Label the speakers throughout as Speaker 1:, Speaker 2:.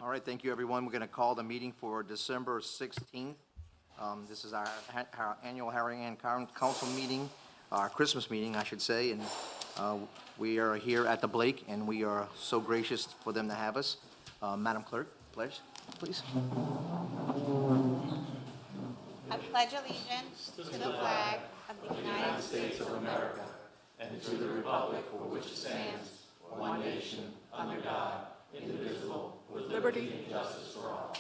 Speaker 1: All right, thank you, everyone. We're going to call the meeting for December 16th. This is our annual Harahan Council meeting, our Christmas meeting, I should say, and we are here at the Blake, and we are so gracious for them to have us. Madam Clerk, please.
Speaker 2: I pledge allegiance to the flag of the United States of America and to the republic for which it stands, one nation, under God, indivisible, with liberty and justice for all.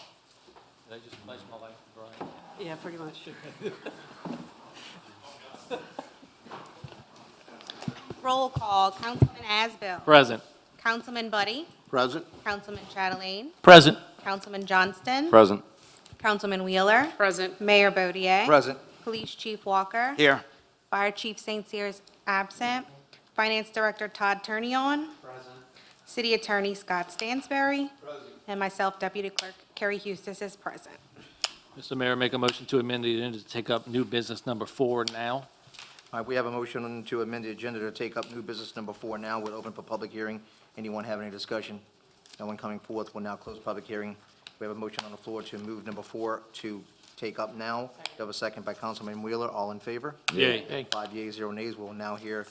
Speaker 3: Did I just place my life, Brian?
Speaker 4: Yeah, pretty much.
Speaker 2: Roll call, Councilman Asbill.
Speaker 3: Present.
Speaker 2: Councilman Buddy.
Speaker 1: Present.
Speaker 2: Councilman Chatelain.
Speaker 3: Present.
Speaker 2: Councilman Johnston.
Speaker 1: Present.
Speaker 2: Councilman Wheeler.
Speaker 4: Present.
Speaker 2: Mayor Bodier.
Speaker 1: Present.
Speaker 2: Police Chief Walker.
Speaker 1: Here.
Speaker 2: Fire Chief St. Cyr's absent. Finance Director Todd Turnion.
Speaker 1: Present.
Speaker 2: City Attorney Scott Stansberry. Present. And myself, Deputy Clerk Carrie Hustis, is present.
Speaker 3: Mr. Mayor, make a motion to amend the agenda to take up new business number 4 now.
Speaker 1: All right, we have a motion to amend the agenda to take up new business number 4 now. We're open for public hearing. Anyone have any discussion? No one coming forth. We'll now close public hearing. We have a motion on the floor to move number 4 to take up now. We have a second by Councilman Wheeler. All in favor?
Speaker 3: Yay.
Speaker 1: 5 yeas, 0 nays. We'll now hear,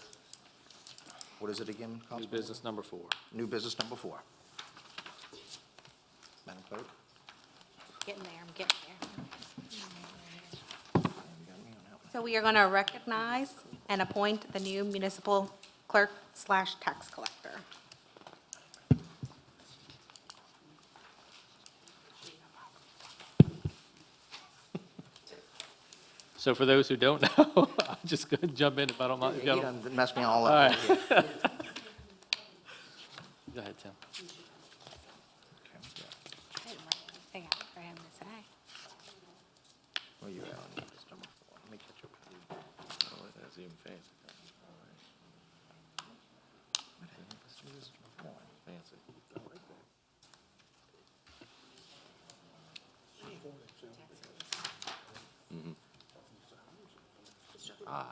Speaker 1: what is it again,
Speaker 3: New
Speaker 1: Councilman?
Speaker 3: business number 4.
Speaker 1: New business number 4. Madam Clerk?
Speaker 2: Getting there, I'm getting there. So we are going to recognize and appoint the new municipal clerk/tax collector.
Speaker 3: So for those who don't know, I'm just going to jump in if I don't mind.
Speaker 1: He done messed me all
Speaker 3: All
Speaker 1: up.
Speaker 3: right. Go ahead, Tim.
Speaker 2: I didn't write anything out for him to say.
Speaker 1: Where you at on new business number 4? Let me catch up.
Speaker 5: Oh, that's even fancy. Fancy. I like that. I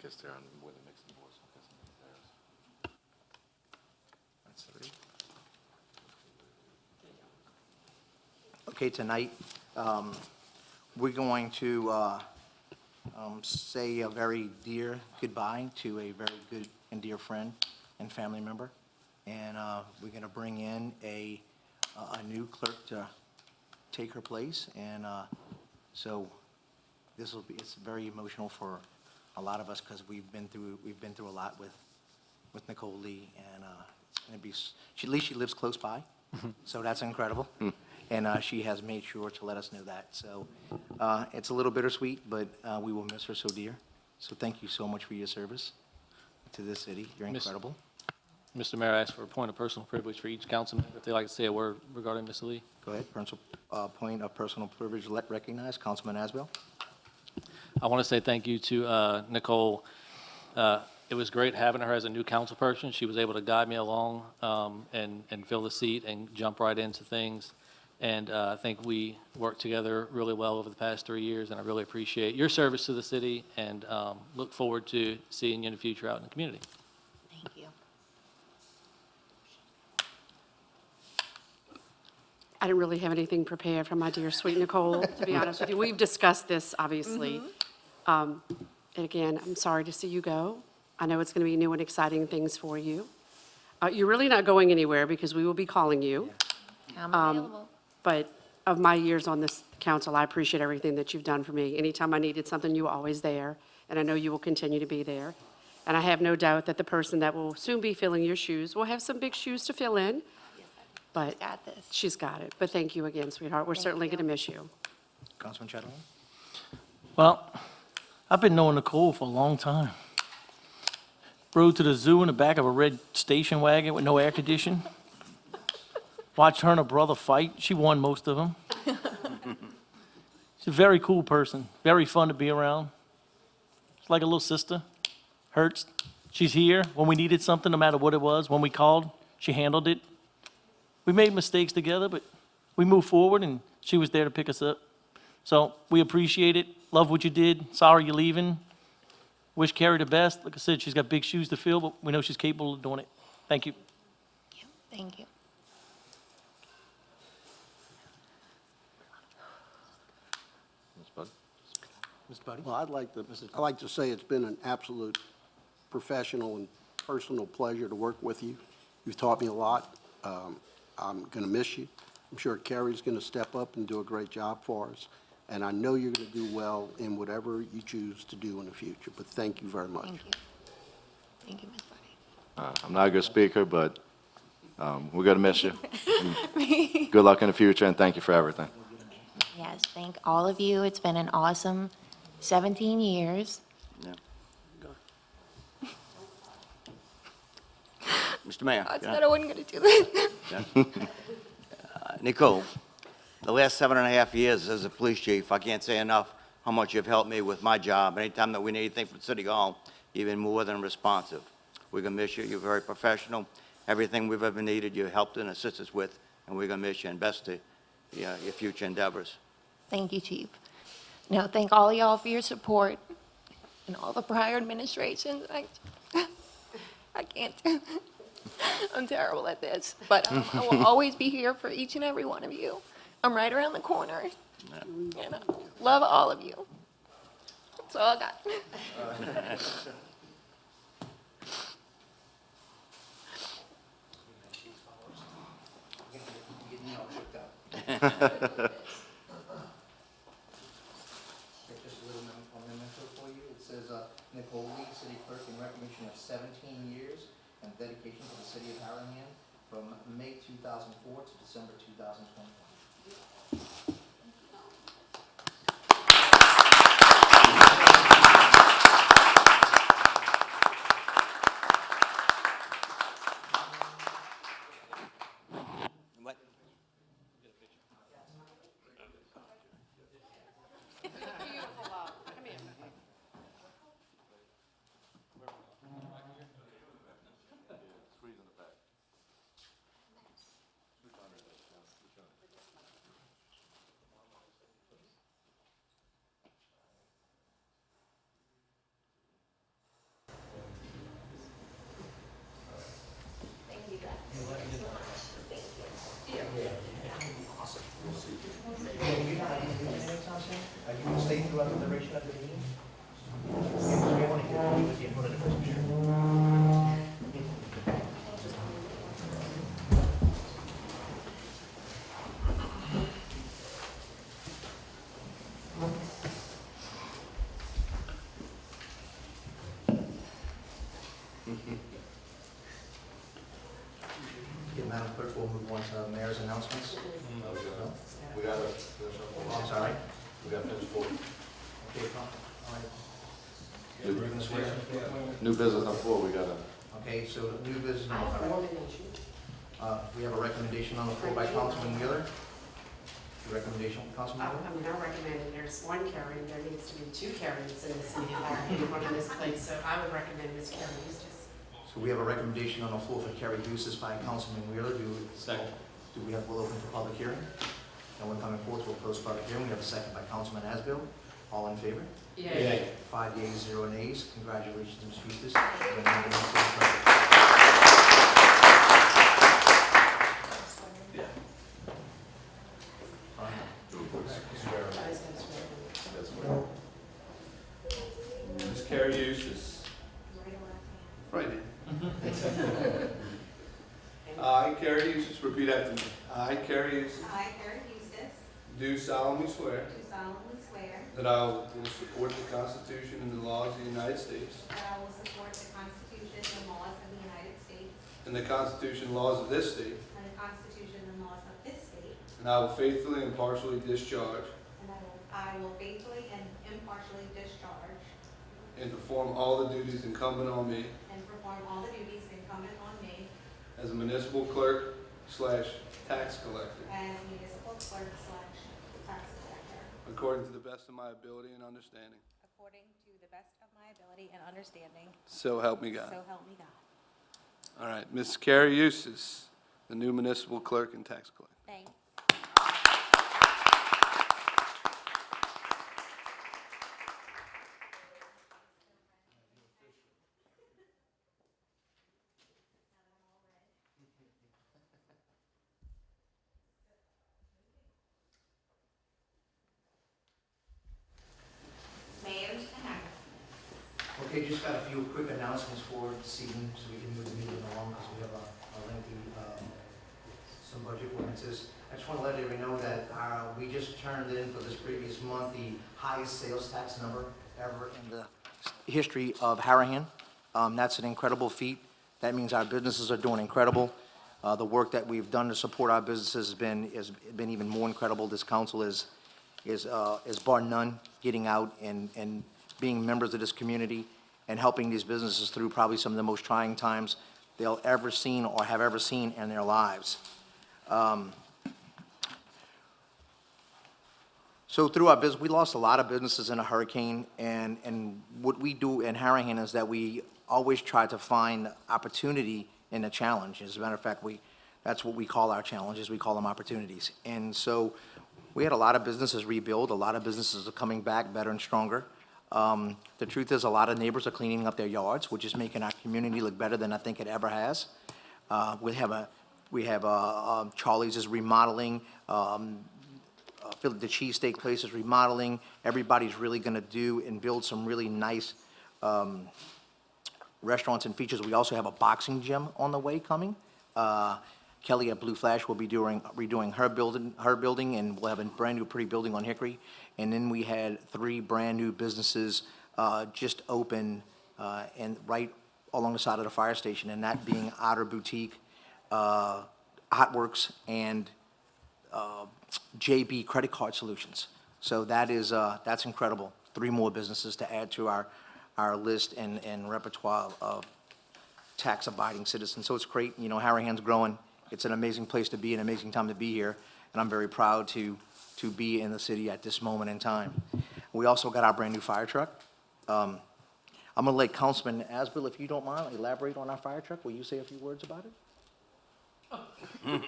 Speaker 5: guess they're on with the mixing boards.
Speaker 1: That's 3. Okay, tonight, we're going to say a very dear goodbye to a very good and dear friend and family member. And we're going to bring in a new clerk to take her place. And so this will be, it's very emotional for a lot of us because we've been through a lot with Nicole Lee. And it's going to be, at least she lives close by. So that's incredible. And she has made sure to let us know that. So it's a little bittersweet, but we will miss her so dear. So thank you so much for your service to this city. You're incredible.
Speaker 3: Mr. Mayor, I ask for a point of personal privilege for each councilman if they'd like to say a word regarding Ms. Lee.
Speaker 1: Go ahead. Point of personal privilege recognized. Councilman Asbill.
Speaker 3: I want to say thank you to Nicole. It was great having her as a new council person. She was able to guide me along and fill the seat and jump right into things. And I think we worked together really well over the past 3 years, and I really appreciate your service to the city and look forward to seeing you in the future out in the community.
Speaker 2: Thank you.
Speaker 4: I didn't really have anything prepared from my dear sweet Nicole, to be honest with you. We've discussed this, obviously. And again, I'm sorry to see you go. I know it's going to be new and exciting things for you. You're really not going anywhere because we will be calling you.
Speaker 2: I'm available.
Speaker 4: But of my years on this council, I appreciate everything that you've done for me. Anytime I needed something, you were always there, and I know you will continue to be there. And I have no doubt that the person that will soon be filling your shoes will have some big shoes to fill in. But
Speaker 2: Got this.
Speaker 4: she's got it. But thank you again, sweetheart. We're certainly
Speaker 2: you.
Speaker 4: going to miss you.
Speaker 1: Councilman Chatelain.
Speaker 6: Well, I've been knowing Nicole for a long time. Rode to the zoo in the back of a red station wagon with no air conditioning. Watched her and her brother fight. She won most of them. She's a very cool person, very fun to be around. She's like a little sister. Hurts. She's here when we needed something, no matter what it was. When we called, she handled it. We made mistakes together, but we moved forward, and she was there to pick us up. So we appreciate it. Love what you did. Sorry you're leaving. Wish Carrie the best. Like I said, she's got big shoes to fill, but we know she's capable of doing it. Thank you.
Speaker 2: Thank you.
Speaker 1: Ms. Buddy?
Speaker 7: Well, I'd like to say it's been an absolute professional and personal pleasure to work with you. You've taught me a lot. I'm going to miss you. I'm sure Carrie's going to step up and do a great job for us. And I know you're going to do well in whatever you choose to do in the future. But thank you very much.
Speaker 8: Thank you. Thank you, Ms. Buddy.
Speaker 5: I'm not a good speaker, but we're going to miss you. And good luck in the future, and thank you for everything.
Speaker 8: Yes, thank all of you. It's been an awesome 17 years.
Speaker 9: Mr. Mayor.
Speaker 8: I said I wasn't going to do that.
Speaker 9: Nicole, the last 7.5 years as a police chief, I can't say enough how much you've helped me with my job. Anytime that we need anything from City Hall, you've been more than responsive. We're going to miss you. You're very professional. Everything we've ever needed, you helped and assisted us with, and we're going to miss you and best to your future endeavors.
Speaker 8: Thank you, Chief. No, thank all y'all for your support and all the prior administrations. I can't. I'm terrible at this, but I will always be here for each and every one of you. I'm right around the corner, and I love all of you. That's all I got.
Speaker 1: Just a little memento for you. It says, Nicole Lee, City Clerk, in recognition of 17 years and dedication to the city of Harahan from May 2004 to December 2021.
Speaker 9: What?
Speaker 1: Are you going to stay throughout the duration of the meeting? We want to get you with the input of the commissioner. Okay, Madam Clerk, we'll move on to mayor's announcements. No?
Speaker 5: We got to
Speaker 1: Oh, I'm sorry.
Speaker 5: finish forward.
Speaker 1: Okay, all right. We're going to swear.
Speaker 5: New business on floor, we got to.
Speaker 1: Okay, so new business on the floor. We have a recommendation on the floor by Councilman Wheeler. The recommendation, Councilman Wheeler?
Speaker 4: I mean, I recommend there's one Carrie, there needs to be two Carries in this city of Harahan, one in this place, so I would recommend Ms. Carrie Eustace.
Speaker 1: So we have a recommendation on the floor for Kerry Eustace by Councilman Wheeler. We'll open for public hearing. No one coming forward, we'll close public hearing. We have a second by Councilman Asbill. All in favor?
Speaker 4: Yay.
Speaker 1: 5 yeas, 0 nays. Congratulations, Ms. Eustace. You're now the next city clerk.
Speaker 10: Ms. Carrie Eustace. Right hand. I, Carrie Eustace, repeat after me. I, Carrie Eustace,
Speaker 2: I, Carrie Eustace,
Speaker 10: do solemnly swear
Speaker 2: do solemnly swear
Speaker 10: that I will support the Constitution and the laws of the United States
Speaker 2: that I will support the Constitution and laws of the United States
Speaker 10: and the Constitution and laws of this state,
Speaker 2: and the Constitution and laws of this state,
Speaker 10: and I will faithfully and impartially discharge
Speaker 2: and I will faithfully and impartially discharge
Speaker 10: and perform all the duties incumbent on me
Speaker 2: and perform all the duties incumbent on me
Speaker 10: as a municipal clerk/tax collector,
Speaker 2: as municipal clerk/tax collector,
Speaker 10: according to the best of my ability and understanding.
Speaker 2: according to the best of my ability and understanding,
Speaker 10: So help me God.
Speaker 2: so help me God.
Speaker 10: All right, Ms. Carrie Eustace, the new municipal clerk and tax collector.
Speaker 2: Thanks.
Speaker 1: Okay, just got a few quick announcements for this evening, so we can move the meeting along, because we have a lengthy, some budget ordinances. I just want to let everybody know that we just turned in for this previous month the highest sales tax number ever in the history of Harahan. That's an incredible feat. That means our businesses are doing incredible. The work that we've done to support our businesses has been even more incredible. This council is bar none, getting out and being members of this community and helping these businesses through probably some of the most trying times they'll ever seen or have ever seen in their lives. So through our business, we lost a lot of businesses in a hurricane, and what we do in Harahan is that we always try to find opportunity in a challenge. As a matter of fact, that's what we call our challenges. We call them opportunities. And so we had a lot of businesses rebuild. A lot of businesses are coming back better and stronger. The truth is, a lot of neighbors are cleaning up their yards, which is making our community look better than I think it ever has. We have Charlie's is remodeling. The cheesesteak place is remodeling. Everybody's really going to do and build some really nice restaurants and features. We also have a boxing gym on the way coming. Kelly at Blue Flash will be redoing her building, and we'll have a brand-new pretty building on Hickory. And then we had 3 brand-new businesses just open and right along the side of the fire station, and that being Otter Boutique, Hotworks, and JB Credit Card Solutions. So that's incredible. 3 more businesses to add to our list and repertoire of tax-abiding citizens. So it's great. You know, Harahan's growing. It's an amazing place to be, an amazing time to be here, and I'm very proud to be in the city at this moment in time. We also got our brand-new fire truck. I'm going to let Councilman Asbill, if you don't mind, elaborate on our fire truck. Will you say a few words about it?
Speaker 4: Well,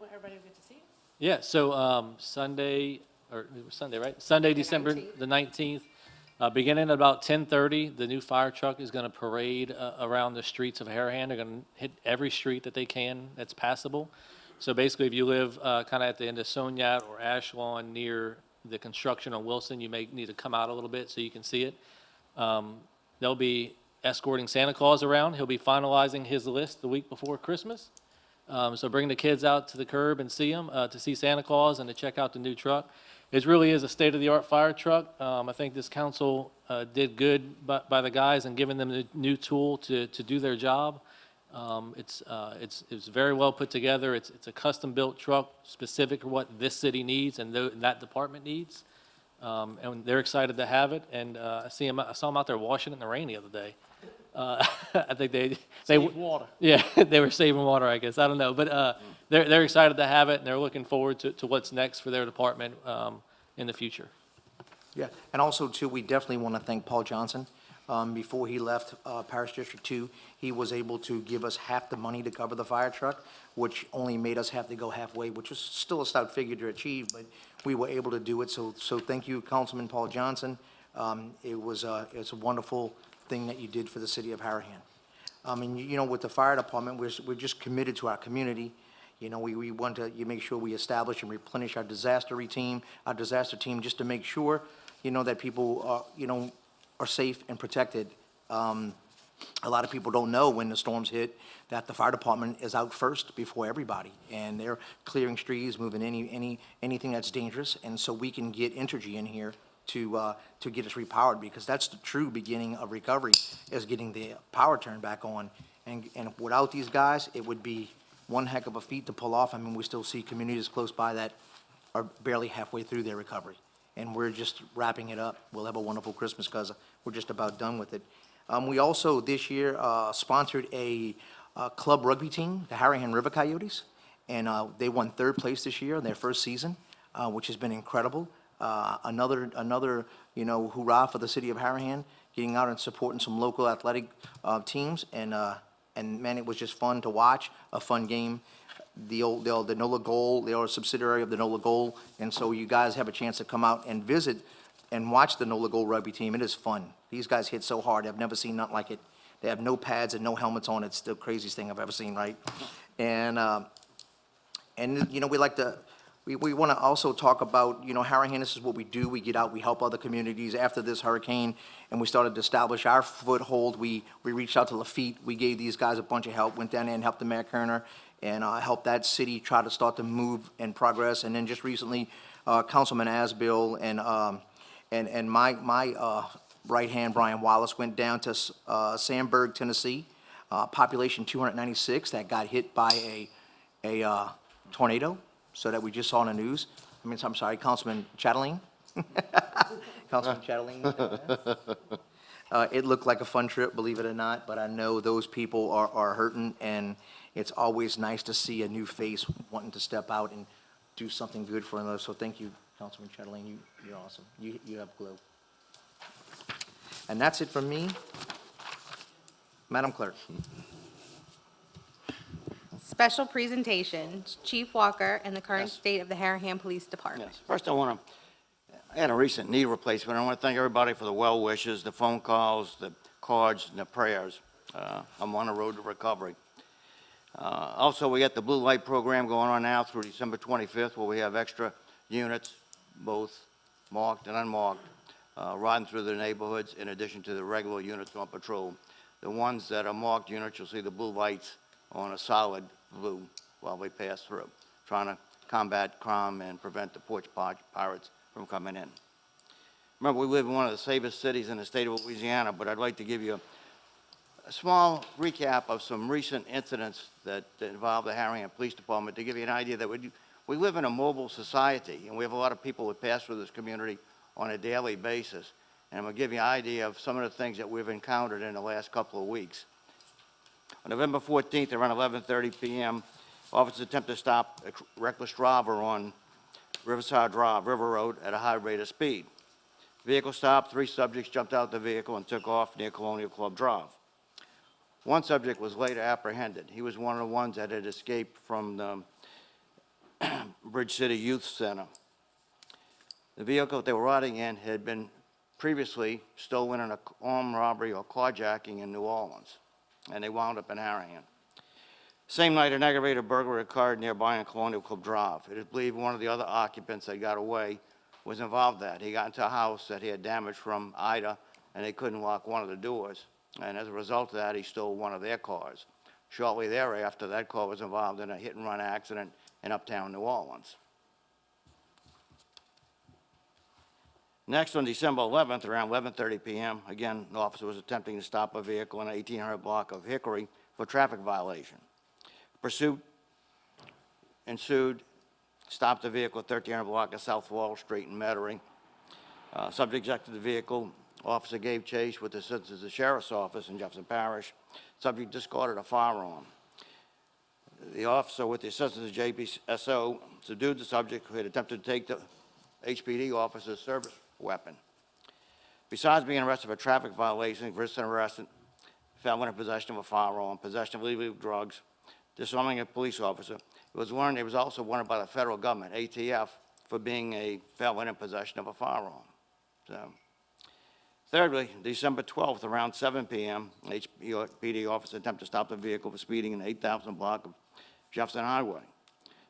Speaker 4: everybody will get to see it.
Speaker 3: Yeah, so Sunday, right? Sunday, December the 19th, beginning at about 10:30, the new fire truck is going to parade around the streets of Harahan. They're going to hit every street that they can that's passable. So basically, if you live kind of at the end of Soniat or Ashlawn near the construction on Wilson, you may need to come out a little bit so you can see it. They'll be escorting Santa Claus around. He'll be finalizing his list the week before Christmas. So bring the kids out to the curb and see him, to see Santa Claus and to check out the new truck. It really is a state-of-the-art fire truck. I think this council did good by the guys and giving them the new tool to do their job. It's very well put together. It's a custom-built truck specific to what this city needs and that department needs. And they're excited to have it. And I saw them out there washing it in the rain the other day. I think they
Speaker 6: Save water.
Speaker 3: Yeah, they were saving water, I guess. I don't know, but they're excited to have it, and they're looking forward to what's next for their department in the future.
Speaker 1: Yeah, and also, too, we definitely want to thank Paul Johnson. Before he left Parish District 2, he was able to give us half the money to cover the fire truck, which only made us have to go halfway, which was still a stout figure to achieve, but we were able to do it. So thank you, Councilman Paul Johnson. It's a wonderful thing that you did for the city of Harahan. And you know, with the fire department, we're just committed to our community. You know, we want to make sure we establish and replenish our disaster team, just to make sure, you know, that people are safe and protected. A lot of people don't know when the storms hit that the fire department is out first before everybody, and they're clearing streets, moving anything that's dangerous, and so we can get Entergy in here to get us repowered, because that's the true beginning of recovery, is getting the power turned back on. And without these guys, it would be one heck of a feat to pull off. I mean, we still see communities close by that are barely halfway through their recovery, and we're just wrapping it up. We'll have a wonderful Christmas because we're just about done with it. We also, this year, sponsored a club rugby team, the Harahan River Coyotes, and they won 3rd place this year in their first season, which has been incredible. Another hoorah for the city of Harahan, getting out and supporting some local athletic teams, and man, it was just fun to watch, a fun game. The NOLA Goal, they are a subsidiary of the NOLA Goal, and so you guys have a chance to come out and visit and watch the NOLA Goal rugby team. It is fun. These guys hit so hard. I've never seen nothing like it. They have no pads and no helmets on. It's the craziest thing I've ever seen, right? And we like to We want to also talk about, Harahan, this is what we do. We get out, we help other communities. After this hurricane, and we started to establish our foothold, we reached out to Lafitte. We gave these guys a bunch of help, went down there and helped the Mayor Kerner, and helped that city try to start to move and progress. And then just recently, Councilman Asbill and my right hand, Brian Wallace, went down to Sandburg, Tennessee, population 296, that got hit by a tornado. So that we just saw in the news. I'm sorry, Councilman Chatelain. Councilman Chatelain. It looked like a fun trip, believe it or not, but I know those people are hurting, and it's always nice to see a new face wanting to step out and do something good for another. So thank you, Councilman Chatelain. You're awesome. You have glow. And that's it from me. Madam Clerk.
Speaker 2: Special presentation, Chief Walker and the current
Speaker 9: Yes.
Speaker 2: state of the Harahan Police Department.
Speaker 9: Yes, first I had a recent knee replacement. I want to thank everybody for the well wishes, the phone calls, the cards, and the prayers. I'm on the road to recovery. Also, we got the blue light program going on now through December 25th, where we have extra units, both marked and unmarked, riding through the neighborhoods in addition to the regular units on patrol. The ones that are marked units, you'll see the blue lights on a solid blue while we pass through, trying to combat crime and prevent the porch pirates from coming in. Remember, we live in one of the safest cities in the state of Louisiana, but I'd like to give you a small recap of some recent incidents that involve the Harahan Police Department to give you an idea that we live in a mobile society, and we have a lot of people that pass through this community on a daily basis. And I'm going to give you an idea of some of the things that we've encountered in the last couple of weeks. On November 14th, around 11:30 p.m., officers attempted to stop a reckless driver on Riverside Drive, River Road, at a high rate of speed. Vehicle stopped, 3 subjects jumped out the vehicle and took off near Colonial Club Drive. One subject was later apprehended. He was one of the ones that had escaped from the Bridge City Youth Center. The vehicle that they were riding in had been previously stolen in an armed robbery or carjacking in New Orleans, and they wound up in Harahan. Same night, an aggravated burglary occurred nearby on Colonial Club Drive. It is believed one of the other occupants that got away was involved in that. He got into a house that he had damaged from Ida, and they couldn't lock one of the doors. And as a result of that, he stole one of their cars. Shortly thereafter, that car was involved in a hit-and-run accident in uptown New Orleans. Next, on December 11th, around 11:30 p.m., again, an officer was attempting to stop a vehicle in an 1800 block of Hickory for traffic violation. Pursuit ensued, stopped the vehicle at 1300 block of South Wall Street in Metairie. Subject exited the vehicle. Officer gave chase with the assistance of the sheriff's office in Jefferson Parish. Subject discarded a firearm. The officer, with the assistance of JPSO, subdued the subject who had attempted to take the HPD officer's service weapon. Besides being arrested for traffic violation, resisting arrest, felon in possession of a firearm, possession of illegal drugs, disarming a police officer, it was also warranted by the federal government, ATF, for being a felon in possession of a firearm. So, thirdly, December 12th, around 7 p.m., an HPD officer attempted to stop the vehicle for speeding in the 8,000 block of Jefferson Highway.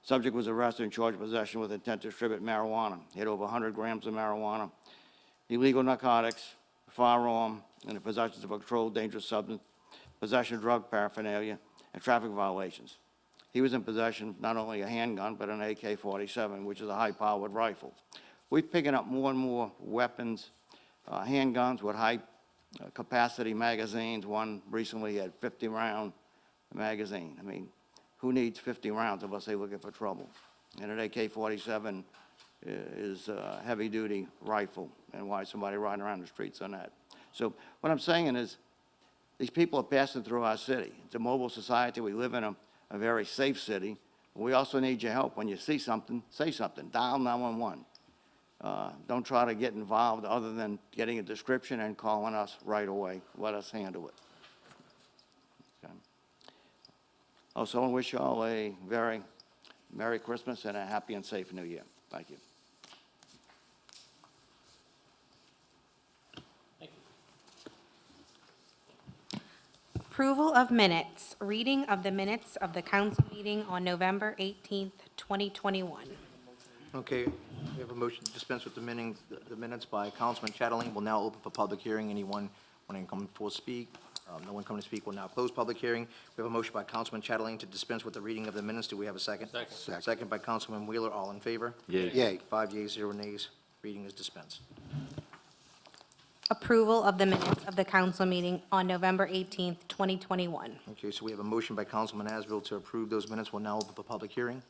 Speaker 9: Subject was arrested and charged with possession with intent to distribute marijuana. He had over 100 grams of marijuana, illegal narcotics, firearm, and the possession of a controlled dangerous substance, possession of drug paraphernalia, and traffic violations. He was in possession of not only a handgun, but an AK-47, which is a high-powered rifle. We're picking up more and more weapons, handguns with high-capacity magazines. One recently had 50-round magazine. I mean, who needs 50 rounds unless they're looking for trouble? And an AK-47 is a heavy-duty rifle, and why somebody riding around the streets on that. So what I'm saying is, these people are passing through our city. It's a mobile society. We live in a very safe city. We also need your help. When you see something, say something. Dial 911. Don't try to get involved other than getting a description and calling us right away. Let us handle it. Okay. Also, I wish you all a very Merry Christmas and a happy and safe New Year. Thank you.
Speaker 2: Approval of minutes. Reading of the minutes of the council meeting on November 18th, 2021.
Speaker 1: Okay, we have a motion to dispense with the minutes by Councilman Chatterling. Will now open for public hearing. Anyone wanting to come forward to speak? No one coming to speak will now close public hearing. We have a motion by Councilman Chatterling to dispense with the reading of the minutes. Do we have a second?
Speaker 3: Second.
Speaker 1: Second by Councilman Wheeler. All in favor?
Speaker 7: Yay.
Speaker 1: 5 yeas, 0 nays. Reading is dispensed.
Speaker 2: Approval of the minutes of the council meeting on November 18th, 2021.
Speaker 1: Okay, so we have a motion by Councilman Asbill to approve those minutes. We'll now open for public hearing.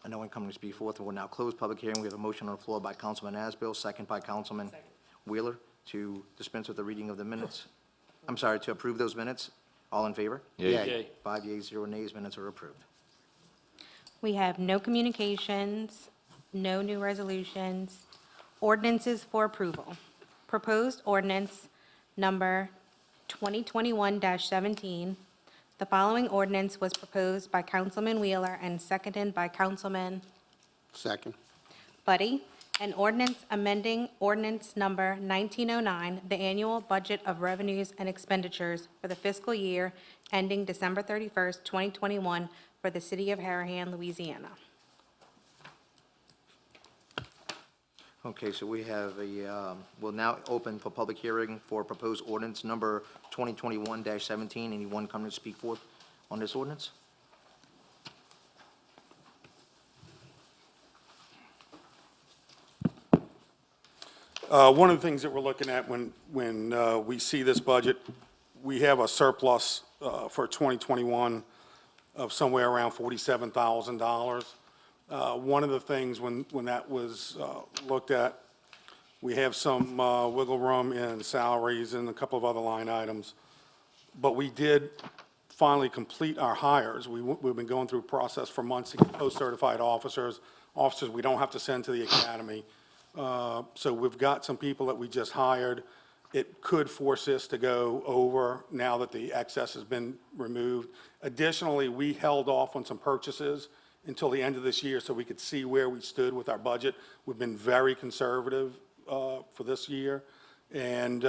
Speaker 1: No one coming to speak forth. We'll now close public hearing. We have a motion on the floor by Councilman Asbill, second by Councilman Wheeler, to dispense with the reading of the minutes. I'm sorry, to approve those minutes. All in favor?
Speaker 3: Yay.
Speaker 1: 5 yeas, 0 nays. Minutes are approved.
Speaker 2: We have no communications, no new resolutions, ordinances for approval. Proposed ordinance number 2021-17. The following ordinance was proposed by Councilman Wheeler and seconded by Councilman
Speaker 7: Second.
Speaker 2: Buddy. An ordinance amending ordinance number 1909, the annual budget of revenues and expenditures for the fiscal year ending December 31st, 2021 for the city of Harahan, Louisiana.
Speaker 1: Okay, so we have we'll now open for public hearing for proposed ordinance number 2021-17. Anyone coming to speak forth on this ordinance?
Speaker 11: One of the things that we're looking at when we see this budget, we have a surplus for 2021 of somewhere around $47,000. One of the things when that was looked at, we have some wiggle room in salaries and a couple of other line items. But we did finally complete our hires. We've been going through a process for months to get post-certified officers we don't have to send to the academy. So we've got some people that we just hired. It could force us to go over now that the excess has been removed. Additionally, we held off on some purchases until the end of this year so we could see where we stood with our budget. We've been very conservative for this year, and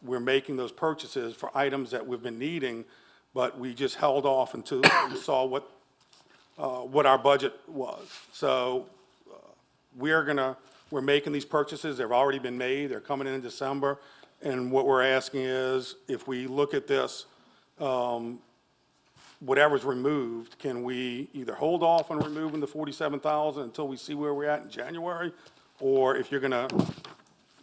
Speaker 11: we're making those purchases for items that we've been needing, but we just held off until we saw what our budget was. So we're making these purchases. They've already been made. They're coming in December. And what we're asking is, if we look at this, whatever's removed, can we either hold off on removing the $47,000 until we see where we're at in January? Or if you're going to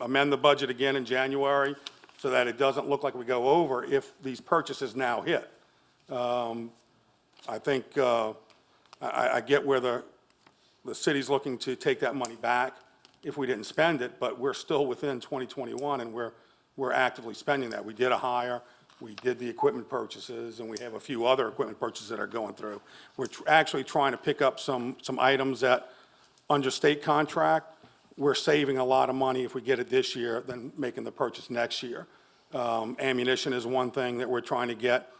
Speaker 11: amend the budget again in January so that it doesn't look like we go over if these purchases now hit? I think I get where the city's looking to take that money back if we didn't spend it, but we're still within 2021, and we're actively spending that. We did a hire, we did the equipment purchases, and we have a few other equipment purchases that are going through. We're actually trying to pick up some items that, under state contract, we're saving a lot of money if we get it this year than making the purchase next year. Ammunition is one thing that we're trying to get.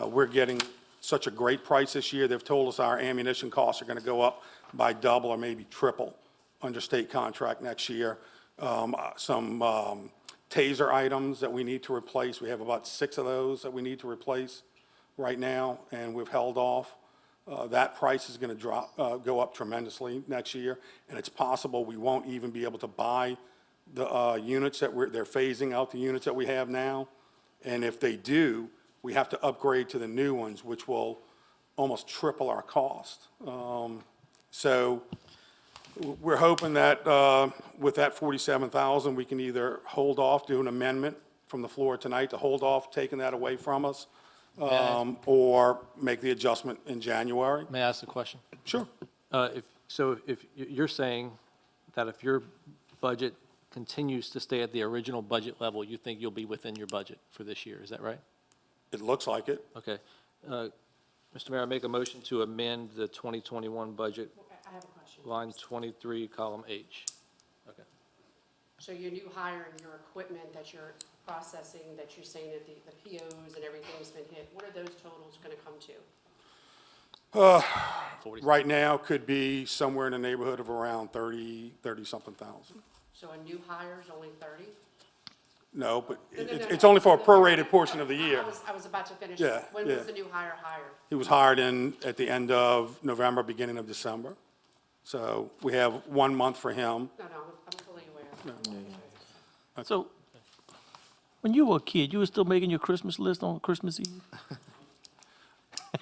Speaker 11: We're getting such a great price this year. They've told us our ammunition costs are going to go up by double or maybe triple under state contract next year. Some taser items that we need to replace. We have about 6 of those that we need to replace right now, and we've held off. That price is going to go up tremendously next year, and it's possible we won't even be able to buy the units that they're phasing out the units that we have now. And if they do, we have to upgrade to the new ones, which will almost triple our cost. So we're hoping that with that $47,000, we can either hold off, do an amendment from the floor tonight to hold off taking that away from us, or make the adjustment in January.
Speaker 3: May I ask a question?
Speaker 11: Sure.
Speaker 3: If you're saying that if your budget continues to stay at the original budget level, you think you'll be within your budget for this year, is that right?
Speaker 11: It looks like it.
Speaker 3: Okay. Mr. Mayor, I make a motion to amend the 2021 budget,
Speaker 4: I have a question.
Speaker 3: line 23, column H. Okay.
Speaker 4: So your new hire and your equipment that you're processing, that you're saying that the POs and everything's been hit, what are those totals going to come to?
Speaker 11: Right now, could be somewhere in the neighborhood of around 30-something thousand.
Speaker 4: So a new hire is only 30?
Speaker 11: No, but
Speaker 4: No,
Speaker 11: it's only for a prorated portion of the year.
Speaker 4: I was about to finish.
Speaker 11: Yeah,
Speaker 4: When was
Speaker 11: yeah.
Speaker 4: the new hire hired?
Speaker 11: He was hired at the end of November, beginning of December. So we have 1 month for him.
Speaker 4: No, I'm fully aware.
Speaker 6: So, when you were a kid, you were still making your Christmas list on Christmas Eve?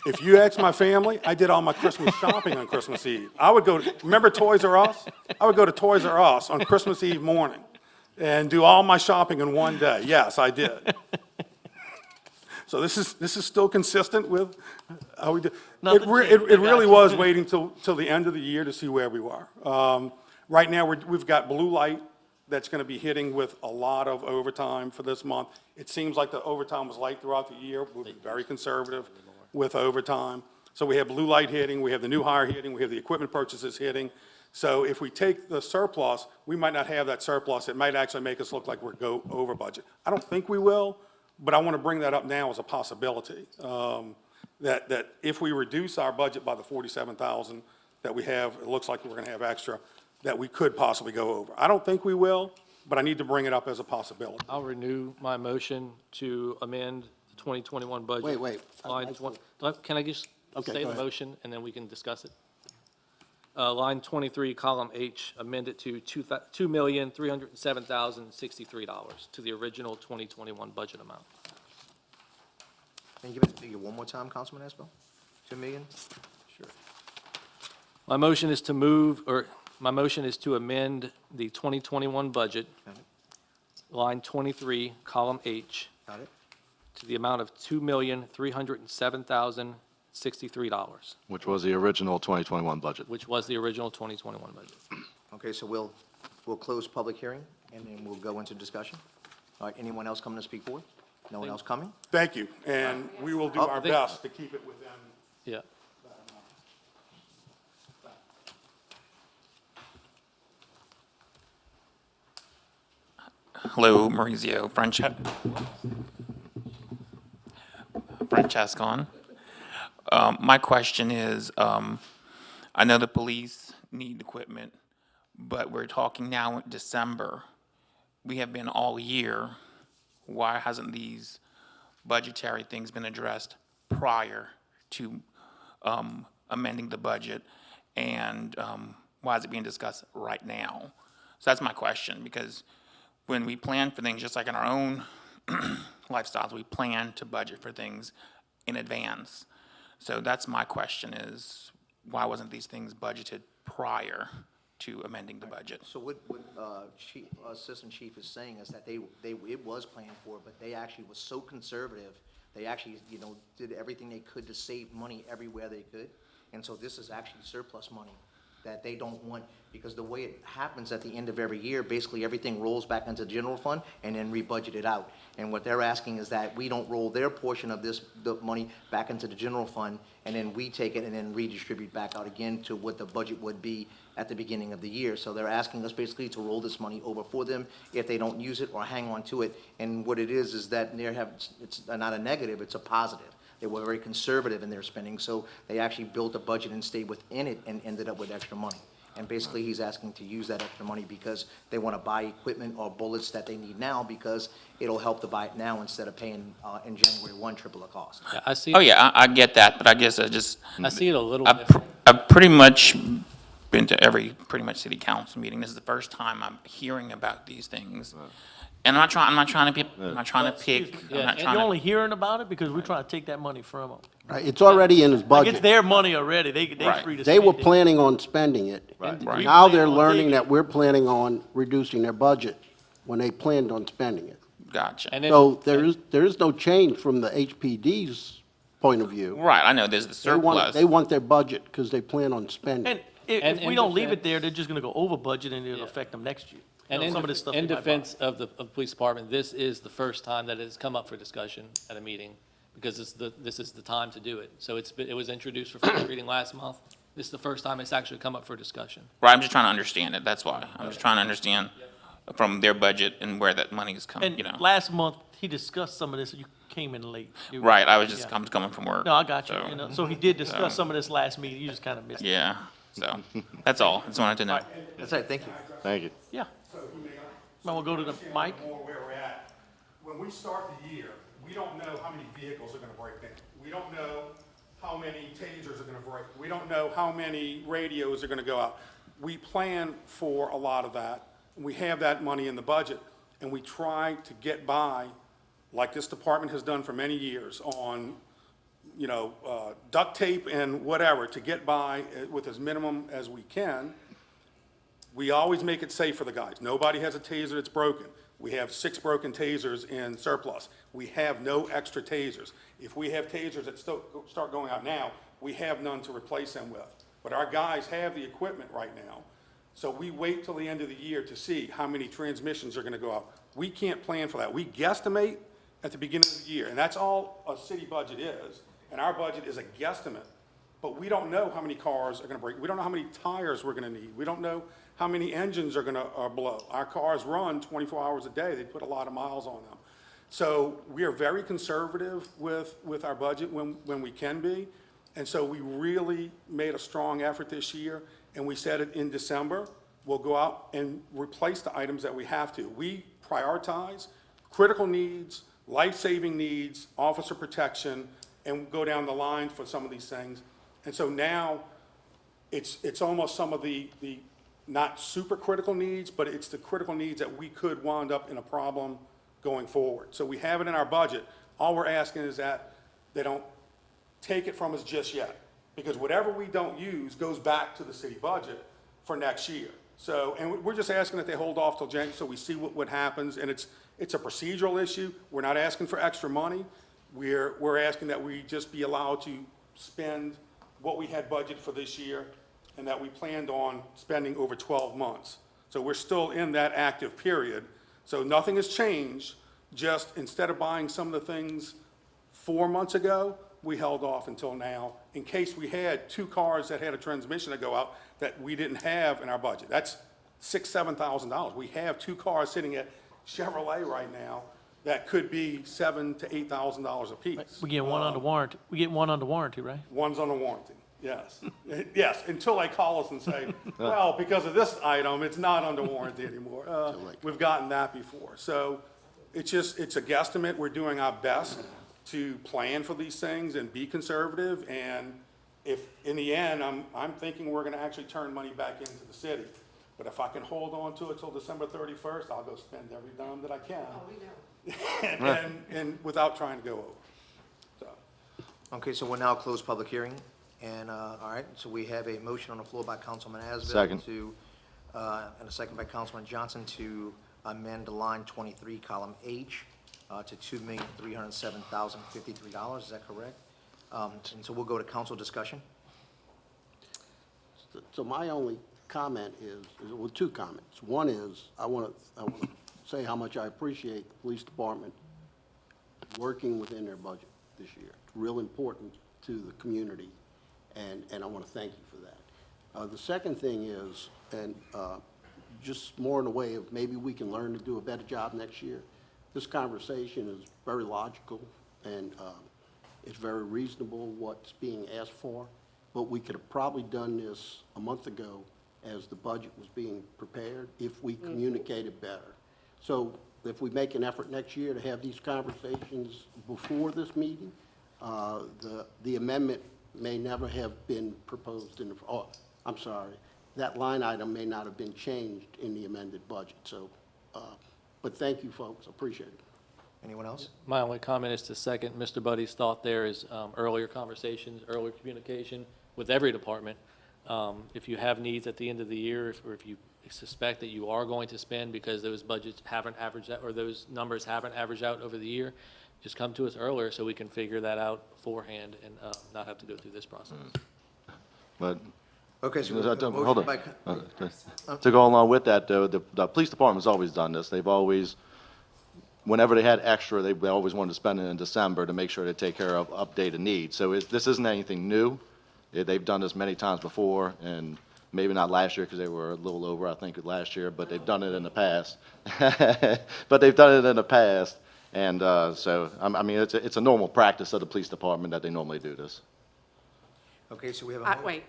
Speaker 11: If you ask my family, I did all my Christmas shopping on Christmas Eve. I would go, remember Toys R Us? I would go to Toys R Us on Christmas Eve morning and do all my shopping in one day. Yes, I did. So this is still consistent with how we do.
Speaker 6: Nothing changed.
Speaker 11: It really was waiting till the end of the year to see where we were. Right now, we've got blue light that's going to be hitting with a lot of overtime for this month. It seems like the overtime was light throughout the year. We'll be very conservative with overtime. So we have blue light hitting, we have the new hire hitting, we have the equipment purchases hitting. So if we take the surplus, we might not have that surplus. It might actually make us look like we're go over budget. I don't think we will, but I want to bring that up now as a possibility. That if we reduce our budget by the 47,000 that we have, it looks like we're going to have extra, that we could possibly go over. I don't think we will, but I need to bring it up as a possibility.
Speaker 3: I'll renew my motion to amend the 2021 budget.
Speaker 7: Wait.
Speaker 3: Line 20, can I just
Speaker 7: Okay,
Speaker 3: say
Speaker 7: go
Speaker 3: the
Speaker 7: ahead.
Speaker 3: motion, and then we can discuss it? Line 23, column H, amend it to $2,307,063 to the original 2021 budget amount.
Speaker 1: Can you give us the figure one more time, Councilman Espo? 2 million?
Speaker 3: Sure. My motion is to amend the 2021 budget,
Speaker 1: Got it,
Speaker 3: line 23, column H,
Speaker 1: got it.
Speaker 3: to the amount of $2,307,063,
Speaker 5: Which was the original 2021 budget.
Speaker 3: which was the original 2021 budget.
Speaker 1: Okay, so we'll close public hearing, and then we'll go into discussion. All right, anyone else coming to speak forward? No one else coming?
Speaker 11: Thank you, and we will do
Speaker 3: Oh,
Speaker 11: our
Speaker 3: thank-
Speaker 11: best to keep it within.
Speaker 3: Yeah.
Speaker 12: Hello, Maurizio Francescon. My question is, I know the police need equipment, but we're talking now in December. We have been all year. Why hasn't these budgetary things been addressed prior to amending the budget? And why is it being discussed right now? So that's my question, because when we plan for things, just like in our own lifestyles, we plan to budget for things in advance. So that's my question is, why wasn't these things budgeted prior to amending the budget?
Speaker 1: So what Chief, Assistant Chief is saying is that it was planned for, but they actually was so conservative, they actually, did everything they could to save money everywhere they could. And so this is actually surplus money that they don't want, because the way it happens at the end of every year, basically everything rolls back into the general fund and then rebudgeted out. And what they're asking is that we don't roll their portion of the money back into the general fund, and then we take it and then redistribute back out again to what the budget would be at the beginning of the year. So they're asking us basically to roll this money over for them if they don't use it or hang on to it. And what it is that it's not a negative, it's a positive. They were very conservative in their spending, so they actually built a budget and stayed within it and ended up with extra money. And basically, he's asking to use that extra money because they want to buy equipment or bullets that they need now, because it'll help to buy it now instead of paying in January 1 triple the cost.
Speaker 3: Yeah, I see.
Speaker 12: Oh, yeah, I get that, but I guess
Speaker 3: I see it a little
Speaker 12: I've
Speaker 3: different.
Speaker 12: I've pretty much been to every pretty much city council meeting. This is the first time I'm hearing about these things. And I'm not trying to pick, I'm not trying to pick, I'm not
Speaker 6: And
Speaker 12: trying
Speaker 6: you're
Speaker 12: to.
Speaker 6: only hearing about it because we're trying to take that money from them.
Speaker 7: Right, it's already in his
Speaker 6: Like, it's
Speaker 7: budget.
Speaker 6: their money already, they
Speaker 12: Right.
Speaker 6: free to
Speaker 7: They
Speaker 6: spend
Speaker 7: were
Speaker 6: it.
Speaker 7: planning on spending it.
Speaker 6: And
Speaker 12: Right.
Speaker 6: we
Speaker 7: Now
Speaker 6: plan
Speaker 7: they're
Speaker 6: on
Speaker 7: learning
Speaker 6: taking
Speaker 7: that we're planning on reducing their budget when they planned on spending it.
Speaker 12: Gotcha.
Speaker 3: And then-
Speaker 7: So there is no change from the HPD's point of view.
Speaker 12: Right, I know, there's the surplus.
Speaker 7: They want their budget because they plan on spending.
Speaker 6: And
Speaker 3: And
Speaker 6: if we
Speaker 3: in
Speaker 6: don't leave
Speaker 3: defense-
Speaker 6: it there, they're just gonna go over budget and it'll
Speaker 3: Yeah.
Speaker 6: affect them next year.
Speaker 3: And
Speaker 6: Some of this stuff
Speaker 3: in
Speaker 6: they might
Speaker 3: defense of the police department, this is the first time that it has come up for discussion at a meeting, because this is the time to do it. So it was introduced for first reading last month. This is the first time it's actually come up for discussion.
Speaker 12: Right, I'm just trying to understand it, that's why. I'm just trying to understand from their budget and where that money is coming,
Speaker 6: And
Speaker 12: you know.
Speaker 6: last month, he discussed some of this, you came in late. You-
Speaker 12: Right, I was just,
Speaker 6: Yeah.
Speaker 12: I'm coming from work.
Speaker 6: No, I got you,
Speaker 12: so-
Speaker 6: so he did discuss some of this last meeting, you just kinda missed it.
Speaker 12: Yeah, so, that's all, just wanted to know.
Speaker 1: That's right, thank you.
Speaker 5: Thank you.
Speaker 6: Yeah. Might wanna go to the mic?
Speaker 11: More where we're at. When we start the year, we don't know how many vehicles are going to break down. We don't know how many tasers are gonna break. We don't know how many radios are gonna go out. We plan for a lot of that. We have that money in the budget, and we try to get by, like this department has done for many years, on, duct tape and whatever, to get by with as minimum as we can. We always make it safe for the guys. Nobody has a taser that's broken. We have 6 broken tasers in surplus. We have no extra tasers. If we have tasers that start going out now, we have none to replace them with. But our guys have the equipment right now. So we wait till the end of the year to see how many transmissions are gonna go out. We can't plan for that. We guesstimate at the beginning of the year, and that's all a city budget is. And our budget is a guesstimate. But we don't know how many cars are gonna break. We don't know how many tires we're gonna need. We don't know how many engines are gonna blow. Our cars run 24 hours a day. They put a lot of miles on them. So we are very conservative with our budget when we can be. And so we really made a strong effort this year, and we said it in December, we'll go out and replace the items that we have to. We prioritize critical needs, life-saving needs, officer protection, and go down the line for some of these things. And so now, it's almost some of the not super critical needs, but it's the critical needs that we could wind up in a problem going forward. So we have it in our budget. All we're asking is that they don't take it from us just yet, because whatever we don't use goes back to the city budget for next year. So, and we're just asking that they hold off till January, so we see what happens, and it's a procedural issue. We're not asking for extra money. We're asking that we just be allowed to spend what we had budgeted for this year, and that we planned on spending over 12 months. So we're still in that active period. So nothing has changed, just instead of buying some of the things 4 months ago, we held off until now, in case we had 2 cars that had a transmission to go out that we didn't have in our budget. That's $6,000, $7,000. We have 2 cars sitting at Chevrolet right now that could be $7,000 to $8,000 apiece.
Speaker 6: We get one under warranty. We get one under warranty, right?
Speaker 11: One's under warranty, yes. Yes, until they call us and say, well, because of this item, it's not under warranty anymore. We've gotten that before. So it's a guesstimate. We're doing our best to plan for these things and be conservative. And if, in the end, I'm thinking we're gonna actually turn money back into the city. But if I can hold on to it till December 31st, I'll go spend every dime that I can.
Speaker 4: Oh, we know.
Speaker 11: And without trying to go over. So,
Speaker 1: Okay, so we'll now close public hearing. And, all right, so we have a motion on the floor by Councilman Asbill.
Speaker 5: Second.
Speaker 1: And a second by Councilman Johnson to amend the line 23, column H, to $2,307,053. Is that correct? And so we'll go to council discussion.
Speaker 7: So my only comment is, well, 2 comments. One is, I want to say how much I appreciate the police department working within their budget this year. It's real important to the community, and I want to thank you for that. The second thing is, and just more in a way of maybe we can learn to do a better job next year. This conversation is very logical, and it's very reasonable what's being asked for, but we could have probably done this a month ago as the budget was being prepared if we communicated better. So if we make an effort next year to have these conversations before this meeting, the amendment may never have been proposed in the, I'm sorry, that line item may not have been changed in the amended budget. So, but thank you, folks, appreciate it.
Speaker 1: Anyone else?
Speaker 3: My only comment is to second Mr. Buddy's thought there is earlier conversations, earlier communication with every department. If you have needs at the end of the year, or if you suspect that you are going to spend because those budgets haven't averaged out, or those numbers haven't averaged out over the year, just come to us earlier so we can figure that out beforehand and not have to go through this process.
Speaker 5: But,
Speaker 1: Okay, so
Speaker 5: hold
Speaker 1: motion by,
Speaker 5: on. To go along with that, though, the police department's always done this. They've always, whenever they had extra, they always wanted to spend it in December to make sure they take care of updated needs. So this isn't anything new. They've done this many times before, and maybe not last year because they were a little over, I think, last year, but they've done it in the past. But they've done it in the past, and so, I mean, it's a normal practice of the police department that they normally do this.
Speaker 1: okay, so we have a.
Speaker 4: Wait,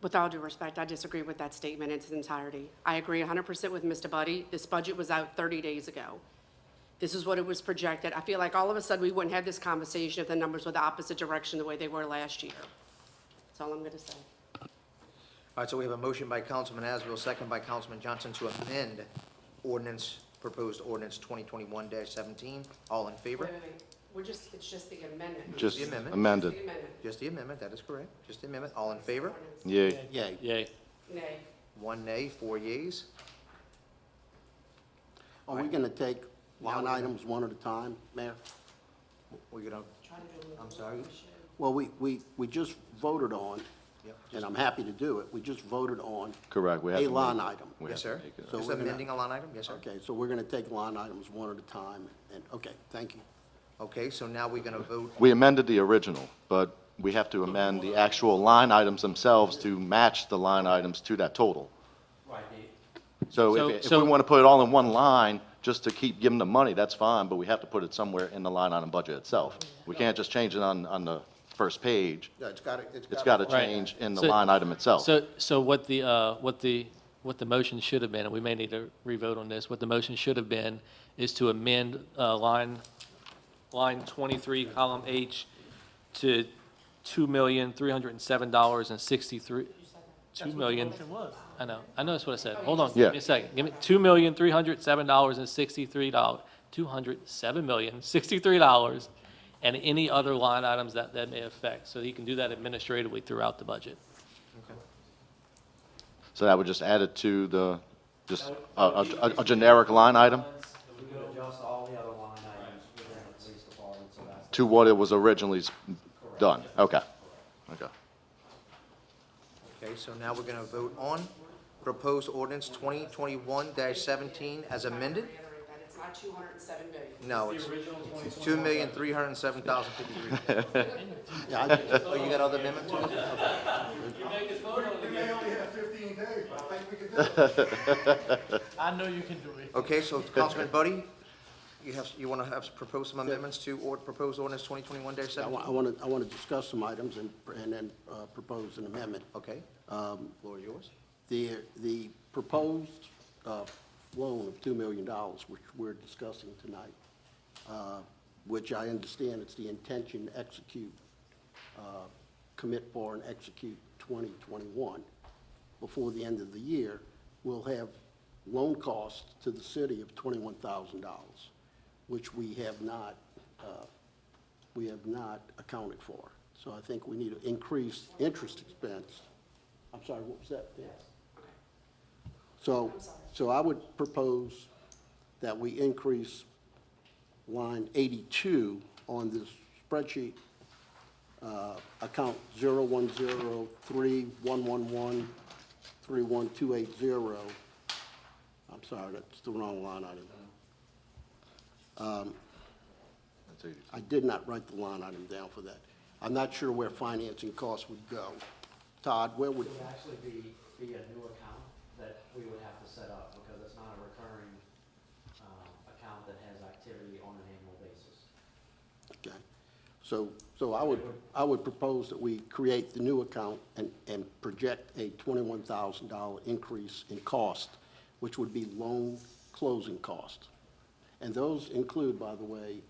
Speaker 4: with all due respect, I disagree with that statement in its entirety. I agree 100% with Mr. Buddy. This budget was out 30 days ago. This is what it was projected. I feel like all of a sudden, we wouldn't have this conversation if the numbers were the opposite direction the way they were last year. That's all I'm going to say.
Speaker 1: All right, so we have a motion by Councilman Asbill, second by Councilman Johnson to amend proposed ordinance 2021-17. All in favor?
Speaker 4: It's just the amendment.
Speaker 5: Just
Speaker 1: the amendment.
Speaker 5: amended.
Speaker 4: The amendment.
Speaker 1: Just the amendment, that is correct. Just the amendment. All in favor?
Speaker 5: Yay.
Speaker 7: Yay.
Speaker 3: Yay.
Speaker 4: Nay.
Speaker 1: 1 nay, 4 yeas.
Speaker 7: Are we going to take line items one at a time, Mayor?
Speaker 1: We're gonna, I'm sorry?
Speaker 7: Well, we just voted on,
Speaker 1: Yep.
Speaker 7: and I'm happy to do it, we just voted on
Speaker 5: Correct. We have
Speaker 7: a
Speaker 5: to
Speaker 7: line
Speaker 5: make-
Speaker 7: item.
Speaker 5: we
Speaker 1: Yes,
Speaker 5: have to
Speaker 1: sir.
Speaker 5: make it.
Speaker 7: So
Speaker 1: Just
Speaker 7: we're gonna-
Speaker 1: amending a line item? Yes, sir.
Speaker 7: Okay, so we're going to take line items one at a time, and, okay, thank you.
Speaker 1: Okay, so now we're gonna vote.
Speaker 5: We amended the original, but we have to amend the actual line items themselves to match the line items to that total. So if we want to put it all in one line, just to keep giving them money, that's fine, but we have to put it somewhere in the line item budget itself. We can't just change it on the first page.
Speaker 1: Yeah, it's got
Speaker 5: It's got to
Speaker 3: Right.
Speaker 5: change in the
Speaker 3: So-
Speaker 5: line item itself.
Speaker 3: So what the motion should have been, and we may need to revote on this, what the motion should have been is to amend line 23, column H, to $2,307,063. I know that's what I said. Hold on,
Speaker 5: Yeah.
Speaker 3: give me a second. Give me $2,307,063, $207,063, and any other line items that may affect. So you can do that administratively throughout the budget.
Speaker 5: So that would just add it to a generic line item
Speaker 13: We could adjust all the other line items within the police department, so that's.
Speaker 5: to what it was originally done. Okay.
Speaker 1: Okay, so now we're gonna vote on proposed ordinance 2021-17 as amended?
Speaker 4: Reiterate that it's not 207 million.
Speaker 1: No, it's $2,307,053.
Speaker 7: Yeah,
Speaker 1: Oh, you got other amendments?
Speaker 6: I know you can do it.
Speaker 1: Okay, so Councilman Buddy, you want to propose some amendments to proposed ordinance 2021-17?
Speaker 7: I want to discuss some items and then propose an amendment.
Speaker 1: Okay, floor is yours.
Speaker 7: The proposed loan of $2 million, which we're discussing tonight, which I understand it's the intention to execute, commit for and execute 2021, before the end of the year, will have loan costs to the city of $21,000, which we have not accounted for. So I think we need to increase interest expense. I'm sorry, what was that? So I would propose that we increase line 82 on this spreadsheet, account 01031113128. I'm sorry, that's the wrong line item. I did not write the line item down for that. I'm not sure where financing costs would go. Todd, where would?
Speaker 13: It would actually be a new account that we would have to set up, because it's not a recurring account that has activity on an annual basis.
Speaker 7: Okay, so I would propose that we create the new account and project a $21,000 increase in cost, which would be loan closing cost. And those include, by the way,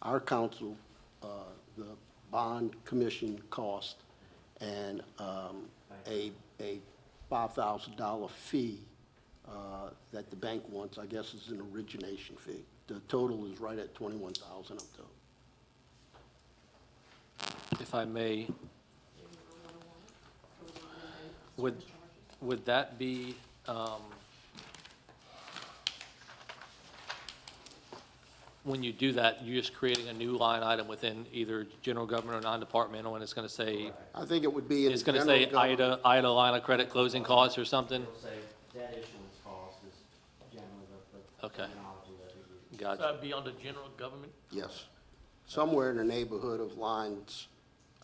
Speaker 7: our council, the bond commission cost, and a $5,000 fee that the bank wants, I guess is an origination fee. The total is right at $21,000 up to.
Speaker 3: If I may, would that be, when you do that, you're just creating a new line item within either general government or non-departmental, and it's going to say,
Speaker 7: I think it would be in
Speaker 3: it's
Speaker 7: the
Speaker 3: going to
Speaker 7: general
Speaker 3: say
Speaker 7: government.
Speaker 3: IDA line of credit closing costs or something?
Speaker 13: It'll say debt issuance cost is generally the
Speaker 3: Okay.
Speaker 13: terminology that we use.
Speaker 6: So
Speaker 3: Gotcha.
Speaker 6: that'd be under general government?
Speaker 7: Yes. Somewhere in the neighborhood of lines,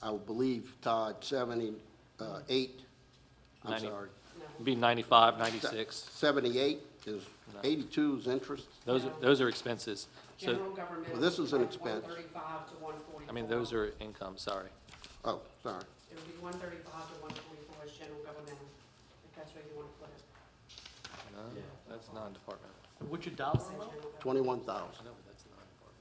Speaker 7: I believe, Todd, 78, I'm
Speaker 3: 90.
Speaker 7: sorry,
Speaker 3: Be 95, 96.
Speaker 7: 78 is, 82 is interest.
Speaker 3: Those are expenses. So,
Speaker 4: General government.
Speaker 7: Well, this is an expense.
Speaker 4: 135 to 144.
Speaker 3: I mean, those are income, sorry.
Speaker 7: Oh, sorry.
Speaker 4: It would be 135 to 144 is general governmental, if that's where you want to put it.
Speaker 3: That's non-departmental.
Speaker 6: What's your dollar amount?
Speaker 7: 21,000.
Speaker 3: No, but that's non-departmental.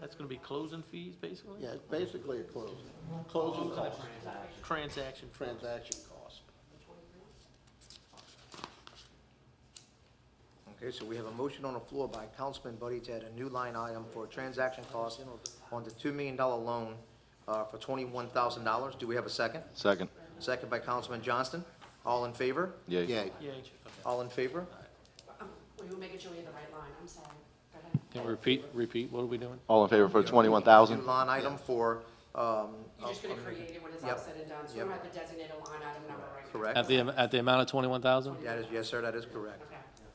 Speaker 6: That's gonna be closing fees, basically?
Speaker 7: Yeah, it's basically a closing cost,
Speaker 6: Transaction.
Speaker 7: transaction cost.
Speaker 1: Okay, so we have a motion on the floor by Councilman Buddy to add a new line item for transaction costs on the $2 million loan for $21,000. Do we have a second?
Speaker 5: Second.
Speaker 1: Second by Councilman Johnston. All in favor?
Speaker 5: Yay.
Speaker 7: Yay.
Speaker 6: Yeah.
Speaker 1: All in favor?
Speaker 4: We were making sure we had the right line, I'm sorry. Go ahead.
Speaker 3: Can we repeat, what are we doing?
Speaker 5: All in favor for
Speaker 1: New
Speaker 5: 21,000?
Speaker 1: line item for,
Speaker 4: You're just gonna create it when it's all
Speaker 1: Yep.
Speaker 4: said and done, so we
Speaker 1: Yep.
Speaker 4: don't have to designate a line item number right now.
Speaker 1: correct?
Speaker 3: At the amount of 21,000?
Speaker 1: That is, yes, sir, that is correct.
Speaker 4: Okay.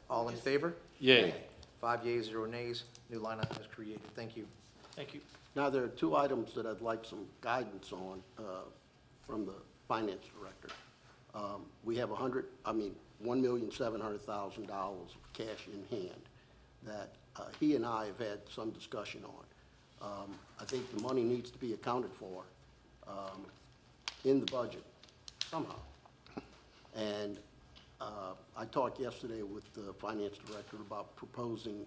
Speaker 1: All in favor?
Speaker 3: Yay.
Speaker 1: 5 yeas, 0 nays. New line item is created. Thank you.
Speaker 6: Thank you.
Speaker 7: Now, there are two items that I'd like some guidance on from the finance director. We have $1,700,000 of cash in hand that he and I have had some discussion on. I think the money needs to be accounted for in the budget somehow. And I talked yesterday with the finance director about proposing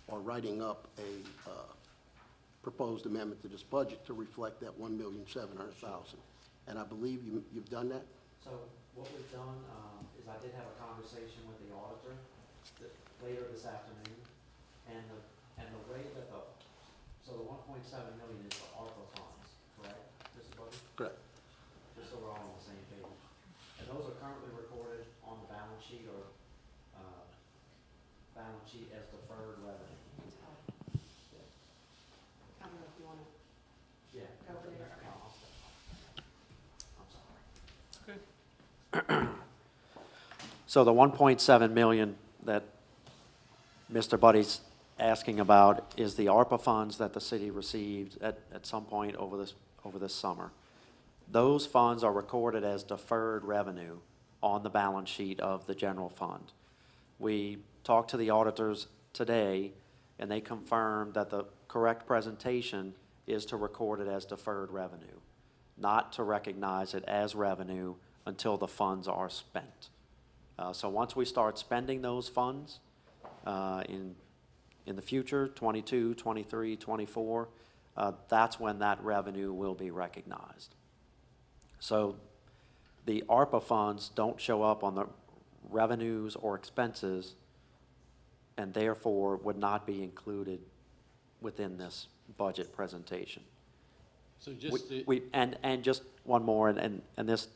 Speaker 7: or writing up a proposed amendment to this budget to reflect that $1,700,000. And I believe you've done that?
Speaker 13: So what we've done is I did have a conversation with the auditor later this afternoon, and the way that so the 1.7 million is the ARPA funds, correct, Mr. Buddy?
Speaker 7: Correct.
Speaker 13: Just so we're all on the same page. And those are currently recorded on the balance sheet or balance sheet as deferred revenue.
Speaker 4: I don't know if you wanna
Speaker 13: Yeah.
Speaker 4: go over there.
Speaker 13: I'm sorry. So the 1.7 million that Mr. Buddy's asking about is the ARPA funds that the city received at some point over this summer. Those funds are recorded as deferred revenue on the balance sheet of the general fund. We talked to the auditors today, and they confirmed that the correct presentation is to record it as deferred revenue, not to recognize it as revenue until the funds are spent. So once we start spending those funds in the future, 22, 23, 24, that's when that revenue will be recognized. So the ARPA funds don't show up on the revenues or expenses, and therefore would not be included within this budget presentation.
Speaker 3: So just,
Speaker 13: And just one more, and this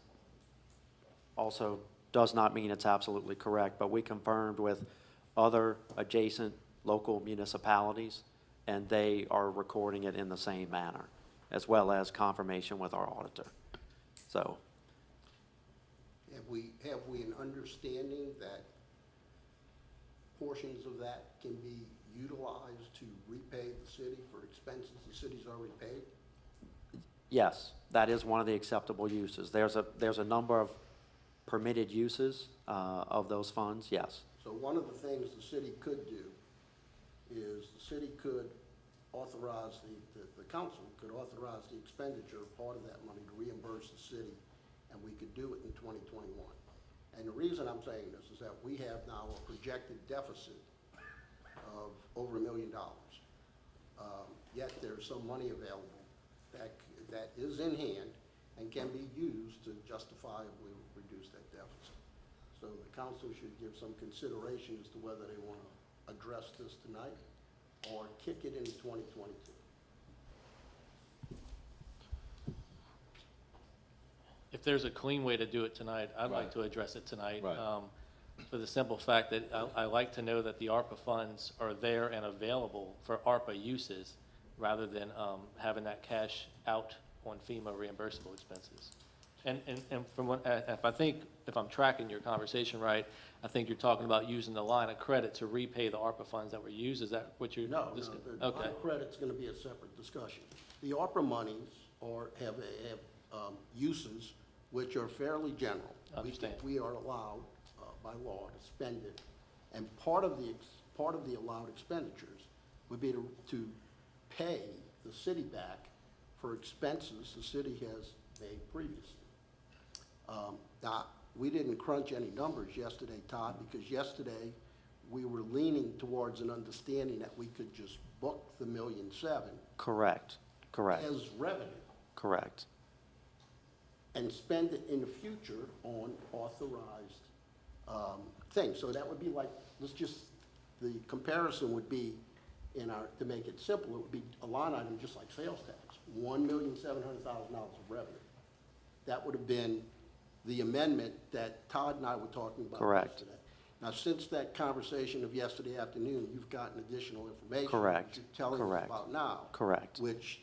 Speaker 13: also does not mean it's absolutely correct, but we confirmed with other adjacent local municipalities, and they are recording it in the same manner, as well as confirmation with our auditor. So,
Speaker 7: Have we an understanding that portions of that can be utilized to repay the city for expenses the city's already paid?
Speaker 13: yes, that is one of the acceptable uses. There's a number of permitted uses of those funds, yes.
Speaker 7: So one of the things the city could do is the city could authorize, the council could authorize the expenditure of part of that money to reimburse the city, and we could do it in 2021. And the reason I'm saying this is that we have now a projected deficit of over $1 million. Yet there's some money available that is in hand and can be used to justifiably reduce that deficit. So the council should give some consideration as to whether they want to address this tonight or kick it into 2022.
Speaker 3: if there's a clean way to do it tonight, I'd like to address it tonight.
Speaker 5: Right.
Speaker 3: For the simple fact that I like to know that the ARPA funds are there and available for ARPA uses, rather than having that cash out on FEMA reimbursable expenses. And from what, if I'm tracking your conversation right, I think you're talking about using the line of credit to repay the ARPA funds that were used. Is that what you're?
Speaker 7: No,
Speaker 3: dis-
Speaker 7: the
Speaker 3: Okay.
Speaker 7: line of credit's going to be a separate discussion. The ARPA monies have uses which are fairly general.
Speaker 3: Understand.
Speaker 7: We are allowed by law to spend it, and part of the allowed expenditures would be to pay the city back for expenses the city has made previously. Now, we didn't crunch any numbers yesterday, Todd, because yesterday we were leaning towards an understanding that we could just book the $1.7 million
Speaker 13: Correct, correct,
Speaker 7: as revenue
Speaker 13: correct.
Speaker 7: and spend it in the future on authorized things. So that would be like, the comparison would be to make it simple, it would be a line item just like sales tax, $1,700,000 of revenue. That would have been the amendment that Todd and I were talking about
Speaker 13: Correct.
Speaker 7: yesterday. Now, since that conversation of yesterday afternoon, you've gotten additional information.
Speaker 13: Correct.
Speaker 7: That you're telling us
Speaker 13: Correct.
Speaker 7: about now.
Speaker 13: Correct.
Speaker 7: Which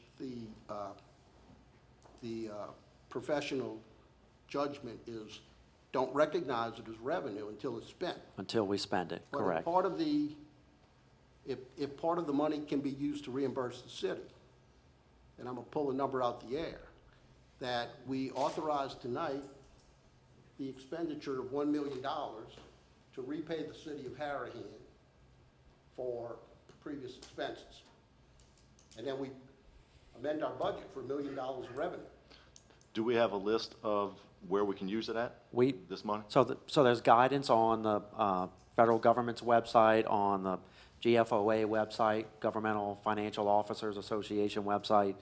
Speaker 7: the professional judgment is, don't recognize it as revenue until it's spent.
Speaker 13: Until we spend it,
Speaker 7: But if
Speaker 13: correct.
Speaker 7: part of if part of the money can be used to reimburse the city, and I'm gonna pull a number out the air, that we authorize tonight the expenditure of $1 million to repay the city of Harahan for previous expenses. And then we amend our budget for $1 million of revenue.
Speaker 5: Do we have a list of where we can use it at,
Speaker 13: We,
Speaker 5: this money?
Speaker 13: so there's guidance on the federal government's website, on the GFOA website, Governmental Financial Officers Association website.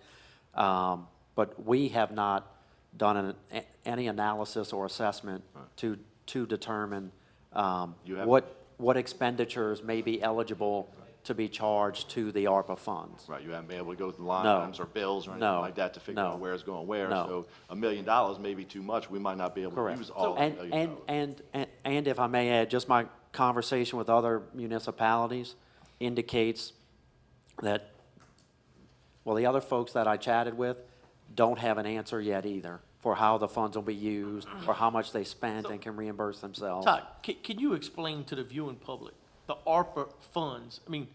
Speaker 13: But we have not done any analysis or assessment to determine
Speaker 5: You have-
Speaker 13: what expenditures may be eligible to be charged to the ARPA funds.
Speaker 5: Right, you haven't been able to go through line
Speaker 13: No.
Speaker 5: items or bills or anything
Speaker 13: No.
Speaker 5: like that to figure
Speaker 13: No.
Speaker 5: out where it's going where.
Speaker 13: No.
Speaker 5: So $1 million may be too much, we might not be able to
Speaker 13: Correct.
Speaker 5: use all of $1 million.
Speaker 13: And if I may add, just my conversation with other municipalities indicates that, well, the other folks that I chatted with don't have an answer yet either for how the funds will be used or how much they spent and can reimburse themselves.
Speaker 6: Todd, can you explain to the viewing public, the ARPA funds? I mean,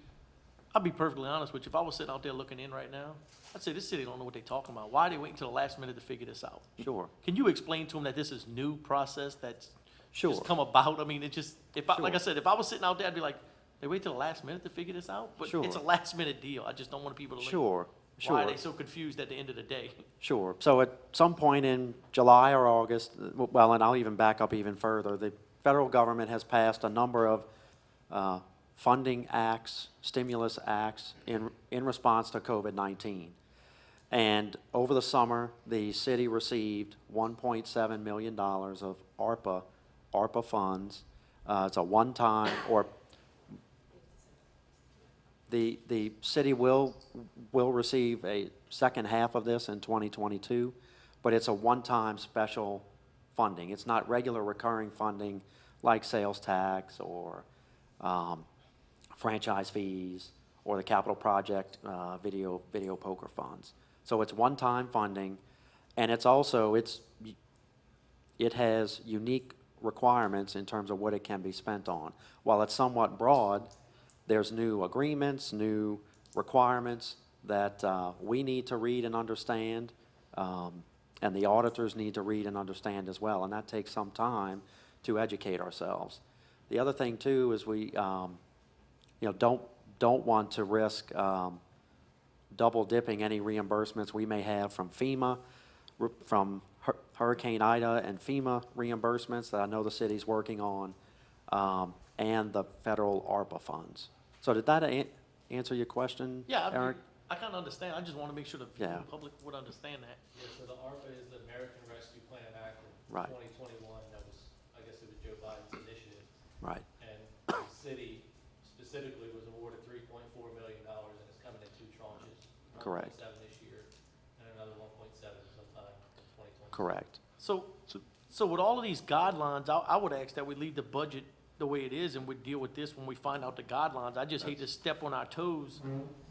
Speaker 6: I'll be perfectly honest with you, if I was sitting out there looking in right now, I'd say this city don't know what they're talking about. Why are they waiting until the last minute to figure this out?
Speaker 13: Sure.
Speaker 6: Can you explain to them that this is new process that's
Speaker 13: Sure.
Speaker 6: just come about? I mean, it just, like I
Speaker 13: Sure.
Speaker 6: said, if I was sitting out there, I'd be like, they wait till the last minute to figure this out? But
Speaker 13: Sure.
Speaker 6: it's a last minute deal. I just don't want people to like,
Speaker 13: Sure,
Speaker 6: why are
Speaker 13: sure.
Speaker 6: they so confused at the end of the day?
Speaker 13: Sure. So at some point in July or August, well, and I'll even back up even further, the federal government has passed a number of funding acts, stimulus acts in response to COVID-19. And over the summer, the city received $1.7 million of ARPA funds. It's a one-time, or the city will receive a second half of this in 2022, but it's a one-time special funding. It's not regular recurring funding like sales tax or franchise fees or the capital project video poker funds. So it's one-time funding, and it's also, it has unique requirements in terms of what it can be spent on. While it's somewhat broad, there's new agreements, new requirements that we need to read and understand, and the auditors need to read and understand as well, and that takes some time to educate ourselves. The other thing too is we, don't want to risk double dipping any reimbursements we may have from FEMA, from Hurricane Ida and FEMA reimbursements that I know the city's working on, and the federal ARPA funds. So did that answer your question,
Speaker 6: Yeah,
Speaker 13: Eric?
Speaker 6: I kind of understand. I just want to make sure the
Speaker 13: Yeah.
Speaker 6: public would understand that.
Speaker 3: Yeah, so the ARPA is the American Rescue Plan Act of
Speaker 13: Right.
Speaker 3: 2021. That was, I guess it was Joe Biden's initiative.
Speaker 13: Right,
Speaker 3: And the city specifically was awarded $3.4 million, and it's coming in two tranches.
Speaker 13: Correct.
Speaker 3: 1.7 this year, and another 1.7 sometime in 2020.
Speaker 13: correct.
Speaker 6: So with all of these guidelines, I would ask that we leave the budget the way it is and we deal with this when we find out the guidelines. I just hate to step on our toes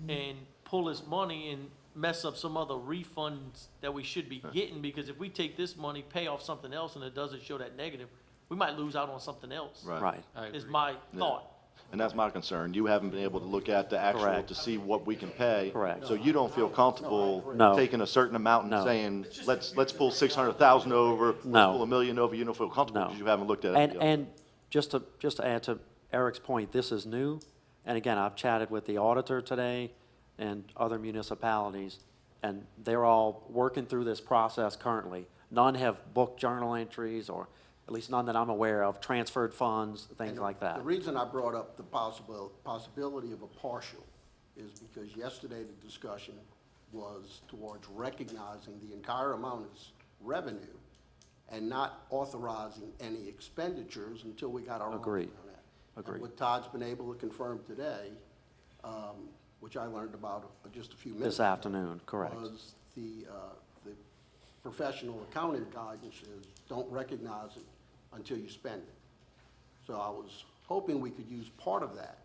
Speaker 6: and pull this money and mess up some other refunds that we should be getting, because if we take this money, pay off something else, and it doesn't show that negative, we might lose out on something else.
Speaker 13: Right.
Speaker 3: I
Speaker 6: Is
Speaker 3: agree.
Speaker 6: my thought.
Speaker 5: And that's my concern. You haven't been able to look at the actual
Speaker 13: Correct.
Speaker 5: to see what we can pay.
Speaker 13: Correct.
Speaker 5: So you don't feel comfortable
Speaker 13: No.
Speaker 5: taking a certain amount and
Speaker 13: No.
Speaker 5: saying, let's pull 600,000 over, let's
Speaker 13: No.
Speaker 5: pull $1 million over. You don't feel comfortable
Speaker 13: No.
Speaker 5: because you haven't looked at it.
Speaker 13: And just to add to Eric's point, this is new. And again, I've chatted with the auditor today and other municipalities, and they're all working through this process currently. None have booked journal entries, or at least none that I'm aware of, transferred funds, things like that.
Speaker 7: The reason I brought up the possibility of a partial is because yesterday the discussion was towards recognizing the entire amount as revenue and not authorizing any expenditures until we got our arms
Speaker 13: Agreed.
Speaker 7: around that.
Speaker 13: Agreed.
Speaker 7: And what Todd's been able to confirm today, which I learned about just a few minutes
Speaker 13: This
Speaker 7: ago,
Speaker 13: afternoon, correct.
Speaker 7: was the professional accounting guidance is don't recognize it until you spend it. So I was hoping we could use part of that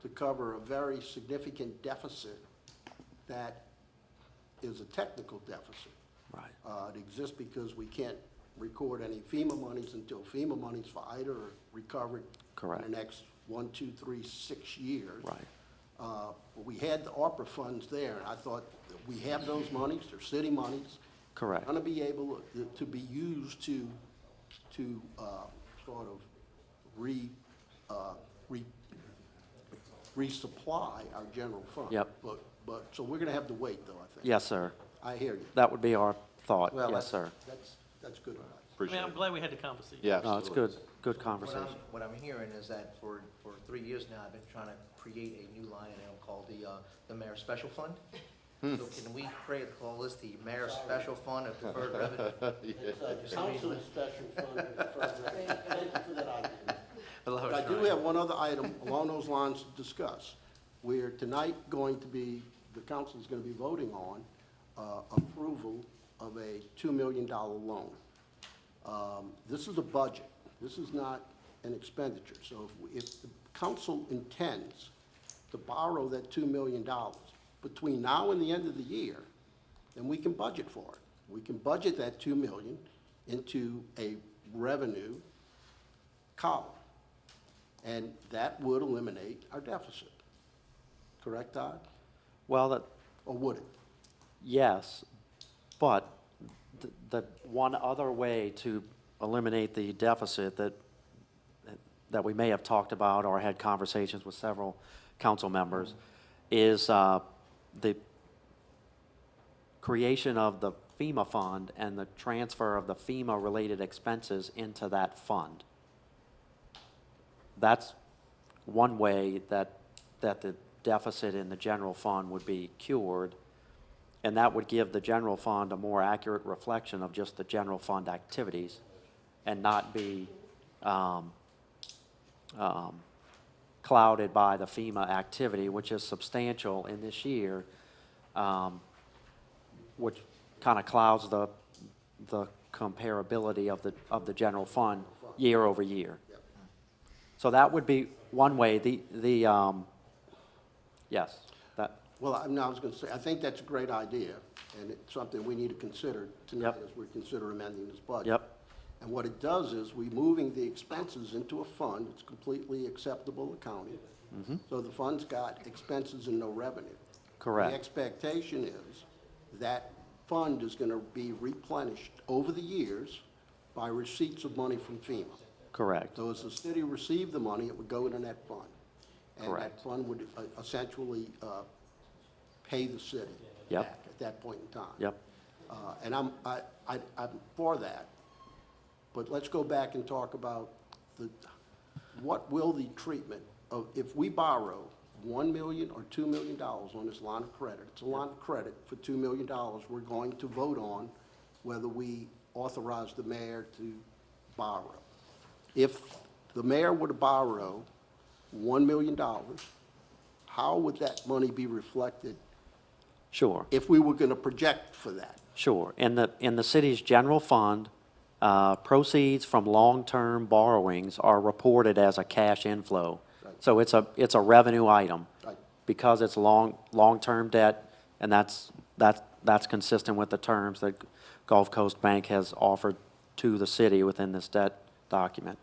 Speaker 7: to cover a very significant deficit that is a technical deficit.
Speaker 13: Right.
Speaker 7: It exists because we can't record any FEMA monies until FEMA monies for Ida are recovered
Speaker 13: Correct.
Speaker 7: in the next 1, 2, 3, 6 years.
Speaker 13: Right.
Speaker 7: But we had the ARPA funds there, and I thought that we have those monies, they're city monies.
Speaker 13: Correct.
Speaker 7: Going to be able to be used to sort of resupply our general fund.
Speaker 13: Yep.
Speaker 7: But, so we're going to have to wait, though, I think.
Speaker 13: Yes, sir.
Speaker 7: I hear you.
Speaker 13: That would be our thought,
Speaker 7: Well,
Speaker 13: yes, sir.
Speaker 7: That's good advice.
Speaker 6: I
Speaker 5: Appreciate
Speaker 6: mean, I'm
Speaker 5: it.
Speaker 6: glad we had the conversation.
Speaker 5: Yeah,
Speaker 13: No, it's
Speaker 5: absolutely.
Speaker 13: good conversation.
Speaker 1: What I'm hearing is that for 3 years now, I've been trying to create a new line item called the Mayor's Special Fund. So can we call this the Mayor's Special Fund of Deferred Revenue?
Speaker 7: Council's special fund. Thank you for that idea.
Speaker 1: Well,
Speaker 7: But I do have one other item along those lines to discuss. We're tonight going to be, the council is going to be voting on approval of a $2 million loan. This is a budget. This is not an expenditure. So if the council intends to borrow that $2 million between now and the end of the year, then we can budget for it. We can budget that $2 million into a revenue column, and that would eliminate our deficit. Correct, Todd?
Speaker 13: Well,
Speaker 7: Or would it?
Speaker 13: yes, but the one other way to eliminate the deficit that we may have talked about or had conversations with several council members is the creation of the FEMA fund and the transfer of the FEMA-related expenses into that fund. That's one way that the deficit in the general fund would be cured, and that would give the general fund a more accurate reflection of just the general fund activities and not be clouded by the FEMA activity, which is substantial in this year, which kind of clouds the comparability of the general fund year over year. So that would be one way. Yes, that,
Speaker 7: Well, I was going to say, I think that's a great idea, and it's something we need to consider tonight
Speaker 13: Yep.
Speaker 7: as we consider amending this budget.
Speaker 13: yep,
Speaker 7: And what it does is, we moving the expenses into a fund, it's completely acceptable accounting. So the fund's got expenses and no revenue.
Speaker 13: correct.
Speaker 7: The expectation is that fund is going to be replenished over the years by receipts of money from FEMA.
Speaker 13: Correct.
Speaker 7: So as the city received the money, it would go into that fund. And
Speaker 13: Correct.
Speaker 7: that fund would essentially pay the city
Speaker 13: Yep.
Speaker 7: back at that point in time.
Speaker 13: Yep.
Speaker 7: And I'm for that. But let's go back and talk about what will the treatment of, if we borrow $1 million or $2 million on this line of credit, it's a line of credit for $2 million, we're going to vote on whether we authorize the mayor to borrow. If the mayor were to borrow $1 million, how would that money be reflected
Speaker 13: Sure.
Speaker 7: if we were going to project for that?
Speaker 13: Sure. In the city's general fund, proceeds from long-term borrowings are reported as a cash inflow.
Speaker 7: Right.
Speaker 13: So it's a revenue item.
Speaker 7: Right.
Speaker 13: Because it's long-term debt, and that's consistent with the terms that Gulf Coast Bank has offered to the city within this debt document.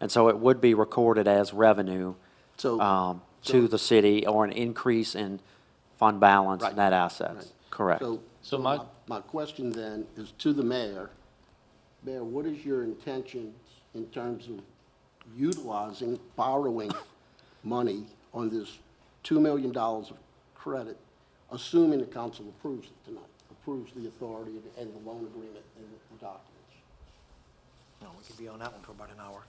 Speaker 13: And so it would be recorded as revenue
Speaker 7: So-
Speaker 13: to the city, or an increase in fund balance,
Speaker 7: Right.
Speaker 13: net assets.
Speaker 7: Right.
Speaker 13: Correct.
Speaker 3: So my-
Speaker 7: My question then is to the mayor. Mayor, what is your intention in terms of utilizing, borrowing money on this $2 million of credit, assuming the council approves it tonight? approves the authority and the loan agreement and the documents.
Speaker 1: No, we could be on that one for about an hour.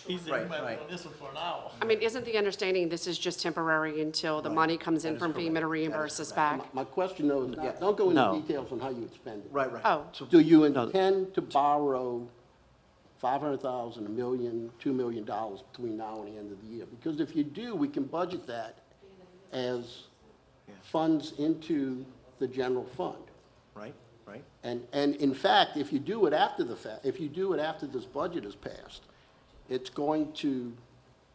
Speaker 6: He's
Speaker 1: Right, right.
Speaker 6: on this one for an hour.
Speaker 4: I mean, isn't the understanding this is just temporary until the money comes in from FEMA to reimburse us back?
Speaker 7: My question though is not, don't go
Speaker 13: No.
Speaker 7: into details on how you would spend it.
Speaker 1: Right, right.
Speaker 4: Oh,
Speaker 7: Do you intend to borrow 500,000, $1 million, $2 million between now and the end of the year? Because if you do, we can budget that as funds into the general fund.
Speaker 1: Right, right.
Speaker 7: And in fact, if you do it after the fact, if you do it after this budget is passed, it's going to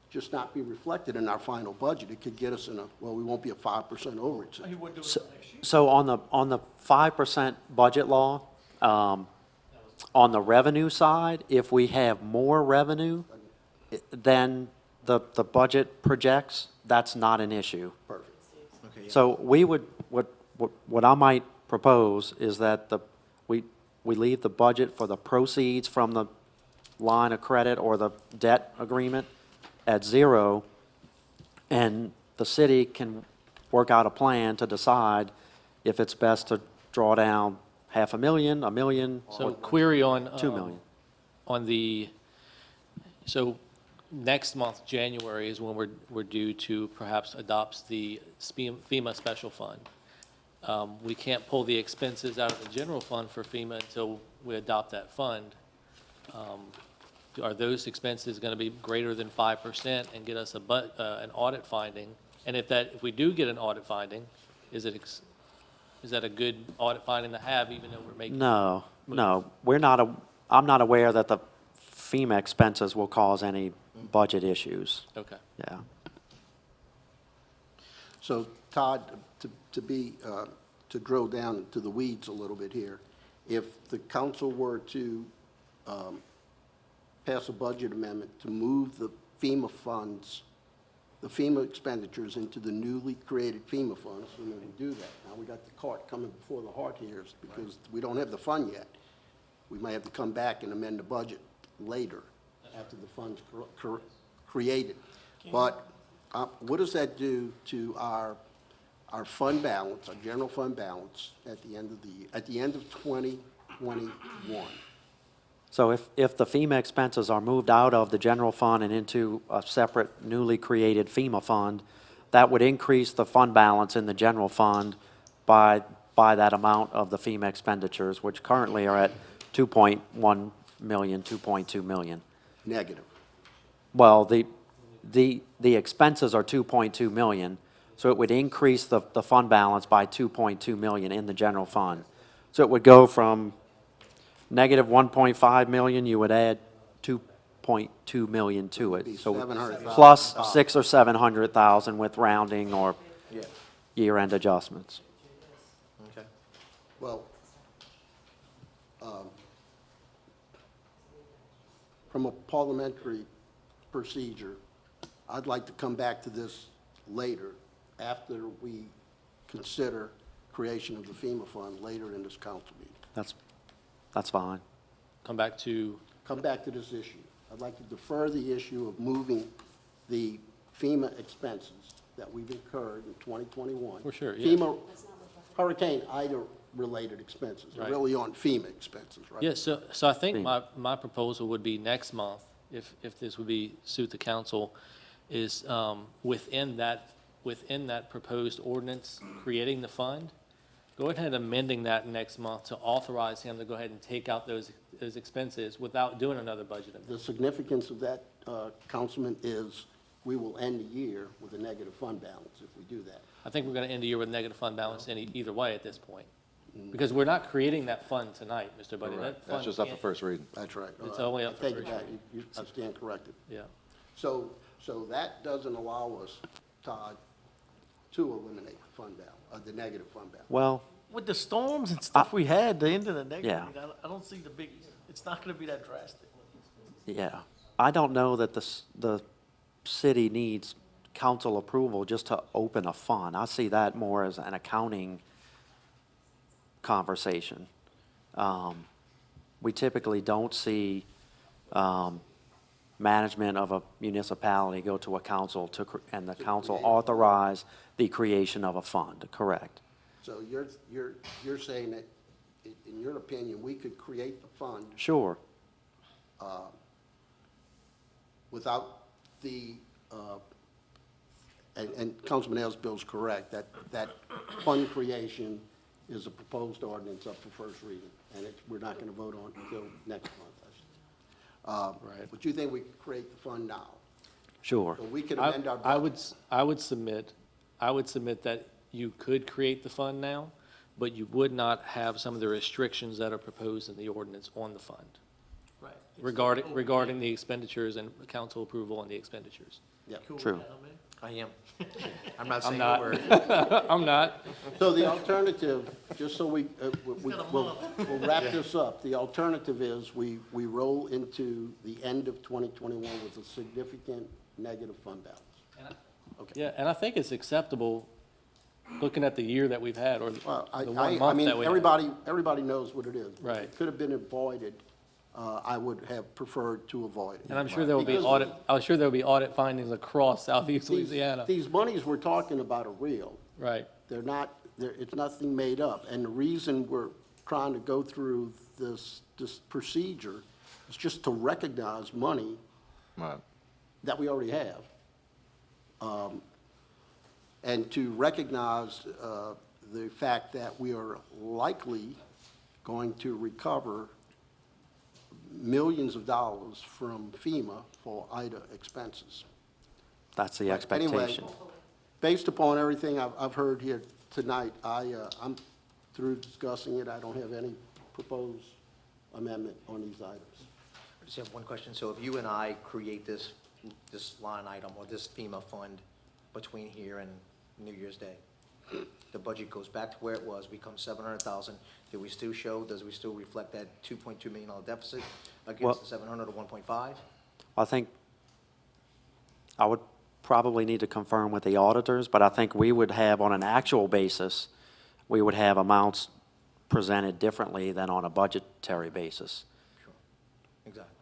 Speaker 7: just not be reflected in our final budget. It could get us in a, well, we won't be a 5% overage.
Speaker 6: He wouldn't do it till next year.
Speaker 13: So on the 5% budget law, on the revenue side, if we have more revenue than the budget projects, that's not an issue.
Speaker 7: Perfect.
Speaker 1: Okay, yeah.
Speaker 13: So we would, what I might propose is that we leave the budget for the proceeds from the line of credit or the debt agreement at zero, and the city can work out a plan to decide if it's best to draw down $500,000, $1 million,
Speaker 3: So
Speaker 13: or
Speaker 3: query on.
Speaker 13: $2 million.
Speaker 3: On the, so next month, January, is when we're due to perhaps adopt the FEMA special fund. We can't pull the expenses out of the general fund for FEMA until we adopt that fund. Are those expenses going to be greater than 5% and get us an audit finding? And if we do get an audit finding, is that a good audit finding to have, even though we're making?
Speaker 13: No, I'm not aware that the FEMA expenses will cause any budget issues.
Speaker 3: Okay.
Speaker 13: Yeah.
Speaker 7: So Todd, to drill down into the weeds a little bit here, if the council were to pass a budget amendment to move the FEMA funds, the FEMA expenditures into the newly created FEMA funds, and then we do that. Now, we got the cart coming before the heart here because we don't have the fund yet. We might have to come back and amend the budget later after the fund's created. But what does that do to our fund balance, our general fund balance at the end of 2021?
Speaker 13: So if the FEMA expenses are moved out of the general fund and into a separate newly created FEMA fund, that would increase the fund balance in the general fund by that amount of the FEMA expenditures, which currently are at 2.1 million, 2.2 million.
Speaker 7: Negative.
Speaker 13: Well, the expenses are 2.2 million, so it would increase the fund balance by 2.2 million in the general fund. So it would go from negative 1.5 million, you would add 2.2 million to it.
Speaker 7: Be
Speaker 13: So
Speaker 7: 700,000.
Speaker 13: plus 600,000 or 700,000 with rounding or
Speaker 1: Yeah,
Speaker 13: year-end adjustments.
Speaker 1: okay.
Speaker 7: Well, from a parliamentary procedure, I'd like to come back to this later, after we consider creation of the FEMA fund later in this council meeting.
Speaker 13: That's fine.
Speaker 3: Come back to,
Speaker 7: Come back to this issue. I'd like to defer the issue of moving the FEMA expenses that we've incurred in 2021.
Speaker 3: For sure, yeah.
Speaker 7: FEMA, Hurricane Ida-related expenses,
Speaker 3: Right.
Speaker 7: really on FEMA expenses, right?
Speaker 3: yeah, so I think my proposal would be next month, if this would suit the council, is within that proposed ordinance, creating the fund, go ahead and amending that next month to authorize him to go ahead and take out those expenses without doing another budget amendment.
Speaker 7: The significance of that, Councilman, is we will end the year with a negative fund balance if we do that.
Speaker 3: I think we're going to end the year with negative fund balance either way at this point. Because we're not creating that fund tonight, Mr. Buddy. That
Speaker 5: That's
Speaker 3: fund
Speaker 5: just up for
Speaker 3: can't-
Speaker 5: first reading.
Speaker 7: That's right.
Speaker 3: It's only up for
Speaker 7: I take it
Speaker 3: first
Speaker 7: back.
Speaker 3: reading.
Speaker 7: I stand corrected.
Speaker 3: Yeah.
Speaker 7: So that doesn't allow us, Todd, to eliminate fund balance, the negative fund balance.
Speaker 13: Well,
Speaker 6: With the storms and stuff we had, the end of the negative,
Speaker 13: Yeah.
Speaker 6: I don't see the big, it's not gonna be that drastic.
Speaker 13: yeah, I don't know that the city needs council approval just to open a fund. I see that more as an accounting conversation. We typically don't see management of a municipality go to a council and the council authorize the creation of a fund, correct?
Speaker 7: So you're saying that, in your opinion, we could create the fund
Speaker 13: Sure.
Speaker 7: without the, and Councilman Elsbill's correct, that fund creation is a proposed ordinance up for first reading, and we're not going to vote on it until next month.
Speaker 3: Right.
Speaker 7: But you think we could create the fund now?
Speaker 13: Sure.
Speaker 7: So we could amend our
Speaker 3: I
Speaker 7: budget?
Speaker 3: would submit that you could create the fund now, but you would not have some of the restrictions that are proposed in the ordinance on the fund.
Speaker 6: Right.
Speaker 3: Regarding the expenditures and council approval on the expenditures.
Speaker 7: Yeah.
Speaker 13: True.
Speaker 1: I am. I'm not
Speaker 3: I'm
Speaker 1: saying a
Speaker 3: not.
Speaker 1: word.
Speaker 3: I'm not.
Speaker 7: So the alternative, just so we'll wrap this up, the alternative is we roll into the end of 2021 with a significant negative fund balance.
Speaker 3: Yeah, and I think it's acceptable, looking at the year that we've had, or the
Speaker 7: Well, I
Speaker 3: 1
Speaker 7: I
Speaker 3: month
Speaker 7: mean,
Speaker 3: that we had.
Speaker 7: everybody knows what it is.
Speaker 3: Right.
Speaker 7: If it could have been avoided, I would have preferred to avoid it.
Speaker 3: And I'm sure there will be
Speaker 7: Because
Speaker 3: audit findings across southeast
Speaker 7: these-
Speaker 3: Louisiana.
Speaker 7: These monies we're talking about are real.
Speaker 3: Right.
Speaker 7: They're not, it's nothing made up. And the reason we're trying to go through this procedure is just to recognize money
Speaker 5: Right.
Speaker 7: that we already have. And to recognize the fact that we are likely going to recover millions of dollars from FEMA for IDA expenses.
Speaker 13: That's the
Speaker 7: But anyway,
Speaker 13: expectation.
Speaker 7: based upon everything I've heard here tonight, I'm through discussing it. I don't have any proposed amendment on these items.
Speaker 1: I just have one question. So if you and I create this line item or this FEMA fund between here and New Year's Day, the budget goes back to where it was, becomes 700,000. Does we still reflect that $2.2 million deficit
Speaker 13: Well-
Speaker 1: against the 700 or 1.5?
Speaker 13: I think I would probably need to confirm with the auditors, but I think we would have, on an actual basis, we would have amounts presented differently than on a budgetary basis.
Speaker 1: Sure. Exactly.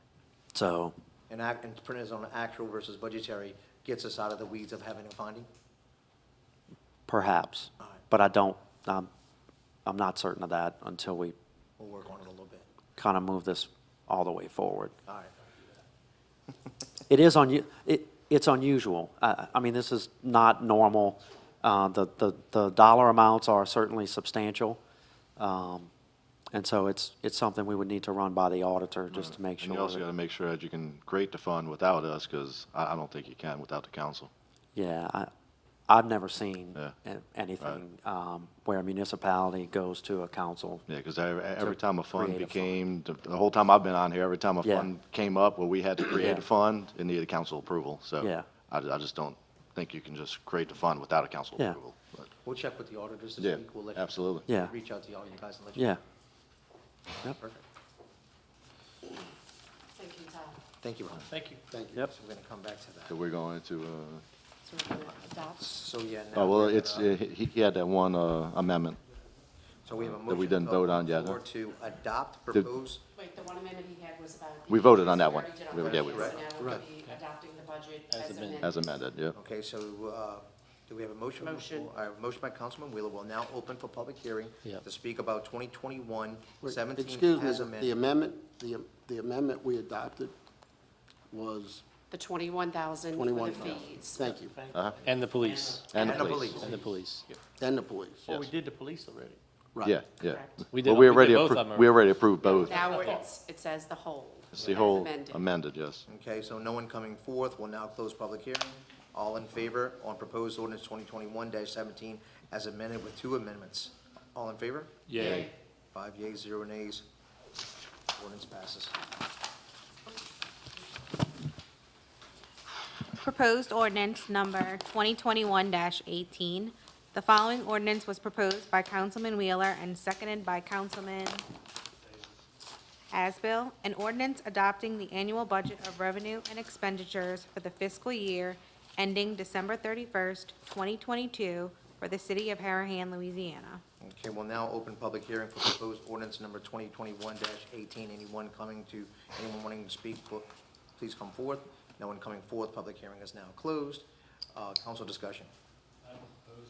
Speaker 13: So,
Speaker 1: And print it on actual versus budgetary gets us out of the weeds of having a finding?
Speaker 13: perhaps.
Speaker 1: All right.
Speaker 13: But I don't, I'm not certain of that until we
Speaker 1: We'll work on it a little bit.
Speaker 13: kind of move this all the way forward.
Speaker 1: All right.
Speaker 13: It is it's unusual. I mean, this is not normal. The dollar amounts are certainly substantial. And so it's something we would need to run by the auditor just to make
Speaker 5: And
Speaker 13: sure.
Speaker 5: you also got to make sure that you can create the fund without us, because I don't think you can without the council.
Speaker 13: Yeah, I've never seen
Speaker 5: Yeah.
Speaker 13: anything where a municipality goes to a council.
Speaker 5: Yeah, because every time a fund
Speaker 13: create a fund.
Speaker 5: became, the whole time I've been on here, every time a
Speaker 13: Yeah.
Speaker 5: fund came up where we had to create
Speaker 13: Yeah.
Speaker 5: a fund, it needed council approval. So
Speaker 13: Yeah.
Speaker 5: I just don't think you can just create the fund without a council
Speaker 13: Yeah.
Speaker 5: approval. But-
Speaker 1: We'll check with the auditors this
Speaker 5: Yeah,
Speaker 1: week. We'll let you.
Speaker 5: absolutely.
Speaker 13: Yeah.
Speaker 1: Reach out to all you guys and let you.
Speaker 13: Yeah. Yep.
Speaker 1: Perfect.
Speaker 4: Thank you, Todd.
Speaker 1: Thank you, Ron.
Speaker 6: Thank you.
Speaker 7: Thank you.
Speaker 13: Yep.
Speaker 1: So we're going to come back to
Speaker 5: So
Speaker 1: that.
Speaker 5: we're going to,
Speaker 4: So we're going to adopt.
Speaker 1: So, yeah. now
Speaker 5: oh, well,
Speaker 1: we're
Speaker 5: it's,
Speaker 1: gonna-
Speaker 5: he had that one amendment.
Speaker 1: So we have a
Speaker 5: that
Speaker 1: motion.
Speaker 5: we didn't vote on yet, huh?
Speaker 1: Or to adopt
Speaker 5: Did-
Speaker 1: proposed.
Speaker 4: Wait, the one amendment he had was about.
Speaker 5: We voted on that
Speaker 4: We
Speaker 5: one.
Speaker 4: already did our
Speaker 5: We- yeah,
Speaker 4: budget,
Speaker 5: we-
Speaker 4: so
Speaker 1: Right.
Speaker 4: now we'll be adopting the budget
Speaker 3: As
Speaker 4: as
Speaker 3: amended.
Speaker 4: amended.
Speaker 5: As amended, yep.
Speaker 1: Okay, so do we have a motion?
Speaker 4: Motion.
Speaker 1: I have a motion by Councilman Wheeler. Will now open for public hearing
Speaker 3: Yep.
Speaker 1: to speak about 2021-17
Speaker 7: Excuse
Speaker 1: as
Speaker 7: me,
Speaker 1: amended.
Speaker 7: the amendment we adopted was
Speaker 4: The 21,000 for the
Speaker 7: 21,000.
Speaker 4: fees.
Speaker 7: Thank you.
Speaker 3: And the police.
Speaker 5: And
Speaker 1: And
Speaker 5: the
Speaker 1: the
Speaker 5: police.
Speaker 1: police.
Speaker 3: And the police.
Speaker 7: And the police.
Speaker 6: Well, we did the police already.
Speaker 7: Right.
Speaker 5: Yeah, yeah.
Speaker 4: Correct.
Speaker 3: We
Speaker 5: Well,
Speaker 3: did,
Speaker 5: we
Speaker 3: we
Speaker 5: already
Speaker 3: did both of
Speaker 5: approved,
Speaker 3: them.
Speaker 5: we already approved both.
Speaker 4: Now it says the whole.
Speaker 5: It's the
Speaker 4: as
Speaker 5: whole
Speaker 4: amended.
Speaker 5: amended, yes.
Speaker 1: Okay, so no one coming forth. We'll now close public hearing. All in favor on proposed ordinance 2021-17 as amended with two amendments. All in favor?
Speaker 3: Yay.
Speaker 1: 5 yeas, 0 nays. Ordinance passes.
Speaker 2: Proposed ordinance number 2021-18. The following ordinance was proposed by Councilman Wheeler and seconded by Councilman Asbill. An ordinance adopting the annual budget of revenue and expenditures for the fiscal year ending December 31st, 2022 for the city of Harahan, Louisiana.
Speaker 1: Okay, we'll now open public hearing for proposed ordinance number 2021-18. Anyone wanting to speak, please come forth. No one coming forth, public hearing is now closed. Council discussion.
Speaker 6: I propose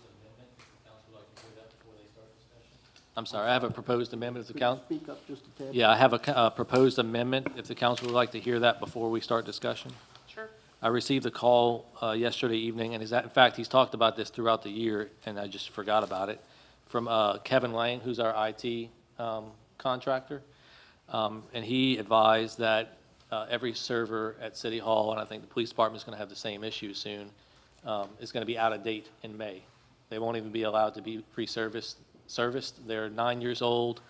Speaker 3: I'm sorry, I have a proposed amendment if the council.
Speaker 7: Speak up just a tad.
Speaker 3: Yeah, I have a proposed amendment, if the council would like to hear that before we start discussion.
Speaker 4: Sure.
Speaker 3: I received a call yesterday evening, and in fact, he's talked about this throughout the year, and I just forgot about it, from Kevin Lang, who's our IT contractor. And he advised that every server at City Hall, and I think the police department's going to have the same issue soon, is going to be out of date in May. They won't even be allowed to be serviced. They're 9 years old,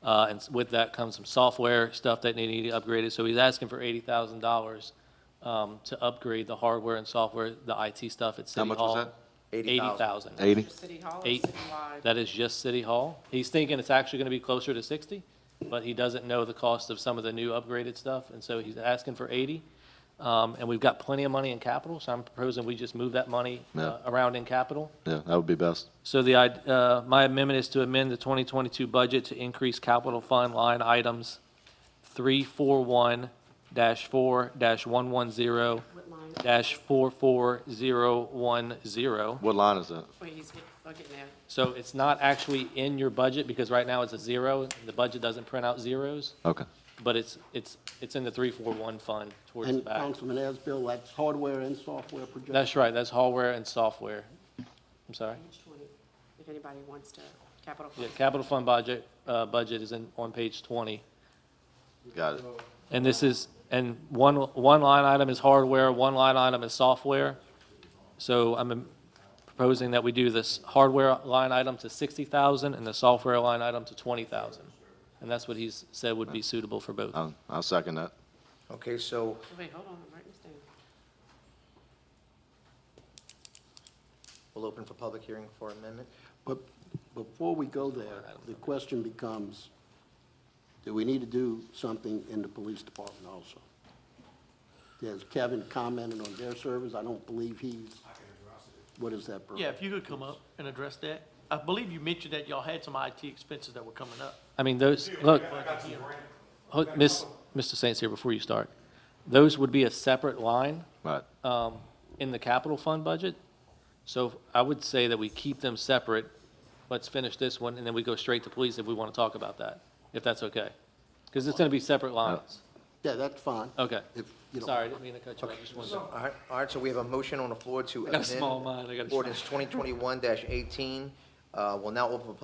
Speaker 3: and with that comes some software stuff that they need upgraded. So he's asking for $80,000 to upgrade the hardware and software, the IT stuff at City
Speaker 5: much
Speaker 3: Hall.
Speaker 5: was that?
Speaker 3: 80,000.
Speaker 5: 80?
Speaker 4: City Hall or
Speaker 3: Eight.
Speaker 4: citywide?
Speaker 3: That is just City Hall. He's thinking it's actually going to be closer to 60, but he doesn't know the cost of some of the new upgraded stuff, and so he's asking for 80. And we've got plenty of money in capital, so I'm proposing we just move that money
Speaker 5: Yeah.
Speaker 3: around in capital.
Speaker 5: Yeah, that would be best.
Speaker 3: So my amendment is to amend the 2022 budget to increase capital fund line items 341-4-110
Speaker 4: What line?
Speaker 3: -44010.
Speaker 5: What line is that?
Speaker 4: Wait, he's getting there.
Speaker 3: So it's not actually in your budget, because right now it's a zero. The budget doesn't print out zeros,
Speaker 5: Okay.
Speaker 3: but it's in the 341 fund towards the
Speaker 7: And
Speaker 3: back.
Speaker 7: Councilman Asbill, that's hardware and software projection?
Speaker 3: That's right, that's hardware and software. I'm sorry?
Speaker 4: Page 20, if anybody wants to, capital.
Speaker 3: Yeah, capital fund budget is on page 20.
Speaker 5: Got it.
Speaker 3: And this is, and one line item is hardware, one line item is software. So I'm proposing that we do this hardware line item to 60,000 and the software line item to 20,000. And that's what he's said would be suitable for both.
Speaker 5: I'll second that.
Speaker 1: Okay, so
Speaker 4: Wait, hold on, I'm writing this down.
Speaker 1: we'll open for public hearing for amendment.
Speaker 7: But before we go there, the question becomes, do we need to do something in the police department also? Has Kevin commented on their service? I don't believe he's, what is that, Bert?
Speaker 6: Yeah, if you could come up and address that. I believe you mentioned that y'all had some IT expenses that were coming up.
Speaker 3: I mean, those, look, Mr. Saints here, before you start, those would be a separate line
Speaker 5: Right.
Speaker 3: in the capital fund budget. So I would say that we keep them separate. Let's finish this one, and then we go straight to police if we want to talk about that, if that's okay. Because it's going to be separate lines.
Speaker 7: Yeah, that's fine.
Speaker 3: Okay.
Speaker 7: If, you know,
Speaker 3: Sorry, I didn't mean to cut you off. Just wanted to-
Speaker 1: All right, so we have a motion on the floor to
Speaker 3: I got a small mind, I got a small-
Speaker 1: ordinance 2021-18. We'll now open for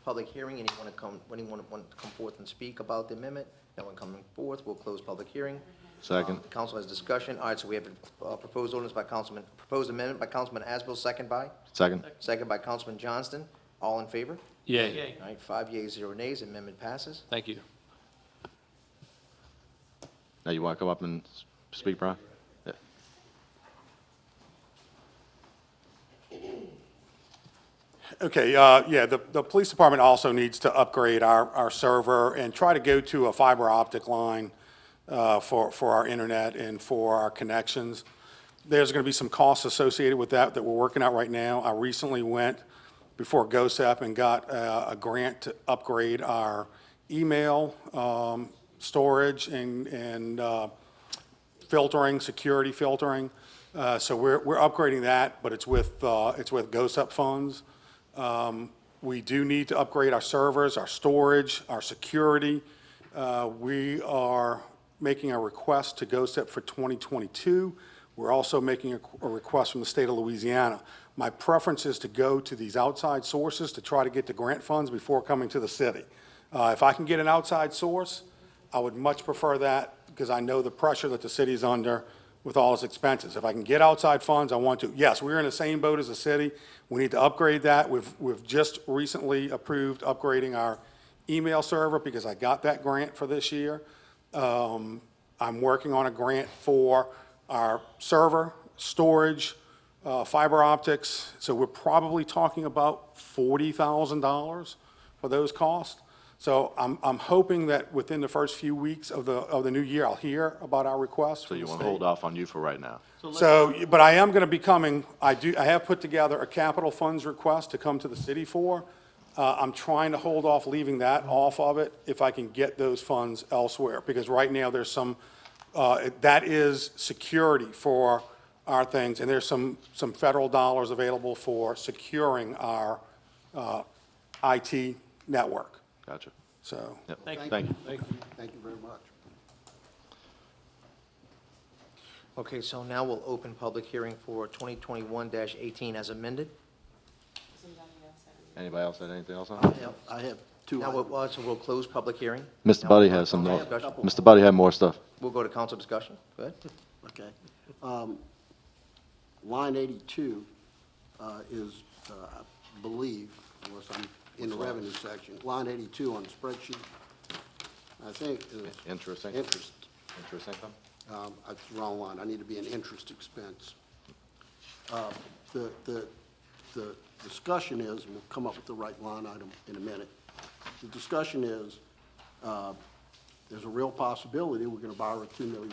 Speaker 1: public hearing. Anyone want to come forth and speak about the amendment? No one coming forth. We'll close public hearing.
Speaker 5: Second.
Speaker 1: The council has discussion. All right, so we have a proposed amendment by Councilman Asbill, second by Councilman Johnston. All in favor?
Speaker 3: Yay.
Speaker 6: Yay.
Speaker 1: All right, 5 yeas, 0 nays. Amendment passes.
Speaker 3: Thank you.
Speaker 5: Now you want to come up and speak, Brian? Yeah.
Speaker 11: Okay, yeah, the police department also needs to upgrade our server and try to go to a fiber optic line for our internet and for our connections. There's going to be some costs associated with that we're working out right now. I recently went before GOSEP and got a grant to upgrade our email storage and filtering, security filtering. So we're upgrading that, but it's with GOSEP funds. We do need to upgrade our servers, our storage, our security. We are making a request to GOSEP for 2022. We're also making a request from the state of Louisiana. My preference is to go to these outside sources to try to get the grant funds before coming to the city. If I can get an outside source, I would much prefer that because I know the pressure that the city's under with all its expenses. If I can get outside funds, I want to. Yes, we're in the same boat as the city. We need to upgrade that. We've just recently approved upgrading our email server because I got that grant for this year. I'm working on a grant for our server, storage, fiber optics. So we're probably talking about $40,000 for those costs. So I'm hoping that within the first few weeks of the new year, I'll hear about our request.
Speaker 5: So you want to hold off on you for right now?
Speaker 11: So, but I am going to be coming, I have put together a capital funds request to come to the city for. I'm trying to hold off leaving that off of it if I can get those funds elsewhere. Because right now, there's some, that is security for our things. And there's some federal dollars available for securing our IT network,
Speaker 5: Gotcha.
Speaker 11: so.
Speaker 5: Yep.
Speaker 6: Thank you.
Speaker 5: Thank you.
Speaker 7: Thank you very much.
Speaker 1: Okay, so now we'll open public hearing for 2021-18 as amended.
Speaker 5: Anybody else have anything else on?
Speaker 7: I have two
Speaker 1: Now,
Speaker 7: items.
Speaker 1: so we'll close public hearing.
Speaker 5: Mr.
Speaker 1: Now
Speaker 5: Buddy
Speaker 1: we'll go to
Speaker 5: has some
Speaker 1: council
Speaker 5: more.
Speaker 1: discussion.
Speaker 5: Mr. Buddy had more stuff.
Speaker 1: We'll go to council discussion. Go ahead.
Speaker 7: Okay. Line 82 is, I believe, unless I'm in the revenue section, line 82 on the spreadsheet, I think is
Speaker 5: Interesting.
Speaker 7: interest.
Speaker 5: Interest income?
Speaker 7: That's the wrong line. I need to be an interest expense. The discussion is, and we'll come up with the right line item in a minute. The discussion is, there's a real possibility we're going to borrow $2 million.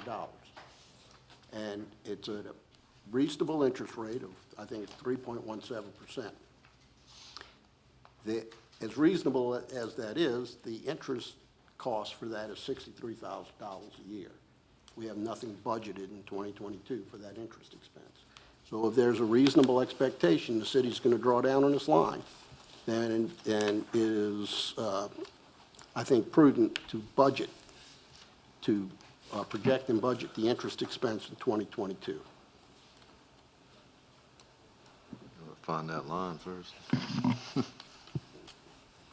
Speaker 7: And it's at a reasonable interest rate of, I think it's 3.17%. As reasonable as that is, the interest cost for that is $63,000 a year. We have nothing budgeted in 2022 for that interest expense. So if there's a reasonable expectation the city's going to draw down on this line, then it is, I think, prudent to budget, to project and budget the interest expense in 2022.
Speaker 5: Find that line first.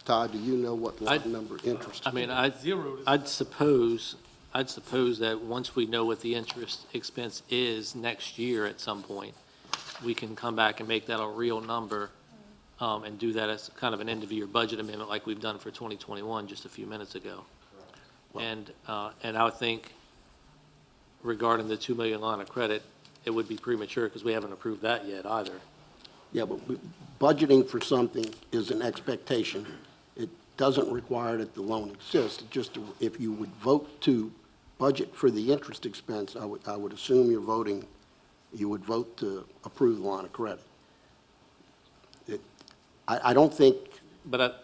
Speaker 7: Todd, do you know what line number interest?
Speaker 3: I mean, I'd suppose that once we know what the interest expense is next year at some point, we can come back and make that a real number, and do that as kind of an end-of-year budget amendment like we've done for 2021 just a few minutes ago. And I would think regarding the 2 million line of credit, it would be premature because we haven't approved that yet either.
Speaker 7: Yeah, but budgeting for something is an expectation. It doesn't require that the loan exists. It just, if you would vote to budget for the interest expense, I would assume you would vote to approve the line of credit. I don't think,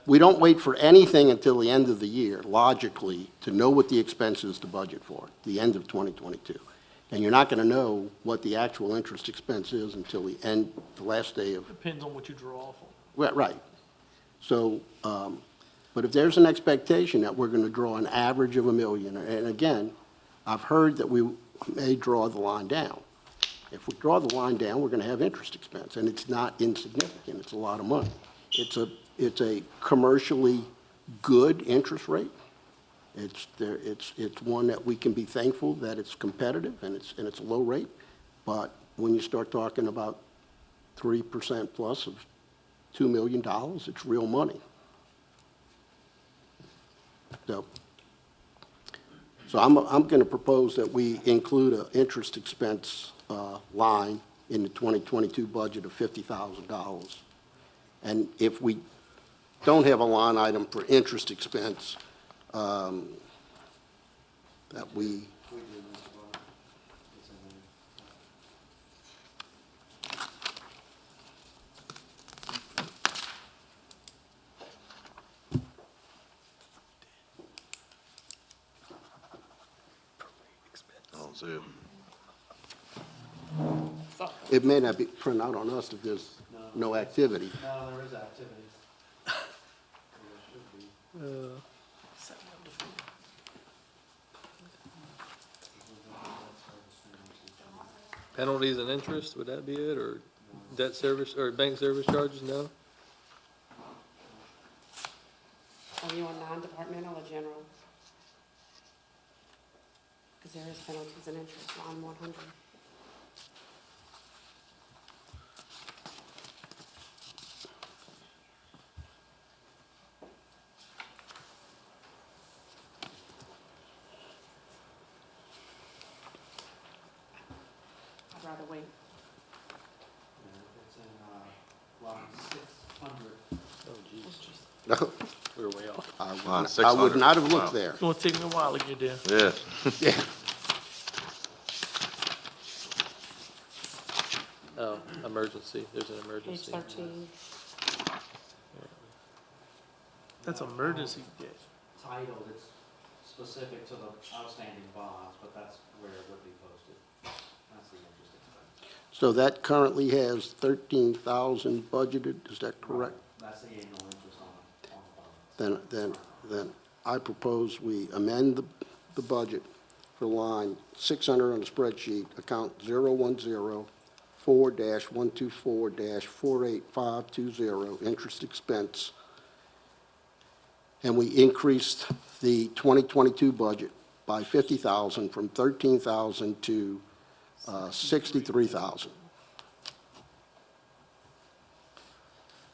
Speaker 7: we don't wait for anything until the end of the year, logically, to know what the expense is to budget for, the end of 2022. And you're not going to know what the actual interest expense is until the last day of.
Speaker 6: Depends on what you draw off on.
Speaker 7: Right. So, but if there's an expectation that we're going to draw an average of $1 million, and again, I've heard that we may draw the line down. If we draw the line down, we're going to have interest expense, and it's not insignificant. It's a lot of money. It's a commercially good interest rate. It's one that we can be thankful that it's competitive and it's a low rate. But when you start talking about 3% plus of $2 million, it's real money. So I'm going to propose that we include an interest expense line in the 2022 budget of $50,000. And if we don't have a line item for interest expense, that we.
Speaker 5: I don't see it.
Speaker 7: It may not be printed out on us if there's no activity.
Speaker 13: No, there is activity.
Speaker 3: Penalties and interest, would that be it, or debt service, or bank service charges, no?
Speaker 4: Are you on non-departmental or general? Because there is penalties and interest on 100. I'd rather wait.
Speaker 13: It's in line 600.
Speaker 3: Oh, geez,
Speaker 7: No,
Speaker 3: we were way off.
Speaker 5: Line
Speaker 7: I would
Speaker 5: 600.
Speaker 7: not have looked
Speaker 5: Wow.
Speaker 7: there.
Speaker 6: It's gonna take me a while to get there.
Speaker 5: Yeah.
Speaker 7: Yeah.
Speaker 3: Oh, emergency, there's an
Speaker 4: Page
Speaker 3: emergency.
Speaker 4: 13.
Speaker 6: That's emergency debt.
Speaker 13: Titled, it's specific to the outstanding bonds, but that's where it would be posted. That's the interest expense.
Speaker 7: So that currently has 13,000 budgeted, is that correct?
Speaker 13: That's the annual interest on the bonds.
Speaker 7: then I propose we amend the budget for line 600 on the spreadsheet, account 010-4-124-48520, interest expense. And we increased the 2022 budget by 50,000 from 13,000 to 63,000.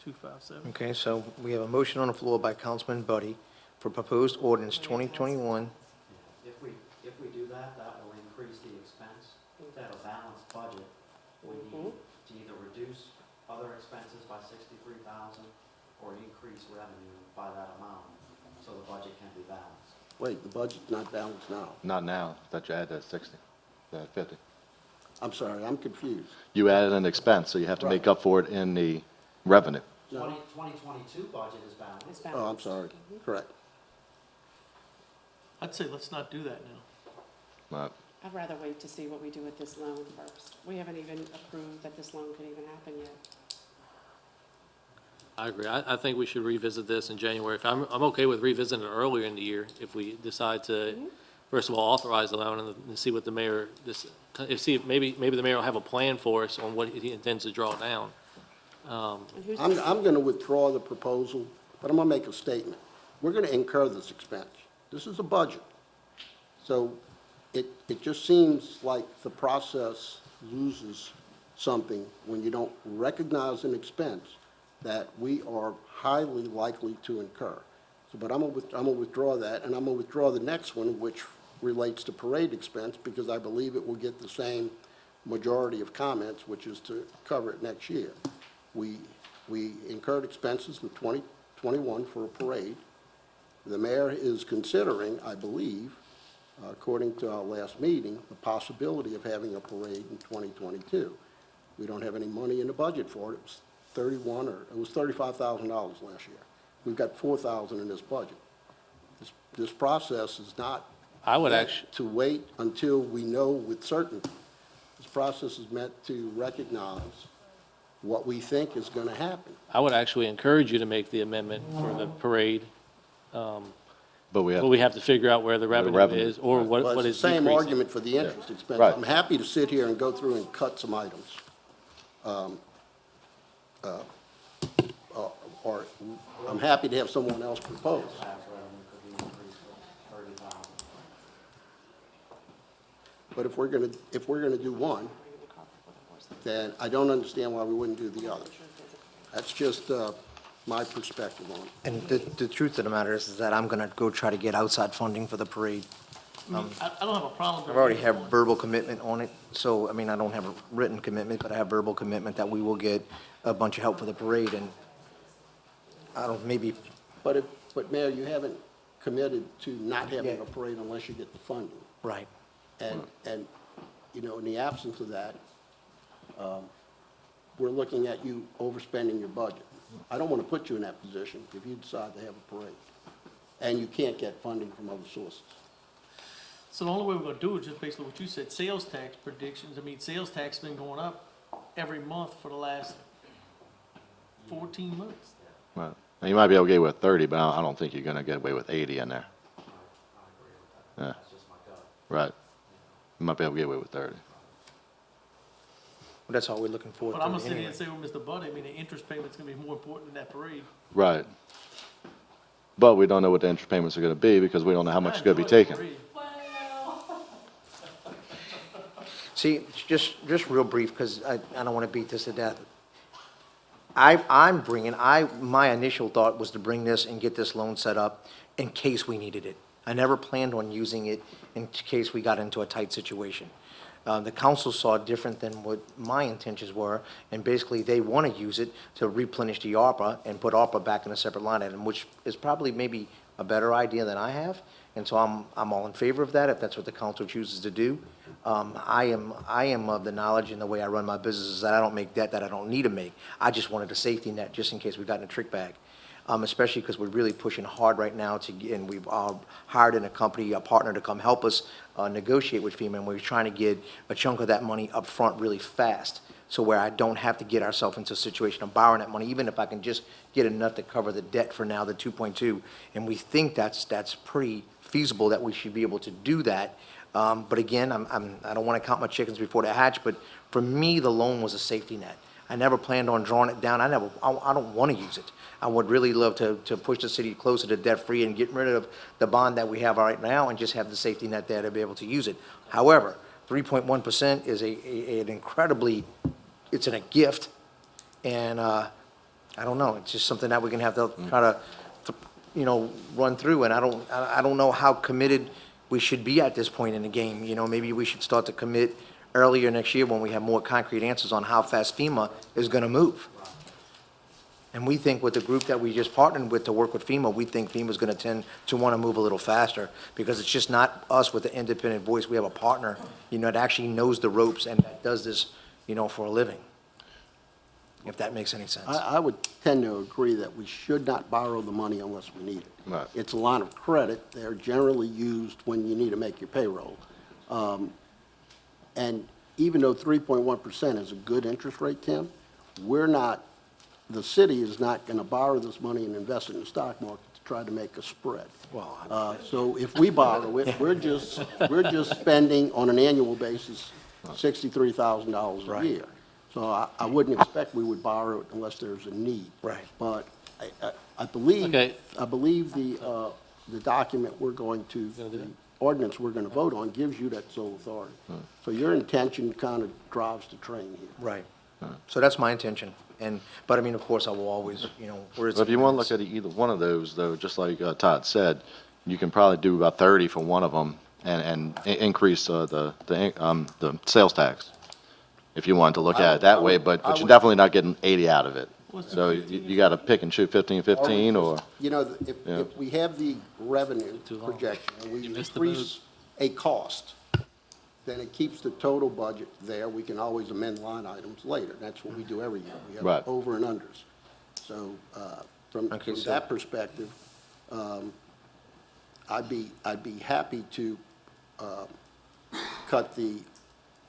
Speaker 6: 257.
Speaker 1: Okay, so we have a motion on the floor by Councilman Buddy for proposed ordinance 2021.
Speaker 13: If we do that, that will increase the expense. To have a balanced budget, we need to either reduce other expenses by 63,000 or increase revenue by that amount, so the budget can be balanced.
Speaker 7: Wait, the budget's not balanced now.
Speaker 5: Not now, that you add that 60, that 50.
Speaker 7: I'm sorry, I'm confused.
Speaker 5: You added an expense, so you have to make up for it in the revenue.
Speaker 13: 2022 budget is balanced.
Speaker 4: It's
Speaker 7: Oh, I'm
Speaker 4: balanced.
Speaker 7: sorry, correct.
Speaker 6: I'd say let's not do that now.
Speaker 5: Right.
Speaker 4: I'd rather wait to see what we do with this loan first. We haven't even approved that this loan could even happen yet.
Speaker 3: I agree. I think we should revisit this in January. I'm okay with revisiting it earlier in the year if we decide to, first of all, authorize the loan and see what the mayor, maybe the mayor will have a plan for us on what he intends to draw down.
Speaker 4: And who's
Speaker 7: I'm going to withdraw the proposal, but I'm going to make a statement. We're going to incur this expense. This is a budget. So it just seems like the process loses something when you don't recognize an expense that we are highly likely to incur. So, but I'm going to withdraw that, and I'm going to withdraw the next one, which relates to parade expense, because I believe it will get the same majority of comments, which is to cover it next year. We incurred expenses in 2021 for a parade. The mayor is considering, I believe, according to our last meeting, the possibility of having a parade in 2022. We don't have any money in the budget for it. It was $35,000 last year. We've got $4,000 in this budget. This process is not
Speaker 3: I would
Speaker 7: meant
Speaker 3: actually,
Speaker 7: to wait until we know with certainty. This process is meant to recognize what we think is going to happen.
Speaker 3: I would actually encourage you to make the amendment for the parade,
Speaker 5: But we
Speaker 3: but we
Speaker 5: have,
Speaker 3: have to figure out where the revenue
Speaker 5: revenue,
Speaker 3: is or
Speaker 7: Well,
Speaker 3: what
Speaker 7: it's
Speaker 3: is
Speaker 7: the same
Speaker 3: decreasing.
Speaker 7: argument for the interest expense.
Speaker 5: Right.
Speaker 7: I'm happy to sit here and go through and cut some items. Or I'm happy to have someone else propose.
Speaker 13: Tax revenue could be increased by 30,000.
Speaker 7: But if we're gonna do one, then I don't understand why we wouldn't do the other. That's just my perspective on it.
Speaker 1: And the truth of the matter is that I'm going to go try to get outside funding for the parade.
Speaker 6: I don't have a problem.
Speaker 1: I've already have verbal commitment on it, so, I mean, I don't have a written commitment, but I have verbal commitment that we will get a bunch of help for the parade, and I don't, maybe,
Speaker 7: But Mayor, you haven't committed to not having a parade unless you get the funding.
Speaker 1: right.
Speaker 7: And, you know, in the absence of that, we're looking at you overspending your budget. I don't want to put you in that position if you decide to have a parade, and you can't get funding from other sources.
Speaker 6: So the only way we're gonna do it is just basically what you said, sales tax predictions. I mean, sales tax has been going up every month for the last 14 months.
Speaker 5: right. Now, you might be able to get away with 30, but I don't think you're going to get away with 80 in there. Yeah.
Speaker 13: That's just my gut.
Speaker 5: Right. You might be able to get away with 30.
Speaker 1: Well, that's all we're looking forward
Speaker 6: But
Speaker 1: to
Speaker 6: I'm gonna sit here
Speaker 1: anyway.
Speaker 6: and say with Mr. Buddy, I mean, the interest payment's gonna be more important than that parade.
Speaker 5: Right. But we don't know what the interest payments are going to be because we don't know how much is going to be taken.
Speaker 1: See, just real brief, because I don't want to beat this to death. My initial thought was to bring this and get this loan set up in case we needed it. I never planned on using it in case we got into a tight situation. The council saw it different than what my intentions were, and basically they want to use it to replenish the ARPA and put ARPA back in a separate line item, which is probably maybe a better idea than I have. And so I'm all in favor of that, if that's what the council chooses to do. I am of the knowledge and the way I run my business is that I don't make debt that I don't need to make. I just wanted a safety net just in case we got in a trick bag. Especially because we're really pushing hard right now and we've hired in a company, a partner to come help us negotiate with FEMA, and we're trying to get a chunk of that money up front really fast. so where I don't have to get ourselves into a situation of borrowing that money, even if I can just get enough to cover the debt for now, the 2.2. And we think that's pretty feasible, that we should be able to do that. But again, I don't want to count my chickens before they hatch, but for me, the loan was a safety net. I never planned on drawing it down. I don't want to use it. I would really love to push the city closer to debt-free and get rid of the bond that we have right now and just have the safety net there to be able to use it. However, 3.1% is an incredibly, it's a gift, and I don't know, it's just something that we're gonna have to try to, run through, and I don't know how committed we should be at this point in the game. Maybe we should start to commit earlier next year when we have more concrete answers on how fast FEMA is gonna move. And we think with the group that we just partnered with to work with FEMA, we think FEMA's gonna tend to wanna move a little faster, because it's just not us with the independent voice. We have a partner, that actually knows the ropes and that does this, for a living, if that makes any sense.
Speaker 7: I would tend to agree that we should not borrow the money unless we need it.
Speaker 5: Right.
Speaker 7: It's a line of credit. They're generally used when you need to make your payroll. And even though 3.1% is a good interest rate, Tim, the city is not going to borrow this money and invest it in the stock market to try to make a spread.
Speaker 1: Well,
Speaker 7: So if we borrow it, we're just spending on an annual basis $63,000 a
Speaker 1: Right.
Speaker 7: year. So I wouldn't expect we would borrow it unless there's a need.
Speaker 1: Right.
Speaker 7: But I believe,
Speaker 3: Okay.
Speaker 7: the document we're going to, the ordinance we're going to vote on gives you that sole authority. So your intention kind of drives the train here.
Speaker 1: right. So that's my intention. But I mean, of course, I will always, where it's.
Speaker 5: But if you want to look at either one of those, though, just like Todd said, you can probably do about 30 for one of them and increase the sales tax, if you wanted to look at it that way, but you're definitely not getting 80 out of it. So you got to pick and shoot 15, or,
Speaker 7: If we have the revenue projection and we increase a cost, then it keeps the total budget there. We can always amend line items later. That's what we do every year. We have
Speaker 5: Right.
Speaker 7: over and unders. So from
Speaker 1: Okay, so-
Speaker 7: that perspective, I'd be happy to cut the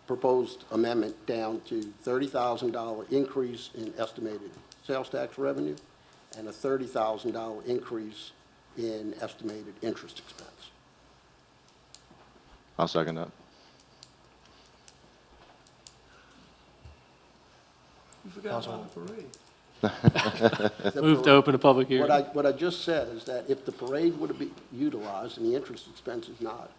Speaker 7: proposed amendment down to $30,000 increase in estimated sales tax revenue and a $30,000 increase in estimated interest expense.
Speaker 5: I'll second that.
Speaker 3: Move to open a public hearing.
Speaker 7: What I just said is that if the parade would be utilized and the interest expense is not,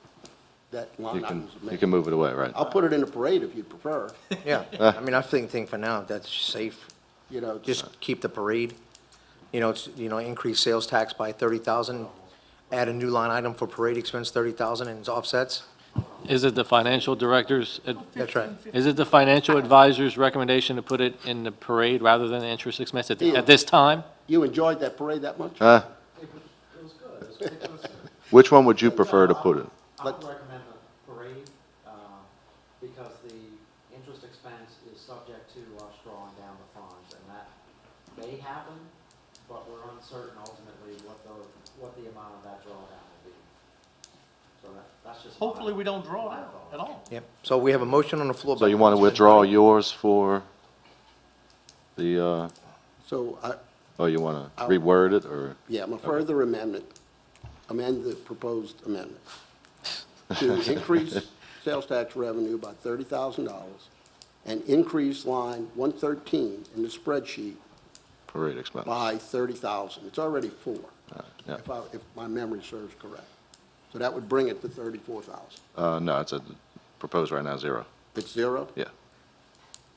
Speaker 7: that line item is
Speaker 5: You
Speaker 7: amended.
Speaker 5: can move it away, right?
Speaker 7: I'll put it in the parade if you prefer,
Speaker 1: Yeah, I mean, I think for now, that's safe.
Speaker 7: Just
Speaker 1: Just keep the parade, increase sales tax by 30,000, add a new line item for parade expense, 30,000 and offsets.
Speaker 3: Is it the financial director's,
Speaker 1: That's right.
Speaker 3: is it the financial advisor's recommendation to put it in the parade rather than the interest expense at this time?
Speaker 7: You enjoyed that parade that much?
Speaker 5: Which one would you prefer to put it?
Speaker 13: I would recommend the parade, because the interest expense is subject to us drawing down the funds, and that may happen, but we're uncertain ultimately what the amount of that drawdown will be. So that's just.
Speaker 6: Hopefully, we don't draw it out at all.
Speaker 1: Yep. So we have a motion on the floor.
Speaker 5: So
Speaker 1: by
Speaker 5: you want to
Speaker 1: Councilman
Speaker 5: withdraw
Speaker 1: Buddy.
Speaker 5: yours for the,
Speaker 7: So
Speaker 5: or you want to reword it, or?
Speaker 7: my further amend the proposed amendment to increase sales tax revenue by $30,000 and increase line 113 in the spreadsheet
Speaker 5: Parade expense.
Speaker 7: by 30,000. It's already 4,
Speaker 5: Yeah.
Speaker 7: if my memory serves correct. So that would bring it to 34,000.
Speaker 5: No, it's proposed right now, 0.
Speaker 7: It's 0?
Speaker 5: Yeah.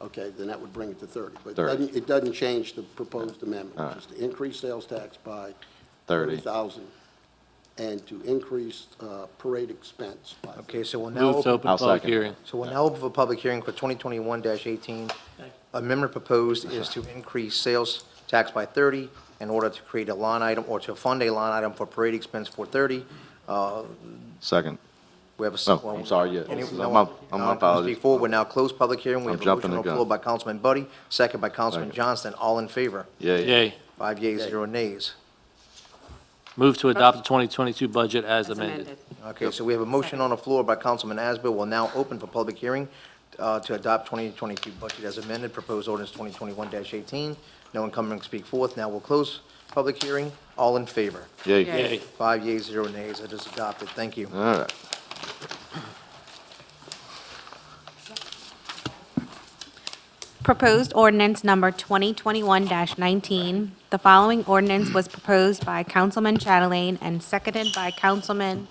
Speaker 7: Okay, then that would bring it to 30. But
Speaker 5: 30.
Speaker 7: it doesn't change the proposed amendment.
Speaker 5: All right.
Speaker 7: Just to increase sales tax by
Speaker 5: 30.
Speaker 7: 30,000 and to increase parade expense by.
Speaker 1: Okay, so we'll now
Speaker 3: Move to
Speaker 1: open,
Speaker 3: open
Speaker 5: I'll
Speaker 3: public
Speaker 5: second.
Speaker 3: hearing.
Speaker 1: so we'll now open for public hearing for 2021-18. Amendment proposed is to increase sales tax by 30 in order to create a line item or to fund a line item for parade expense for 30.
Speaker 5: Second.
Speaker 1: We have a.
Speaker 5: Oh, I'm sorry, yeah.
Speaker 1: Any-
Speaker 5: I'm
Speaker 1: no,
Speaker 5: my apologies.
Speaker 1: Before, we're now closed public hearing. We
Speaker 5: I'm
Speaker 1: have a motion
Speaker 5: jumping
Speaker 1: on
Speaker 5: the
Speaker 1: the floor
Speaker 5: gun.
Speaker 1: by Councilman Buddy, second by Councilman
Speaker 5: Second.
Speaker 1: Johnston. All in favor?
Speaker 5: Yay.
Speaker 3: Yay.
Speaker 1: 5 yeas, 0 nays.
Speaker 3: Move to adopt the 2022 budget as
Speaker 4: As
Speaker 3: amended.
Speaker 1: Okay, so we have a motion on the floor by Councilman Asbill. We'll now open for public hearing to adopt 2022 budget as amended, proposed ordinance 2021-18. No one coming to speak forth. Now we'll close public hearing. All in favor?
Speaker 5: Yay.
Speaker 4: Yay.
Speaker 1: 5 yeas, 0 nays. It is adopted. Thank you.
Speaker 5: All right.
Speaker 2: Proposed ordinance number 2021-19. The following ordinance was proposed by Councilman Chatelain and seconded by Councilman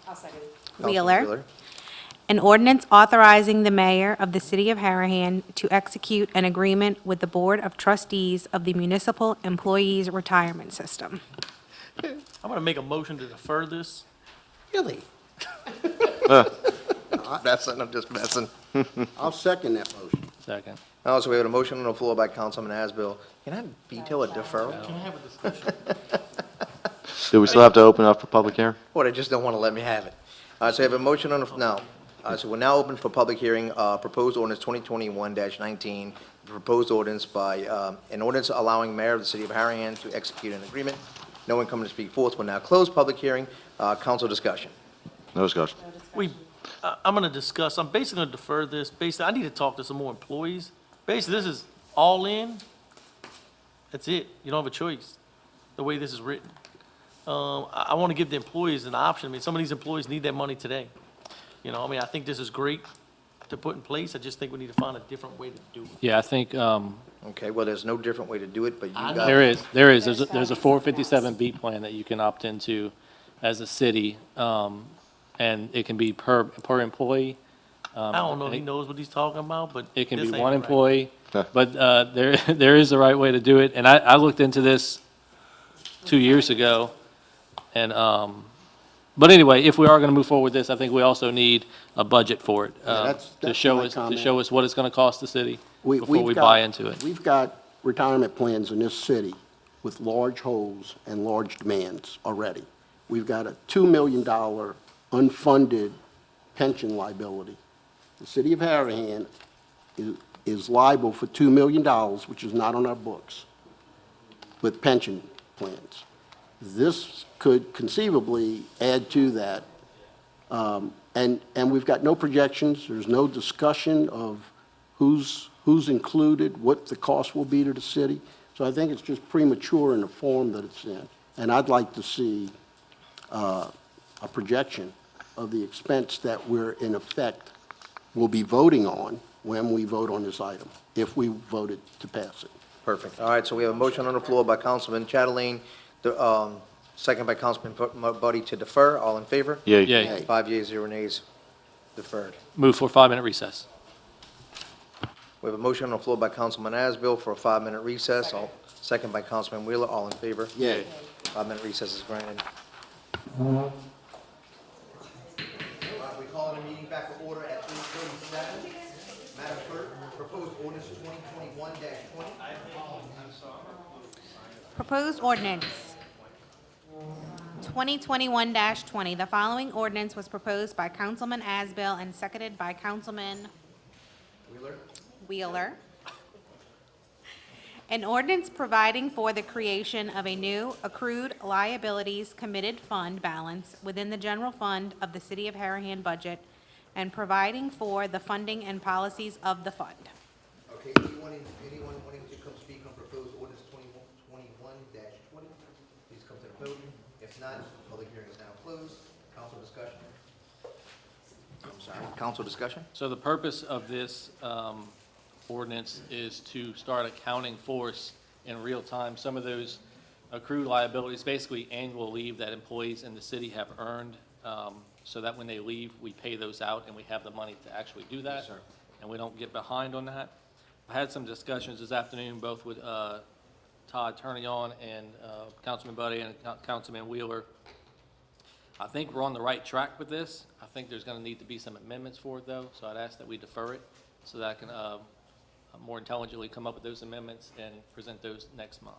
Speaker 1: Councilman
Speaker 2: Wheeler. An ordinance authorizing the mayor of the city of Harahan to execute an agreement with the Board of Trustees of the Municipal Employees Retirement System.
Speaker 6: I'm going to make a motion to defer this.
Speaker 1: Really? Messing, I'm just messing.
Speaker 7: I'll second that motion.
Speaker 3: Second.
Speaker 1: Also, we have a motion on the floor by Councilman Asbill. Can I veto a deferral?
Speaker 6: Can I have a discussion?
Speaker 5: Do we still have to open up for public hearing?
Speaker 1: Or they just don't want to let me have it. So we have a motion on the, no. So we're now open for public hearing, proposed ordinance 2021-19, proposed ordinance by, an ordinance allowing mayor of the city of Harahan to execute an agreement. No one coming to speak forth. We'll now close public hearing. Council discussion.
Speaker 5: No discussion.
Speaker 6: I'm going to discuss, I'm basically going to defer this. Basically, I need to talk to some more employees. Basically, this is all in. That's it. You don't have a choice, the way this is written. I want to give the employees an option. I mean, some of these employees need that money today. You know, I mean, I think this is great to put in place. I just think we need to find a different way to do it.
Speaker 3: Yeah, I think,
Speaker 1: Okay, well, there's no different way to do it, but you got.
Speaker 3: there is, there's a 457B plan that you can opt into as a city, and it can be per employee.
Speaker 6: I don't know if he knows what he's talking about, but
Speaker 3: It can be
Speaker 6: this ain't
Speaker 3: one
Speaker 6: right.
Speaker 3: employee, but there is the right way to do it. And I looked into this 2 years ago, and, but anyway, if we are going to move forward with this, I think we also need a budget for it,
Speaker 7: that's
Speaker 3: to show
Speaker 7: my
Speaker 3: us,
Speaker 7: comment.
Speaker 3: what it's going to cost the city before
Speaker 7: We've
Speaker 3: we
Speaker 7: got-
Speaker 3: buy into it.
Speaker 7: We've got retirement plans in this city with large holes and large demands already. We've got a $2 million unfunded pension liability. The city of Harahan is liable for $2 million, which is not on our books, with pension plans. This could conceivably add to that. And we've got no projections, there's no discussion of who's included, what the cost will be to the city. So I think it's just premature in the form that it's in. And I'd like to see a projection of the expense that we're, in effect, will be voting on when we vote on this item, if we voted to pass it.
Speaker 1: Perfect. All right, so we have a motion on the floor by Councilman Chatelain, second by Councilman Buddy to defer. All in favor?
Speaker 5: Yay.
Speaker 3: Yay.
Speaker 1: 5 yeas, 0 nays. Deferred.
Speaker 3: Move for a 5-minute recess.
Speaker 1: We have a motion on the floor by Councilman Asbill for a 5-minute recess. Second by Councilman Wheeler. All in favor?
Speaker 7: Yay.
Speaker 1: 5-minute recess is granted. We call the meeting back to order at 8:37. Madam Clerk, proposed ordinance 2021-20.
Speaker 2: Proposed ordinance 2021-20. The following ordinance was proposed by Councilman Asbill and seconded by Councilman Wheeler. An ordinance providing for the creation of a new accrued liabilities committed fund balance within the general fund of the City of Harahan budget and providing for the funding and policies of the fund.
Speaker 1: Okay, anyone wanting to come speak on proposed ordinance 2021-20, please come to the podium. If not, public hearing is now closed. Council discussion. I'm sorry, council discussion?
Speaker 3: So the purpose of this ordinance is to start accounting for us in real time. Some of those accrued liabilities, basically annual leave that employees in the city have earned, so that when they leave, we pay those out and we have the money to actually do that.
Speaker 1: Yes, sir.
Speaker 3: And we don't get behind on that. I had some discussions this afternoon, both with Todd Turnion and Councilman Buddy and Councilman Wheeler. I think we're on the right track with this. I think there's going to need to be some amendments for it, though, so I'd ask that we defer it so that I can more intelligently come up with those amendments and present those next month.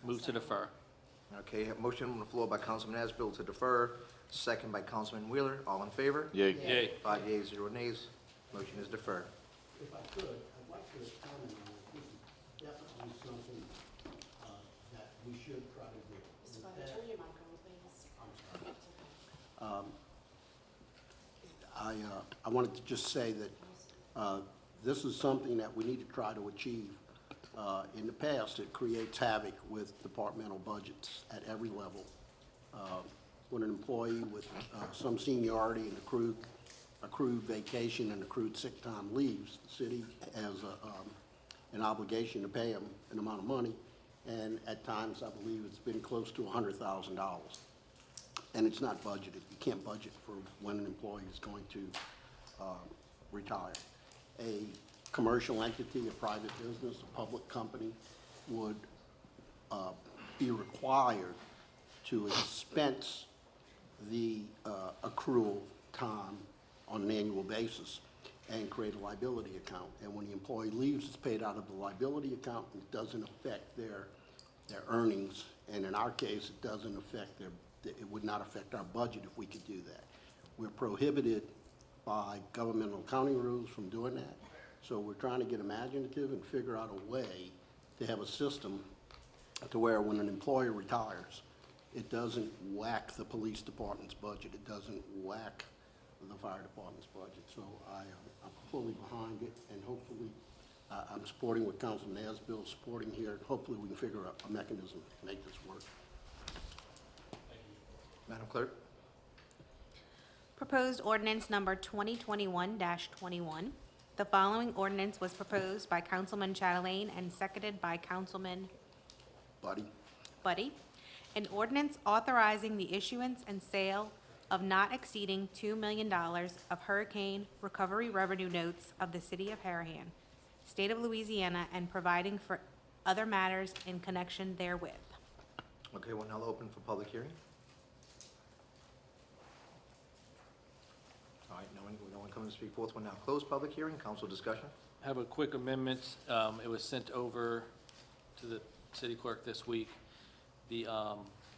Speaker 3: Move to defer.
Speaker 1: Okay, a motion on the floor by Councilman Asbill to defer, second by Councilman Wheeler. All in favor?
Speaker 5: Yay.
Speaker 3: Yay.
Speaker 1: 5 yeas, 0 nays. Motion is deferred.
Speaker 7: If I could, I'd like to comment on it. This is definitely something that we should try to do. I wanted to just say that this is something that we need to try to achieve. In the past, it creates havoc with departmental budgets at every level. When an employee with some seniority and accrued vacation and accrued sick time leaves, the city has an obligation to pay them an amount of money, and at times, I believe it's been close to $100,000. And it's not budgeted. You can't budget for when an employee is going to retire. A commercial entity, a private business, a public company would be required to expense the accrual time on an annual basis and create a liability account. And when the employee leaves, it's paid out of the liability account, and it doesn't affect their earnings. And in our case, it doesn't affect it would not affect our budget if we could do that. We're prohibited by governmental accounting rules from doing that. So we're trying to get imaginative and figure out a way to have a system to where when an employer retires, it doesn't whack the police department's budget. It doesn't whack the fire department's budget. So I'm fully behind it, and hopefully I'm supporting what Councilman Asbill's supporting here. Hopefully we can figure out a mechanism to make this work.
Speaker 1: Madam Clerk?
Speaker 2: Proposed ordinance number 2021-21. The following ordinance was proposed by Councilman Chatelain and seconded by Councilman Buddy. An ordinance authorizing the issuance and sale of not exceeding $2 million of hurricane recovery revenue notes of the city of Harahan, state of Louisiana, and providing for other matters in connection therewith.
Speaker 1: Okay, we'll now open for public hearing. All right, no one coming to speak forth. We'll now close public hearing. Council discussion.
Speaker 3: I have a quick amendment. It was sent over to the city clerk this week.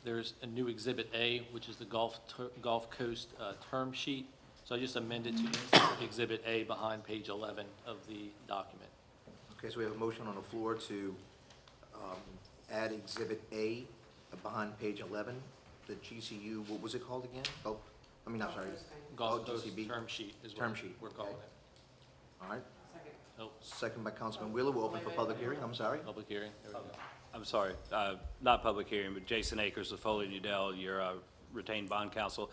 Speaker 3: There's a new Exhibit A, which is the Gulf Coast term sheet. So I just amended to insert Exhibit A behind page 11 of the document.
Speaker 1: Okay, so we have a motion on the floor to add Exhibit A behind page 11, the GCU, what was it called again? Oh, I'm sorry.
Speaker 3: Gulf Coast
Speaker 1: GCB.
Speaker 3: term sheet is
Speaker 1: Term
Speaker 3: what
Speaker 1: sheet,
Speaker 3: we're calling
Speaker 1: okay.
Speaker 3: it.
Speaker 1: All right,
Speaker 3: Oh,
Speaker 1: second by Councilman Wheeler. We'll open for public hearing. I'm sorry.
Speaker 3: public hearing. There we go.
Speaker 14: I'm sorry, not public hearing, but Jason Akers of Foley Udell, your retained bond counsel.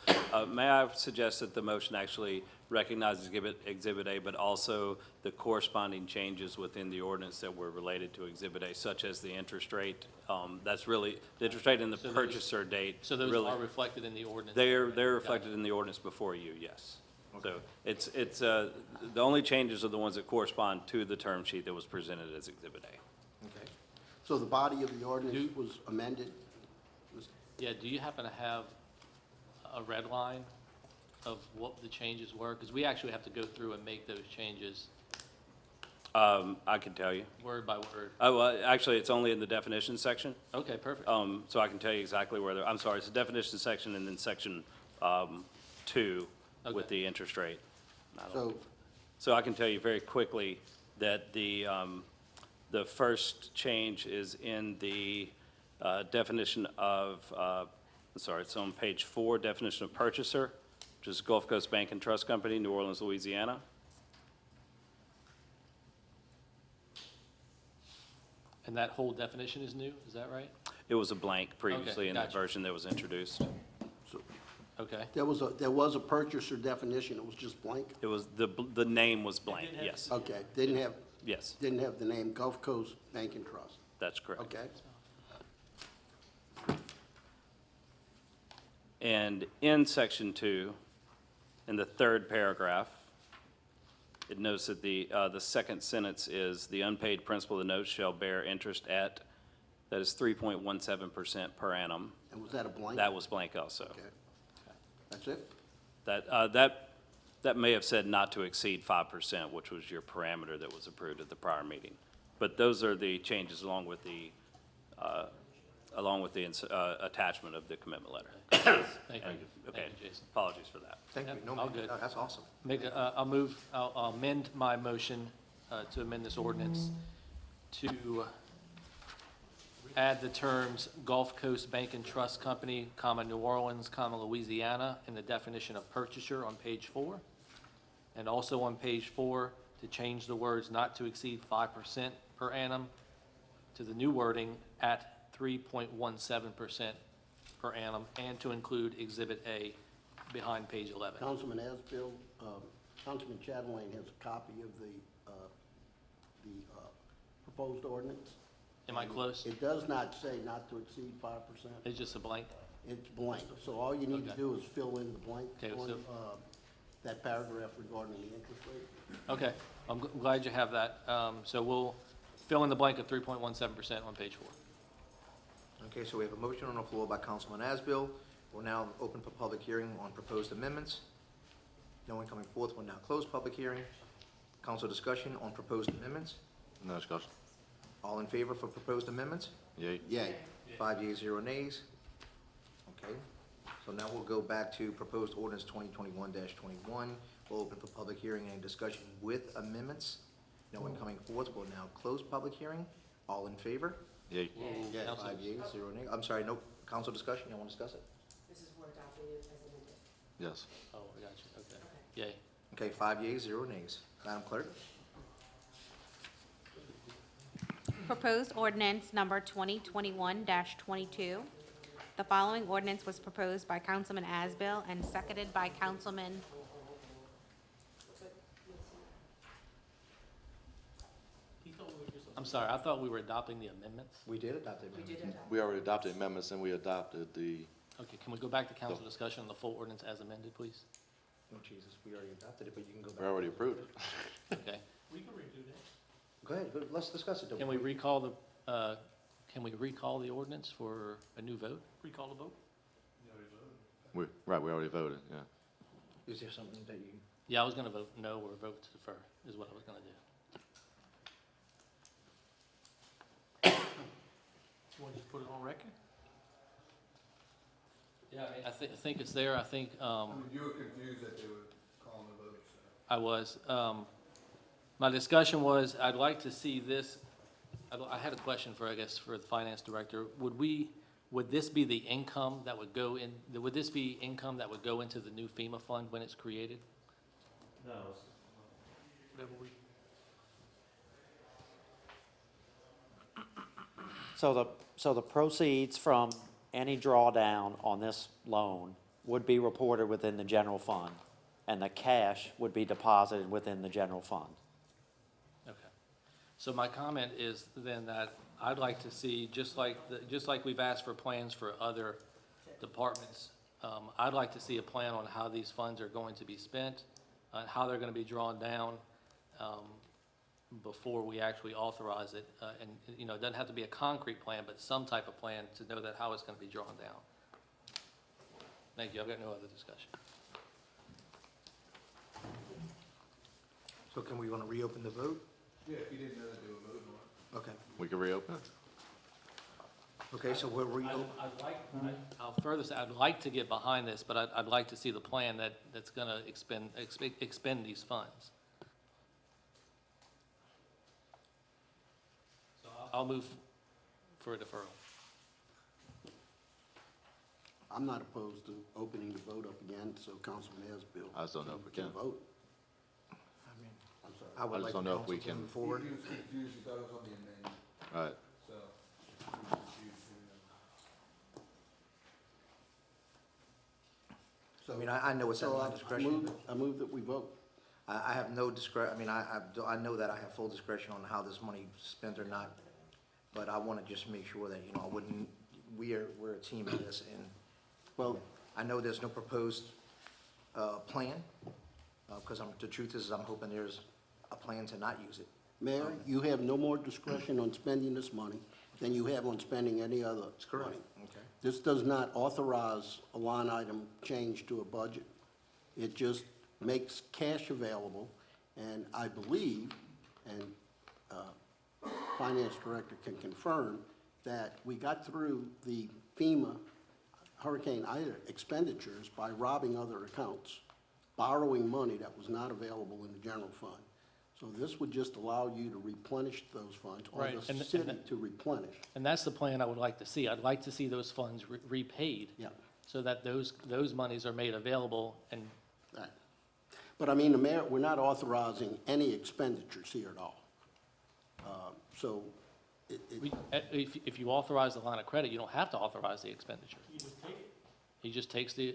Speaker 14: May I suggest that the motion actually recognizes Exhibit A, but also the corresponding changes within the ordinance that were related to Exhibit A, such as the interest rate? That's really, the interest rate and the
Speaker 3: So those-
Speaker 14: purchaser date.
Speaker 3: So those
Speaker 14: really-
Speaker 3: are reflected in the ordinance?
Speaker 14: They're reflected in the ordinance before you, yes. So it's the only changes are the ones that correspond to the term sheet that was presented as Exhibit A.
Speaker 1: Okay.
Speaker 7: So the body of the ordinance was amended?
Speaker 3: Yeah, do you happen to have a red line of what the changes were? Because we actually have to go through and make those changes
Speaker 14: I can tell you.
Speaker 3: word by word.
Speaker 14: Oh, well, actually, it's only in the definition section.
Speaker 3: Okay, perfect.
Speaker 14: So I can tell you exactly where I'm sorry, it's the definition section and then section 2 with
Speaker 3: Okay.
Speaker 14: the interest rate.
Speaker 7: So
Speaker 14: So I can tell you very quickly that the first change is in the definition of, sorry, it's on page 4, definition of purchaser, which is Gulf Coast Bank and Trust Company, New Orleans, Louisiana.
Speaker 3: And that whole definition is new, is that right?
Speaker 14: It was a blank previously in the
Speaker 3: gotcha.
Speaker 14: version that was introduced.
Speaker 3: Okay.
Speaker 7: there was a purchaser definition, it was just blank?
Speaker 14: It was, the name was blank, yes.
Speaker 7: Okay, didn't have
Speaker 14: Yes,
Speaker 7: the name Gulf Coast Bank and Trust,
Speaker 14: that's correct.
Speaker 7: okay?
Speaker 14: And in section 2, in the third paragraph, it notes that the second sentence is, the unpaid principal of the notes shall bear interest at, that is 3.17% per annum.
Speaker 7: And was that a blank?
Speaker 14: That was blank also.
Speaker 7: Okay. That's it?
Speaker 14: That may have said not to exceed 5%, which was your parameter that was approved at the prior meeting. But those are the changes along with the attachment of the commitment letter.
Speaker 3: Thank you.
Speaker 14: Okay,
Speaker 3: Thank you, Jason.
Speaker 14: apologies for that.
Speaker 1: Thank you.
Speaker 3: Yep,
Speaker 1: No,
Speaker 3: all
Speaker 1: man,
Speaker 3: good.
Speaker 1: that's awesome.
Speaker 3: I'll amend my motion to amend this ordinance to add the terms Gulf Coast Bank and Trust Company, comma, New Orleans, comma, Louisiana, in the definition of purchaser on page 4. And also on page 4, to change the words not to exceed 5% per annum to the new wording at 3.17% per annum, and to include Exhibit A behind page 11.
Speaker 7: Councilman Asbill, Councilman Chatelain has a copy of the proposed ordinance.
Speaker 3: Am I close?
Speaker 7: It does not say not to exceed 5%.
Speaker 3: It's just a blank?
Speaker 7: It's blank, so all you need to
Speaker 3: Okay.
Speaker 7: do is fill in the blank
Speaker 3: Okay,
Speaker 7: on
Speaker 3: so-
Speaker 7: that paragraph regarding the interest rate.
Speaker 3: Okay, I'm glad you have that. So we'll fill in the blank of 3.17% on page 4.
Speaker 1: Okay, so we have a motion on the floor by Councilman Asbill. We're now open for public hearing on proposed amendments. No one coming forth, we'll now close public hearing. Council discussion on proposed amendments.
Speaker 5: No discussion.
Speaker 1: All in favor for proposed amendments?
Speaker 5: Yay.
Speaker 7: Yay.
Speaker 1: 5 yeas, 0 nays. Okay, so now we'll go back to proposed ordinance 2021-21. We'll open for public hearing and discussion with amendments. No one coming forth, we'll now close public hearing. All in favor?
Speaker 5: Yay.
Speaker 1: Yeah,
Speaker 3: Council-
Speaker 1: 5 yeas, 0 nays. I'm sorry, no council discussion, you want to discuss it?
Speaker 4: This is where adopting it as amended.
Speaker 5: Yes.
Speaker 3: Oh, I got you, okay. Yay.
Speaker 1: Okay, 5 yeas, 0 nays. Madam Clerk?
Speaker 2: Proposed ordinance number 2021-22. The following ordinance was proposed by Councilman Asbill and seconded by Councilman,
Speaker 3: I'm sorry, I thought we were adopting the amendments.
Speaker 1: We did adopt it.
Speaker 5: We already adopted amendments, and we adopted the,
Speaker 3: Okay, can we go back to council discussion on the full ordinance as amended, please?
Speaker 1: Oh, Jesus, we already adopted it, but you can go back.
Speaker 5: we already approved it.
Speaker 3: Okay.
Speaker 1: Go ahead, let's discuss it.
Speaker 3: Can we recall the ordinance for a new vote?
Speaker 6: Recall the vote?
Speaker 5: Right, we already voted, yeah.
Speaker 1: Is there something that you,
Speaker 3: Yeah, I was gonna vote no or vote to defer, is what I was gonna do.
Speaker 6: You want to just put it on record?
Speaker 3: Yeah, I think it's there, I think,
Speaker 10: You were confused that they were calling the vote, so.
Speaker 3: I was. My discussion was, I'd like to see this, I had a question for, I guess, for the finance director. Would this be the income that would go in, would this be income that would go into the new FEMA fund when it's created?
Speaker 6: No. Whatever we.
Speaker 13: So the proceeds from any drawdown on this loan would be reported within the general fund, and the cash would be deposited within the general fund.
Speaker 3: Okay. So my comment is then that I'd like to see, just like we've asked for plans for other departments, I'd like to see a plan on how these funds are going to be spent, how they're going to be drawn down, before we actually authorize it. And, you know, it doesn't have to be a concrete plan, but some type of plan to know that how it's going to be drawn down. Thank you. I've got no other discussion.
Speaker 1: so can we want to reopen the vote?
Speaker 10: Yeah, if you didn't know that they were voting on it.
Speaker 1: Okay,
Speaker 5: We can reopen it?
Speaker 1: okay, so we're
Speaker 3: I'll further say, I'd like to get behind this, but I'd like to see the plan that's going to expend these funds. So I'll move for a deferral.
Speaker 7: I'm not opposed to opening the vote up again, so Councilman Asbill.
Speaker 5: I just don't know if we can.
Speaker 7: Vote.
Speaker 1: I mean,
Speaker 7: I'm sorry.
Speaker 1: I would
Speaker 5: just
Speaker 1: like the
Speaker 5: don't know if
Speaker 1: council
Speaker 5: we
Speaker 1: to
Speaker 5: can-
Speaker 1: move forward.
Speaker 10: He was confused, he thought it was on the amendment,
Speaker 5: All right.
Speaker 10: so. he was confused,
Speaker 1: I mean, I know it's at
Speaker 7: So
Speaker 1: my discretion.
Speaker 7: I move that we vote.
Speaker 1: I have no discretion, I mean, I know that I have full discretion on how this money is spent or not, but I want to just make sure that, you know, I wouldn't, we're a team in this, and
Speaker 7: Well,
Speaker 1: I know there's no proposed plan, because the truth is, I'm hoping there's a plan to not use it.
Speaker 7: Mayor, you have no more discretion on spending this money than you have on spending any other
Speaker 1: That's correct.
Speaker 7: money.
Speaker 1: Okay.
Speaker 7: This does not authorize a line item change to a budget. It just makes cash available, and I believe, and Finance Director can confirm, that we got through the FEMA Hurricane Ida expenditures by robbing other accounts, borrowing money that was not available in the general fund. So this would just allow you to replenish those funds, or
Speaker 3: Right,
Speaker 7: the
Speaker 3: and
Speaker 7: city
Speaker 3: that-
Speaker 7: to replenish.
Speaker 3: And that's the plan I would like to see. I'd like to see those funds repaid.
Speaker 7: Yeah.
Speaker 3: So that those monies are made available and
Speaker 7: Right. But I mean, the mayor, we're not authorizing any expenditures here at all. So
Speaker 3: If you authorize the line of credit, you don't have to authorize the expenditure. He just takes the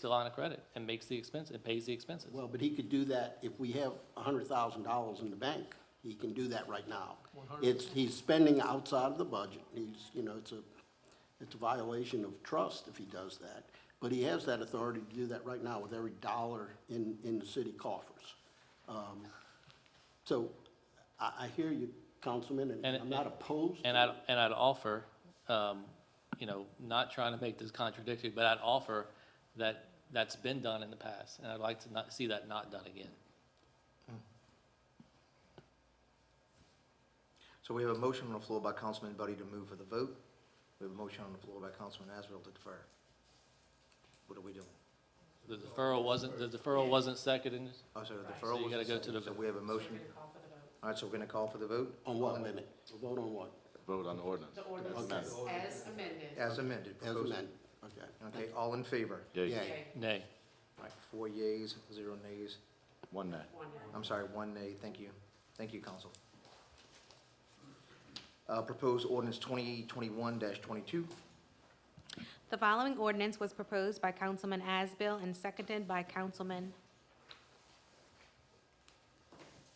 Speaker 3: line of credit and makes the expense, and pays the expenses.
Speaker 7: well, but he could do that if we have $100,000 in the bank. He can do that right now. He's spending outside of the budget. It's a violation of trust if he does that. But he has that authority to do that right now with every dollar in the city coffers. So I hear you, Councilman, and I'm not opposed.
Speaker 3: And I'd offer, not trying to make this contradictory, but I'd offer that that's been done in the past, and I'd like to not see that not done again.
Speaker 1: So we have a motion on the floor by Councilman Buddy to move for the vote. We have a motion on the floor by Councilman Asriel to defer. What are we doing?
Speaker 3: The deferral wasn't seconded.
Speaker 1: Oh, so the
Speaker 3: So
Speaker 1: deferral
Speaker 3: you
Speaker 1: was
Speaker 3: gotta go to
Speaker 1: seconded.
Speaker 3: the-
Speaker 1: So we have a motion. All right, so we're going to call for the vote?
Speaker 7: On what amendment? A vote on what?
Speaker 5: Vote on the ordinance.
Speaker 4: The ordinance as amended.
Speaker 1: As amended.
Speaker 7: As
Speaker 1: proposed.
Speaker 7: amended, okay.
Speaker 1: Okay, all in favor?
Speaker 5: Yay.
Speaker 7: Yay.
Speaker 3: Nay.
Speaker 1: All right, 4 yeas, 0 nays.
Speaker 5: One nay.
Speaker 1: I'm sorry, 1 nay. Thank you. Thank you, Council. Proposed ordinance 2021-22.
Speaker 2: The following ordinance was proposed by Councilman Asbill and seconded by Councilman.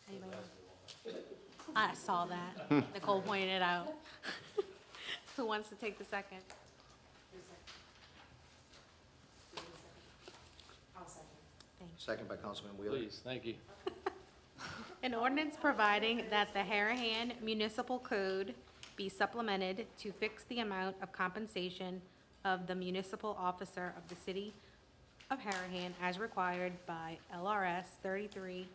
Speaker 2: Anybody else? I saw that. Nicole pointed it out. Who wants to take the second?
Speaker 1: Second by Councilman Wheeler.
Speaker 3: Please, thank you.
Speaker 2: An ordinance providing that the Harahan Municipal Code be supplemented to fix the amount of compensation of the municipal officer of the city of Harahan as required by LRS 33381A.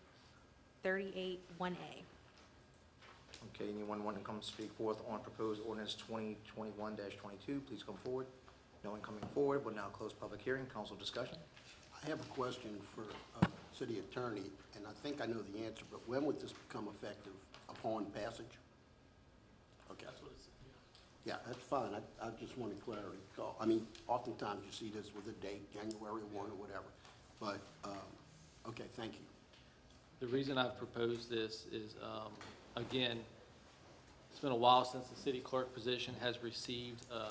Speaker 1: Okay, anyone want to come speak forth on proposed ordinance 2021-22? Please come forward. No one coming forward. We'll now close public hearing. Council discussion.
Speaker 7: I have a question for city attorney, and I think I know the answer, but when would this become effective? Upon passage? Okay. Yeah, that's fine. I just wanted clarity. I mean, oftentimes you see this with a date, January 1 or whatever. But, okay, thank you.
Speaker 3: The reason I've proposed this is, again, it's been a while since the city clerk position has received a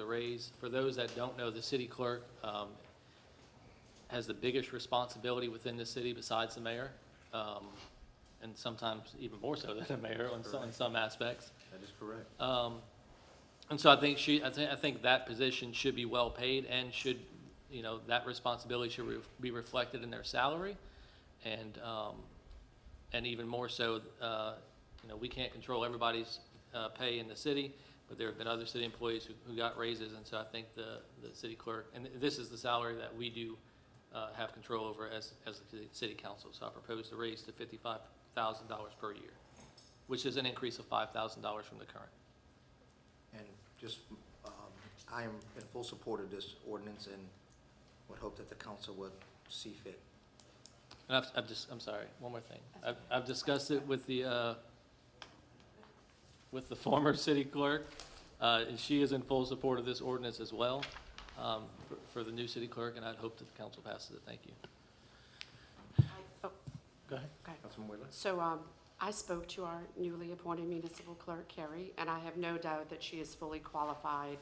Speaker 3: raise. For those that don't know, the city clerk has the biggest responsibility within the city besides the mayor, and sometimes even more so than the mayor in some aspects.
Speaker 1: That is correct.
Speaker 3: And so I think that position should be well paid and should, that responsibility should be reflected in their salary. And even more so, we can't control everybody's pay in the city, but there have been other city employees who got raises. And so I think the city clerk, and this is the salary that we do have control over as the city council. So I propose to raise to $55,000 per year, which is an increase of $5,000 from the current.
Speaker 1: And just, I am in full support of this ordinance and would hope that the council would see fit.
Speaker 3: And I'm sorry, one more thing. I've discussed it with the former city clerk, and she is in full support of this ordinance as well, for the new city clerk, and I'd hope that the council passes it. Thank you.
Speaker 6: Go ahead.
Speaker 4: Okay.
Speaker 1: Councilman Wheeler?
Speaker 4: So I spoke to our newly appointed municipal clerk, Carrie, and I have no doubt that she is fully qualified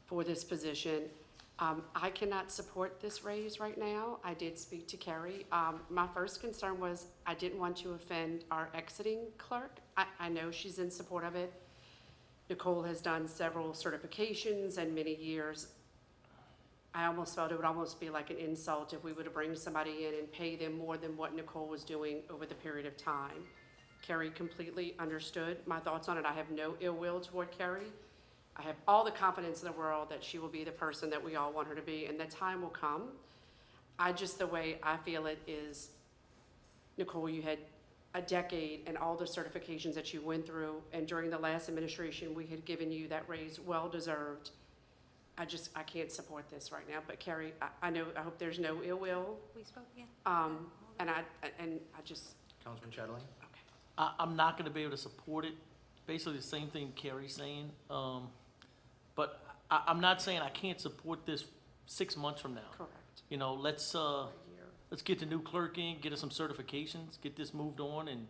Speaker 4: for this position. I cannot support this raise right now. I did speak to Carrie. My first concern was I didn't want to offend our exiting clerk. I know she's in support of it. Nicole has done several certifications and many years. I almost felt it would almost be like an insult if we were to bring somebody in and pay them more than what Nicole was doing over the period of time. Carrie completely understood my thoughts on it. I have no ill will toward Carrie. I have all the confidence in the world that she will be the person that we all want her to be, and the time will come. The way I feel it is, Nicole, you had a decade and all the certifications that you went through, and during the last administration, we had given you that raise, well-deserved. I can't support this right now, but Carrie, I hope there's no ill will.
Speaker 2: We spoke again?
Speaker 1: Councilman Chatelain?
Speaker 6: I'm not gonna be able to support it. Basically the same thing Carrie's saying. But I'm not saying I can't support this 6 months from now.
Speaker 4: Correct.
Speaker 6: let's get the new clerk in, get her some certifications, get this moved on, and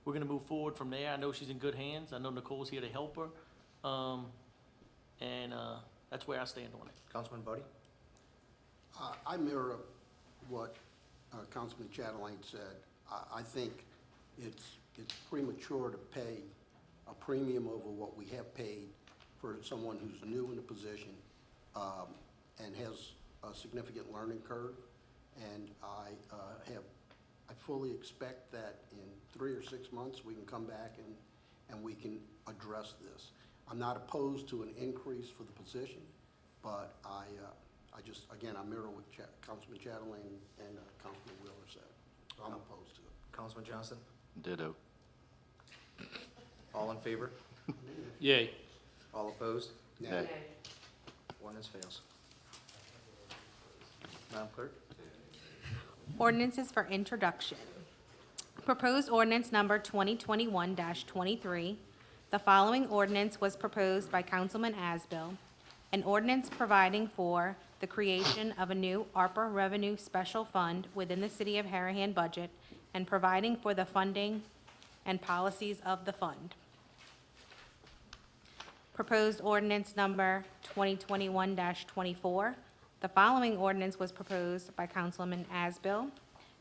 Speaker 6: we're gonna move forward from there. I know she's in good hands. I know Nicole's here to help her. That's where I stand on it.
Speaker 1: Councilman Buddy?
Speaker 7: I mirror what Councilman Chatelain said. I think it's premature to pay a premium over what we have paid for someone who's new in the position and has a significant learning curve. And I fully expect that in 3 or 6 months, we can come back and we can address this. I'm not opposed to an increase for the position, but I just, again, I mirror what Councilman Chatelain and Councilman Wheeler said. So I'm opposed to it.
Speaker 1: Councilman Johnson?
Speaker 5: Ditto.
Speaker 1: All in favor?
Speaker 3: Yay.
Speaker 1: All opposed?
Speaker 5: Nay.
Speaker 1: Ordinance fails. Madam Clerk?
Speaker 2: Ordinances for introduction. Proposed ordinance number 2021-23. The following ordinance was proposed by Councilman Asbill. An ordinance providing for the creation of a new ARPA revenue special fund within the City of Harahan budget and providing for the funding and policies of the fund. Proposed ordinance number 2021-24. The following ordinance was proposed by Councilman Asbill.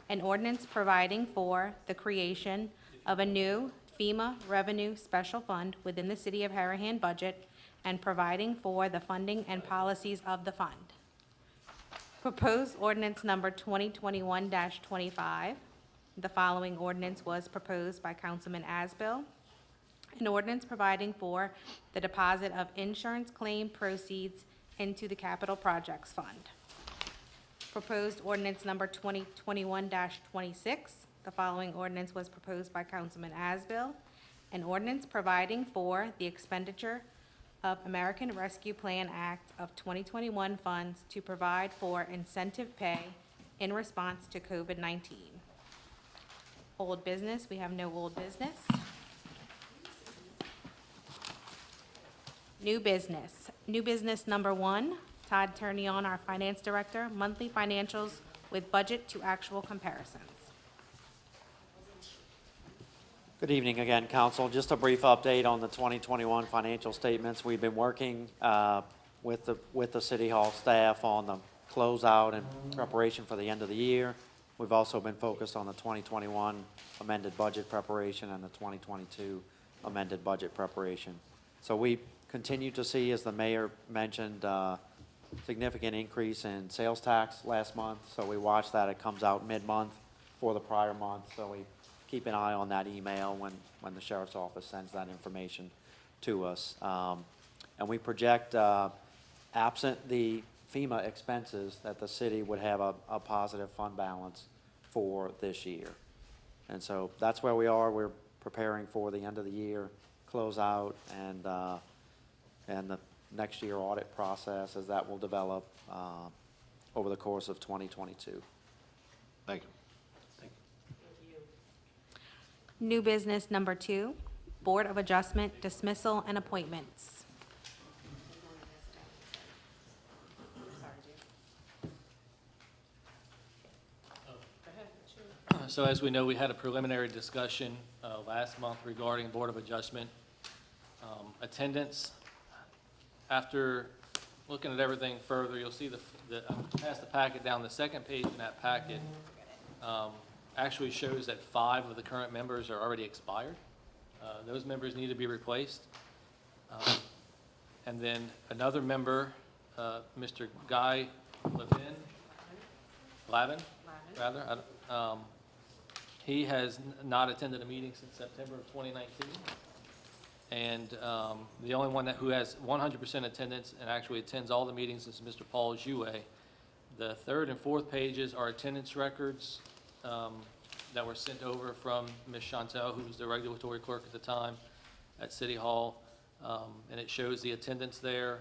Speaker 2: An ordinance providing for the creation of a new FEMA revenue special fund within the City of Harahan budget and providing for the funding and policies of the fund. Proposed ordinance number 2021-25. The following ordinance was proposed by Councilman Asbill. An ordinance providing for the deposit of insurance claim proceeds into the Capital Projects Fund. Proposed ordinance number 2021-26. The following ordinance was proposed by Councilman Asbill. An ordinance providing for the expenditure of American Rescue Plan Act of 2021 funds to provide for incentive pay in response to COVID-19. Old business, we have no old business. New business. New business number 1, Todd Turnion, our Finance Director, monthly financials with budget to actual comparisons.
Speaker 13: Good evening again, Council. Just a brief update on the 2021 financial statements. We've been working with the City Hall staff on the closeout and preparation for the end of the year. We've also been focused on the 2021 amended budget preparation and the 2022 amended budget preparation. So we continue to see, as the mayor mentioned, significant increase in sales tax last month. So we watch that. It comes out mid-month for the prior month. So we keep an eye on that email when the sheriff's office sends that information to us. And we project, absent the FEMA expenses, that the city would have a positive fund balance for this year. And so that's where we are. We're preparing for the end of the year closeout and the next year audit process as that will develop over the course of 2022.
Speaker 5: Thank you.
Speaker 2: New business number 2, Board of Adjustment dismissal and appointments.
Speaker 3: So as we know, we had a preliminary discussion last month regarding Board of Adjustment attendance. After looking at everything further, you'll see pass the packet down. The second page in that packet actually shows that 5 of the current members are already expired. Those members need to be replaced. And then another member, Mr. Guy Lavin, he has not attended a meeting since September of 2019. And the only one who has 100% attendance and actually attends all the meetings is Mr. Paul Jouet. The third and fourth pages are attendance records that were sent over from Ms. Chantel, who was the regulatory clerk at the time at City Hall, and it shows the attendance there.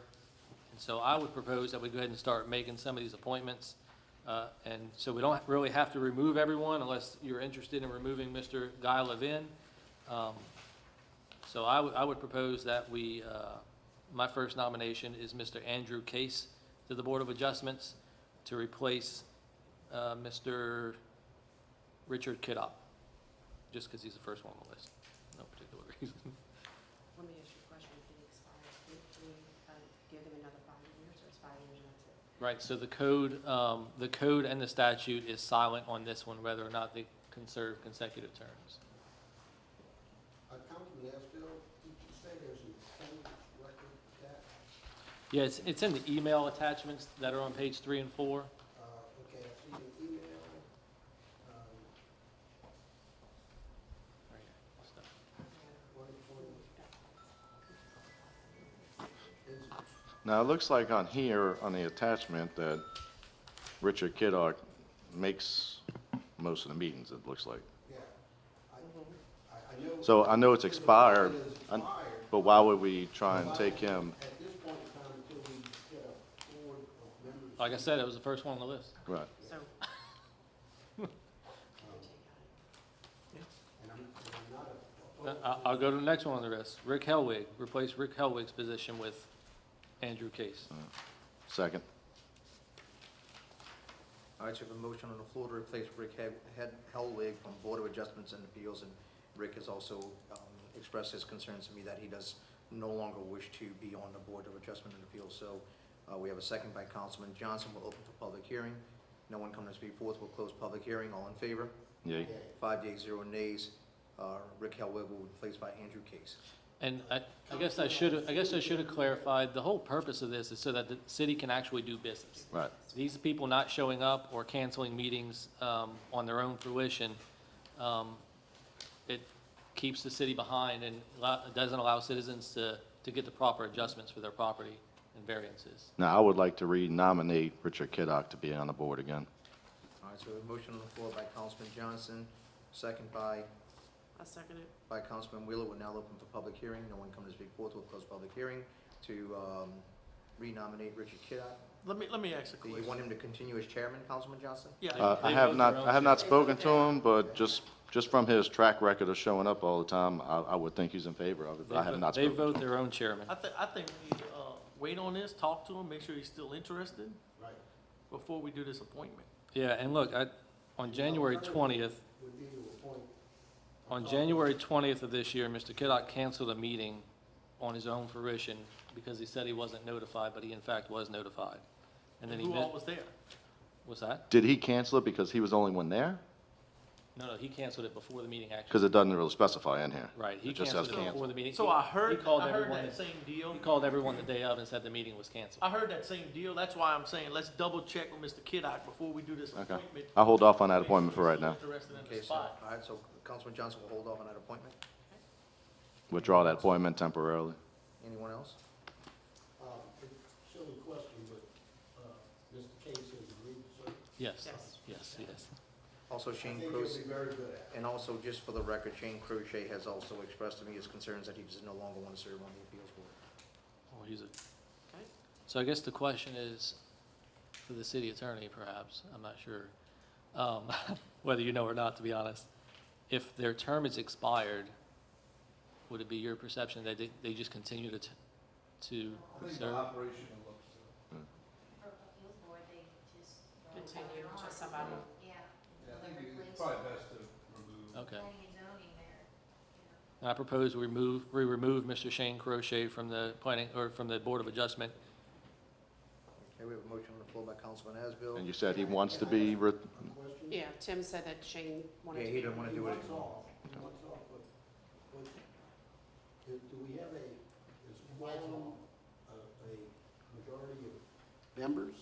Speaker 3: And so I would propose that we go ahead and start making some of these appointments. And so we don't really have to remove everyone unless you're interested in removing Mr. Guy Levin. So I would propose that my first nomination is Mr. Andrew Case to the Board of Adjustments to replace Mr. Richard Kidop, just because he's the first one on the list, no particular reason.
Speaker 4: Let me ask you a question. If it expires, do we give them another 5 years, or it's 5 years and that's it?
Speaker 3: Right, so the code and the statute is silent on this one, whether or not they can serve consecutive terms.
Speaker 7: Councilman Asbill, did you say there's an attendance record attached?
Speaker 3: Yeah, it's in the email attachments that are on page 3 and 4.
Speaker 7: Okay, I see the email.
Speaker 5: Now, it looks like on here, on the attachment, that Richard Kiddock makes most of the meetings, it looks like.
Speaker 7: Yeah. I know.
Speaker 5: So I know it's expired,
Speaker 7: It is expired.
Speaker 5: but why would we try and take him?
Speaker 7: At this point in time, until we get a board of members.
Speaker 3: Like I said, it was the first one on the list.
Speaker 5: Right.
Speaker 4: So,
Speaker 7: And I'm not
Speaker 3: I'll go to the next one on the list. Rick Helwig, replace Rick Helwig's position with Andrew Case.
Speaker 5: Second.
Speaker 1: All right, so we have a motion on the floor to replace Rick Hellwig from Board of Adjustments and Appeals, and Rick has also expressed his concerns to me that he does no longer wish to be on the Board of Adjustment and Appeals. So we have a second by Councilman Johnson. We'll open for public hearing. No one coming to speak forth. We'll close public hearing. All in favor?
Speaker 5: Yay.
Speaker 1: 5 yeas, 0 nays. Rick Hellwig will be replaced by Andrew Case.
Speaker 3: And I guess I should have clarified, the whole purpose of this is so that the city can actually do business.
Speaker 5: Right.
Speaker 3: These people not showing up or canceling meetings on their own fruition, it keeps the city behind and doesn't allow citizens to get the proper adjustments for their property and variances.
Speaker 5: Now, I would like to re-nominate Richard Kiddock to be on the board again.
Speaker 1: All right, so we have a motion on the floor by Councilman Johnson, second by
Speaker 4: I'll second it.
Speaker 1: Councilman Wheeler. We're now open for public hearing. No one coming to speak forth. We'll close public hearing to re-nominate Richard Kiddock.
Speaker 6: Let me ask a
Speaker 1: Do you
Speaker 6: question.
Speaker 1: want him to continue as chairman, Councilman Johnson?
Speaker 6: Yeah,
Speaker 5: I have not spoken to him, but just from his track record of showing up all the time, I would think he's in favor of it, but I have not
Speaker 3: They
Speaker 5: spoken.
Speaker 3: vote their own chairman.
Speaker 6: I think we need to wait on this, talk to him, make sure he's still interested
Speaker 7: Right.
Speaker 6: before we do this appointment.
Speaker 3: Yeah, and look, on January 20th,
Speaker 7: Would be to appoint.
Speaker 3: on January 20th of this year, Mr. Kiddock canceled a meeting on his own fruition because he said he wasn't notified, but he in fact was notified. And then he
Speaker 6: Who all
Speaker 3: missed,
Speaker 6: was there?
Speaker 3: what's that?
Speaker 5: Did he cancel it because he was the only one there?
Speaker 3: No, he canceled it before the meeting
Speaker 5: Because
Speaker 3: actually.
Speaker 5: it doesn't really specify in here.
Speaker 3: Right, he
Speaker 5: It just
Speaker 3: canceled
Speaker 5: says
Speaker 3: it before
Speaker 5: canceled.
Speaker 3: the meeting.
Speaker 6: So
Speaker 3: He
Speaker 6: I
Speaker 3: called
Speaker 6: heard
Speaker 3: everyone.
Speaker 6: that same deal.
Speaker 3: He called everyone the day of and said the meeting was canceled.
Speaker 6: I heard that same deal. That's why I'm saying, let's double check with Mr. Kiddock before we do this
Speaker 5: Okay.
Speaker 6: appointment.
Speaker 5: I'll hold off on that appointment for right now.
Speaker 6: Interested in
Speaker 1: Okay,
Speaker 6: the
Speaker 1: so,
Speaker 6: spot.
Speaker 1: all right, so Councilman Johnson will hold off on that appointment.
Speaker 5: Withdraw that appointment temporarily.
Speaker 1: Anyone else?
Speaker 7: Silly question, but Mr. Case has agreed to serve.
Speaker 3: Yes,
Speaker 4: Yes.
Speaker 3: yes.
Speaker 1: Also
Speaker 7: I
Speaker 1: Shane
Speaker 7: think he'll
Speaker 1: Cruz,
Speaker 7: be very good at it.
Speaker 1: and also just for the record, Shane Crochet has also expressed to me his concerns that he does no longer want to serve on the appeals board.
Speaker 3: Well, he's a,
Speaker 4: Okay.
Speaker 3: so I guess the question is, for the city attorney perhaps, I'm not sure, whether you know or not, to be honest. If their term is expired, would it be your perception that they just continue to serve?
Speaker 4: Continue, just somebody.
Speaker 3: Okay. And I propose we remove Mr. Shane Crochet from the planning, or from the Board of Adjustment.
Speaker 1: Okay, we have a motion on the floor by Councilman Asbill.
Speaker 5: And you said he wants to be,
Speaker 4: Yeah, Tim said that Shane wanted
Speaker 1: Yeah,
Speaker 4: to
Speaker 1: he
Speaker 4: be.
Speaker 1: didn't want to do it anymore.
Speaker 7: He wants off, but do we have is quorum a majority of members,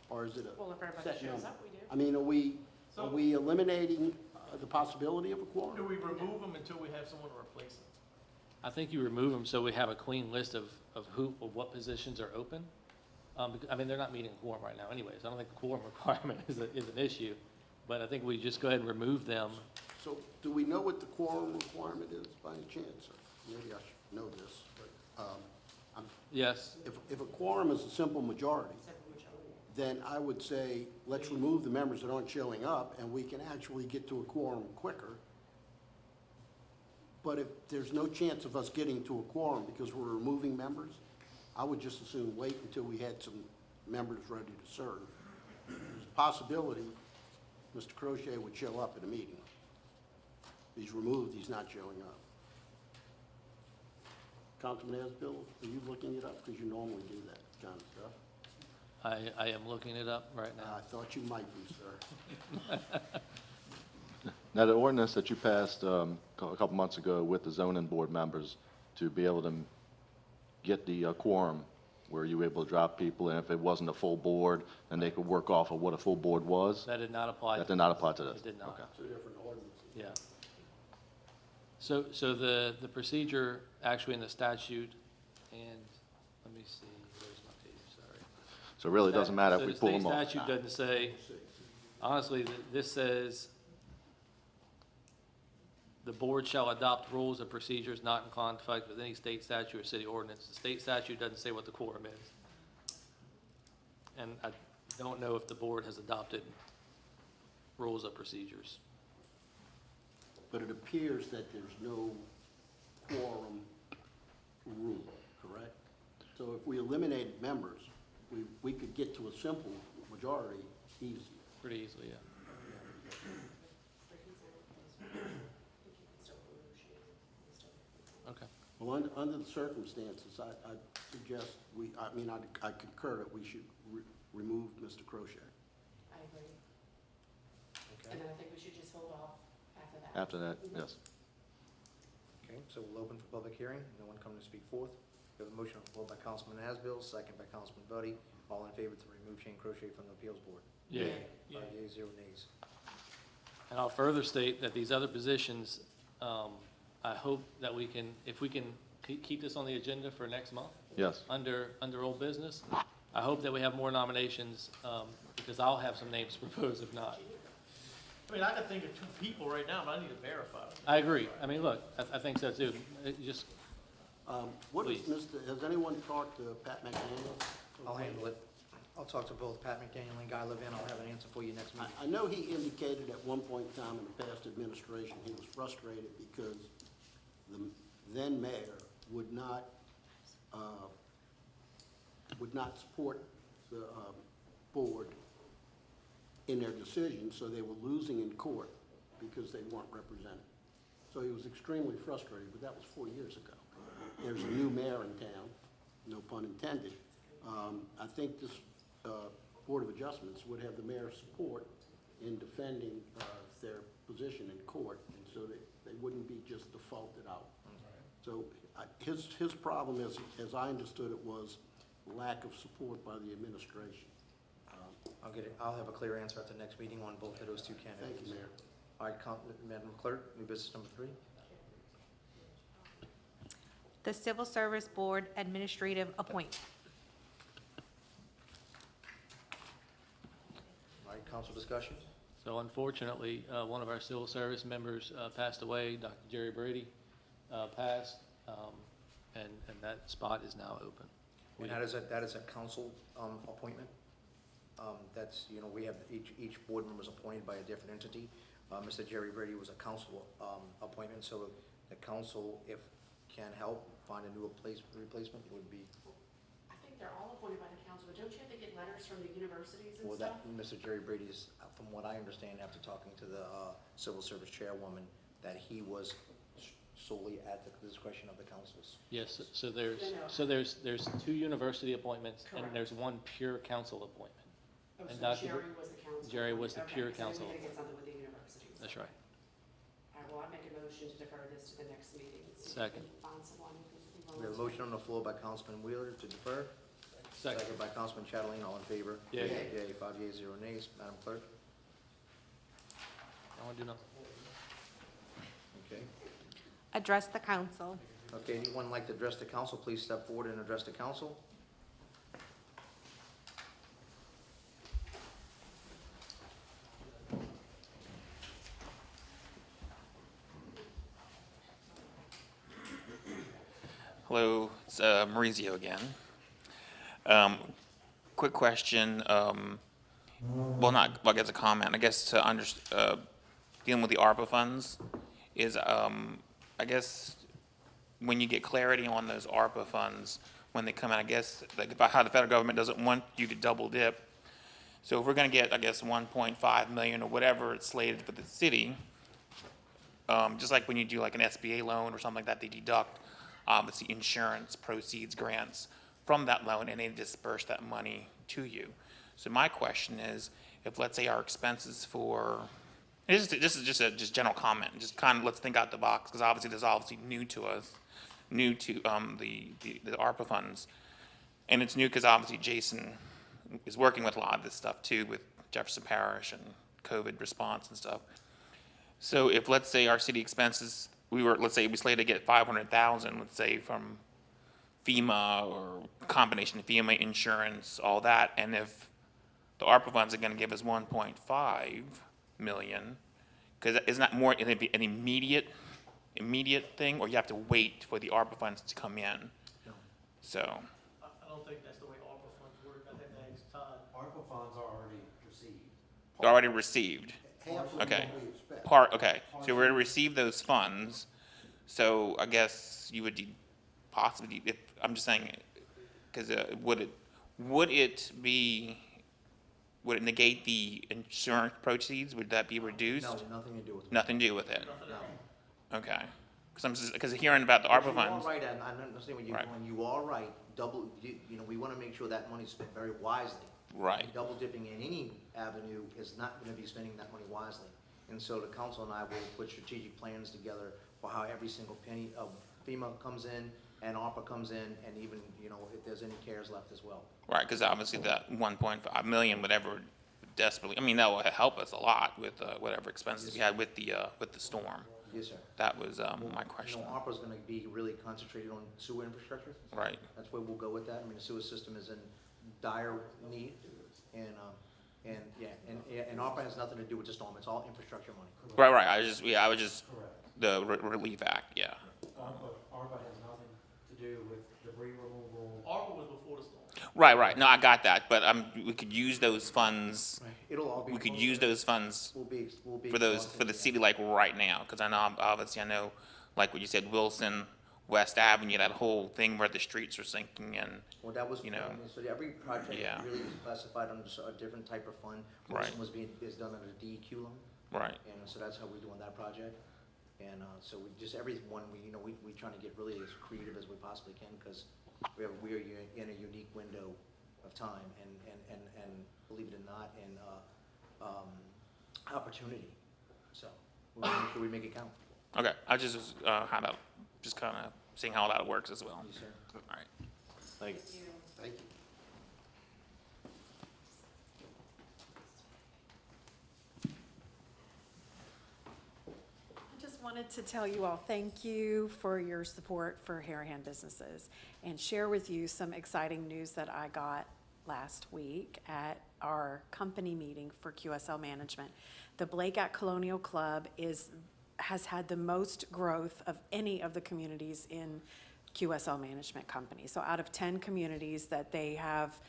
Speaker 7: or is it a
Speaker 4: Well, if everybody
Speaker 7: set
Speaker 4: shows
Speaker 7: number?
Speaker 4: up, we do.
Speaker 7: I mean, are we eliminating the possibility of a
Speaker 6: Do
Speaker 7: quorum?
Speaker 6: we remove him until we have someone to replace him?
Speaker 3: I think you remove them so we have a clean list of what positions are open. I mean, they're not meeting quorum right now anyways. I don't think the quorum requirement is an issue. But I think we just go ahead and remove them.
Speaker 7: So do we know what the quorum requirement is by any chance? Maybe I should know this, but
Speaker 3: Yes,
Speaker 7: if a quorum is a simple majority, then I would say, let's remove the members that aren't showing up, and we can actually get to a quorum quicker. But if there's no chance of us getting to a quorum because we're removing members, I would just as soon wait until we had some members ready to serve. There's a possibility Mr. Crochet would show up at a meeting. He's removed, he's not showing up. Councilman Asbill, are you looking it up? Because you normally do that kind of stuff.
Speaker 3: I am looking it up right now.
Speaker 7: I thought you might be, sir.
Speaker 5: Now, the ordinance that you passed a couple months ago with the zoning board members to be able to get the quorum, were you able to drop people, and if it wasn't a full board, then they could work off of what a full board was?
Speaker 3: That did not apply.
Speaker 5: That did not apply to this?
Speaker 3: It did not.
Speaker 5: Okay.
Speaker 7: It's a different ordinance.
Speaker 3: Yeah. So the procedure actually in the statute, and let me see, where's my page, sorry.
Speaker 5: So it really doesn't matter if we pull them
Speaker 3: So the
Speaker 5: off?
Speaker 3: state statute doesn't say, honestly, this says, the board shall adopt rules and procedures not in conflict with any state statute or city ordinance. The state statute doesn't say what the quorum is. And I don't know if the board has adopted rules of procedures.
Speaker 7: But it appears that there's no quorum rule, correct? So if we eliminated members, we could get to a simple majority easy.
Speaker 3: Pretty easily, yeah. Okay.
Speaker 7: Well, under the circumstances, I suggest I concur that we should remove Mr. Crochet.
Speaker 4: I agree.
Speaker 1: Okay,
Speaker 4: And then I think we should just hold off after that.
Speaker 5: After that, yes.
Speaker 1: okay, so we'll open for public hearing, no one coming to speak forth. We have a motion on the floor by Councilman Asbill, second by Councilman Buddy. All in favor to remove Shane Crochet from the appeals board?
Speaker 3: Yeah.
Speaker 1: 5 yeas, 0 nays.
Speaker 3: And I'll further state that these other positions, I hope that we can, if we can keep this on the agenda for next month,
Speaker 5: Yes.
Speaker 3: under old business, I hope that we have more nominations, because I'll have some names proposed if not.
Speaker 6: I mean, I can think of 2 people right now, but I need to verify.
Speaker 3: I agree. I mean, look, I think so too. Just,
Speaker 7: What is,
Speaker 3: Please.
Speaker 7: has anyone talked to Pat McDaniel?
Speaker 1: I'll handle it. I'll talk to both Pat McDaniel and Guy Levin. I'll have an answer for you next meeting.
Speaker 7: I know he indicated at one point in time in the past administration, he was frustrated because the then mayor would not support the board in their decisions, so they were losing in court because they weren't represented. So he was extremely frustrated, but that was 4 years ago. There's a new mayor in town, no pun intended. I think this Board of Adjustments would have the mayor's support in defending their position in court, and so they wouldn't be just defaulted out. So his problem, as I understood it, was lack of support by the administration.
Speaker 1: I'll have a clear answer at the next meeting on both of those two candidates.
Speaker 7: Thank you, Mayor.
Speaker 1: All right, Madam Clerk, new business number 3.
Speaker 2: The Civil Service Board Administrative Appointment.
Speaker 1: All right, council discussion.
Speaker 3: so unfortunately, one of our civil service members passed away, Dr. Jerry Brady passed, and that spot is now open.
Speaker 1: And that is a council appointment. That's, we have each board member is appointed by a different entity. Mr. Jerry Brady was a council appointment, so the council, if can help find a new replacement, would be,
Speaker 4: I think they're all appointed by the council, but don't you have to get letters from the universities and
Speaker 1: well,
Speaker 4: stuff?
Speaker 1: that, Mr. Jerry Brady is, from what I understand after talking to the civil service chairwoman, that he was solely at the discretion of the councils.
Speaker 3: Yes, so there's 2 university appointments, and there's 1 pure council appointment.
Speaker 4: Oh,
Speaker 3: and
Speaker 4: so
Speaker 3: Dr.
Speaker 4: Jerry was the council.
Speaker 3: Jerry was the
Speaker 4: Okay,
Speaker 3: pure
Speaker 4: so
Speaker 3: council.
Speaker 4: we're gonna get something with the universities.
Speaker 3: That's right.
Speaker 4: All right, well, I make a motion to defer this to the next meeting. See if we
Speaker 3: Second.
Speaker 4: can find someone who's willing
Speaker 1: We have a
Speaker 4: to-
Speaker 1: motion on the floor by Councilman Wheeler to defer.
Speaker 3: Second.
Speaker 1: By Councilman Chatelain, all in favor?
Speaker 3: Yay.
Speaker 1: Yay, 5 yeas, 0 nays. Madam Clerk?
Speaker 3: I want to do nothing.
Speaker 1: Okay.
Speaker 2: Address the council.
Speaker 1: Okay, anyone like to address the council, please step forward and address the council.
Speaker 12: Hello, it's Maurizio again. Quick question, I guess a comment, I guess to dealing with the ARPA funds is, I guess, when you get clarity on those ARPA funds, when they come out, I guess, like about how the federal government doesn't want you to double dip, So if we're gonna get, I guess, 1.5 million or whatever it's slated for the city, just like when you do like an SBA loan or something like that, they deduct, obviously, insurance proceeds, grants from that loan, and they disperse that money to you. So my question is, if, let's say, our expenses for, this is just a general comment, just kind of, let's think out the box, because obviously this is obviously new to us, new to the ARPA funds. And it's new because obviously Jason is working with a lot of this stuff too, with Jefferson Parish and COVID response and stuff. So if, let's say, our city expenses, let's say we slated to get 500,000, let's say, from FEMA or combination of FEMA, insurance, all that, and if the ARPA funds are gonna give us 1.5 million, because isn't that more an immediate thing, or you have to wait for the ARPA funds to come in? So,
Speaker 6: I don't think that's the way ARPA funds work. I think that's Todd.
Speaker 13: ARPA funds are already received.
Speaker 12: they're already received.
Speaker 7: Half of
Speaker 12: Okay.
Speaker 7: what we expect.
Speaker 12: Okay, so we're gonna receive those funds, so I guess you would possibly, if, I'm just saying, because would it negate the insurance proceeds? Would that be reduced?
Speaker 1: No, nothing to do with it.
Speaker 12: Nothing to do with it?
Speaker 1: No.
Speaker 12: Okay. Because hearing about the ARPA
Speaker 1: You
Speaker 12: funds.
Speaker 1: are right, and I understand what you're
Speaker 12: Right.
Speaker 1: doing. You are right. We want to make sure that money's spent very wisely.
Speaker 12: Right.
Speaker 1: Double dipping in any avenue is not going to be spending that money wisely. And so the council and I will put strategic plans together for how every single penny of FEMA comes in and ARPA comes in, and even, if there's any cares left as well.
Speaker 12: Right, because obviously that 1.5 million, whatever desperately, I mean, that will help us a lot with whatever expenses we had with the storm.
Speaker 1: Yes, sir.
Speaker 12: That was my question.
Speaker 1: ARPA's going to be really concentrated on sewer infrastructure.
Speaker 12: Right.
Speaker 1: That's where we'll go with that. I mean, the sewer system is in dire need, and ARPA has nothing to do with the storm. It's all infrastructure money.
Speaker 12: Right, I was just, the Relief Act, yeah.
Speaker 13: ARPA has nothing to do with debris removal.
Speaker 6: ARPA was before the storm.
Speaker 12: Right, no, I got that, but we could use those funds,
Speaker 1: It'll all be.
Speaker 12: we could use those funds
Speaker 1: We'll be
Speaker 12: for the
Speaker 1: exhausted,
Speaker 12: city like right now, because I know, like what you said, Wilson, West Avenue, that whole thing where the streets are sinking and,
Speaker 1: Well, that was,
Speaker 12: you know,
Speaker 1: so every project
Speaker 12: yeah.
Speaker 1: really is classified under a different type of fund.
Speaker 12: Right.
Speaker 1: Wilson is done under the DEQ loan,
Speaker 12: right,
Speaker 1: and so that's how we're doing that project. And so every one, we trying to get really as creative as we possibly can, because we are in a unique window of time, and believe it or not, in opportunity. So we'll make sure we make it count.
Speaker 12: okay, I just kind of seeing how that works as well.
Speaker 1: Yes, sir.
Speaker 12: All right.
Speaker 5: Thank you.
Speaker 7: Thank you.
Speaker 15: I just wanted to tell you all, thank you for your support for Harahan businesses, and share with you some exciting news that I got last week at our company meeting for QSL management. The Blake at Colonial Club has had the most growth of any of the communities in QSL management company. So out of 10 communities that they have,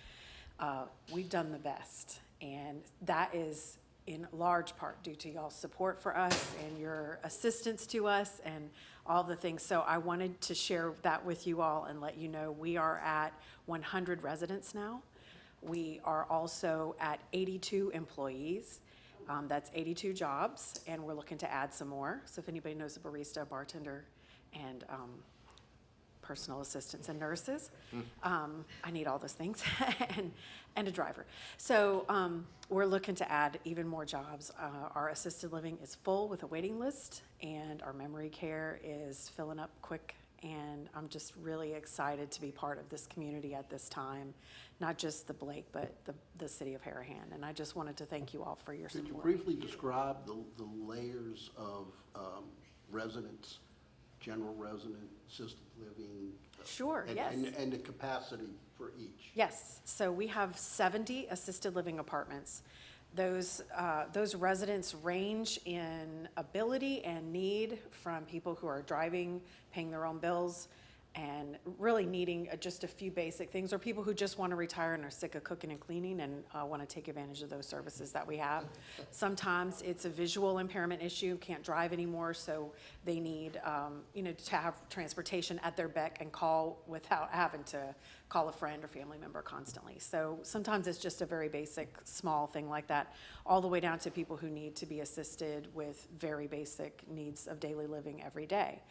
Speaker 15: we've done the best. And that is in large part due to y'all's support for us and your assistance to us and all the things. So I wanted to share that with you all and let you know we are at 100 residents now. We are also at 82 employees. That's 82 jobs, and we're looking to add some more. So if anybody knows a barista, bartender, and personal assistants and nurses, I need all those things, and a driver. So we're looking to add even more jobs. Our assisted living is full with a waiting list, and our memory care is filling up quick. And I'm just really excited to be part of this community at this time, not just the Blake, but the city of Harahan. And I just wanted to thank you all for your
Speaker 7: Could you
Speaker 15: support.
Speaker 7: briefly describe the layers of residents, general resident, assisted living?
Speaker 15: Sure,
Speaker 7: and-
Speaker 15: yes.
Speaker 7: And the capacity for each?
Speaker 15: Yes, so we have 70 assisted living apartments. Those residents range in ability and need, from people who are driving, paying their own bills, and really needing just a few basic things, or people who just want to retire and are sick of cooking and cleaning and want to take advantage of those services that we have. Sometimes it's a visual impairment issue, can't drive anymore, so they need, to have transportation at their beck and call without having to call a friend or family member constantly. So sometimes it's just a very basic, small thing like that, all the way down to people who need to be assisted with very basic needs of daily living every day.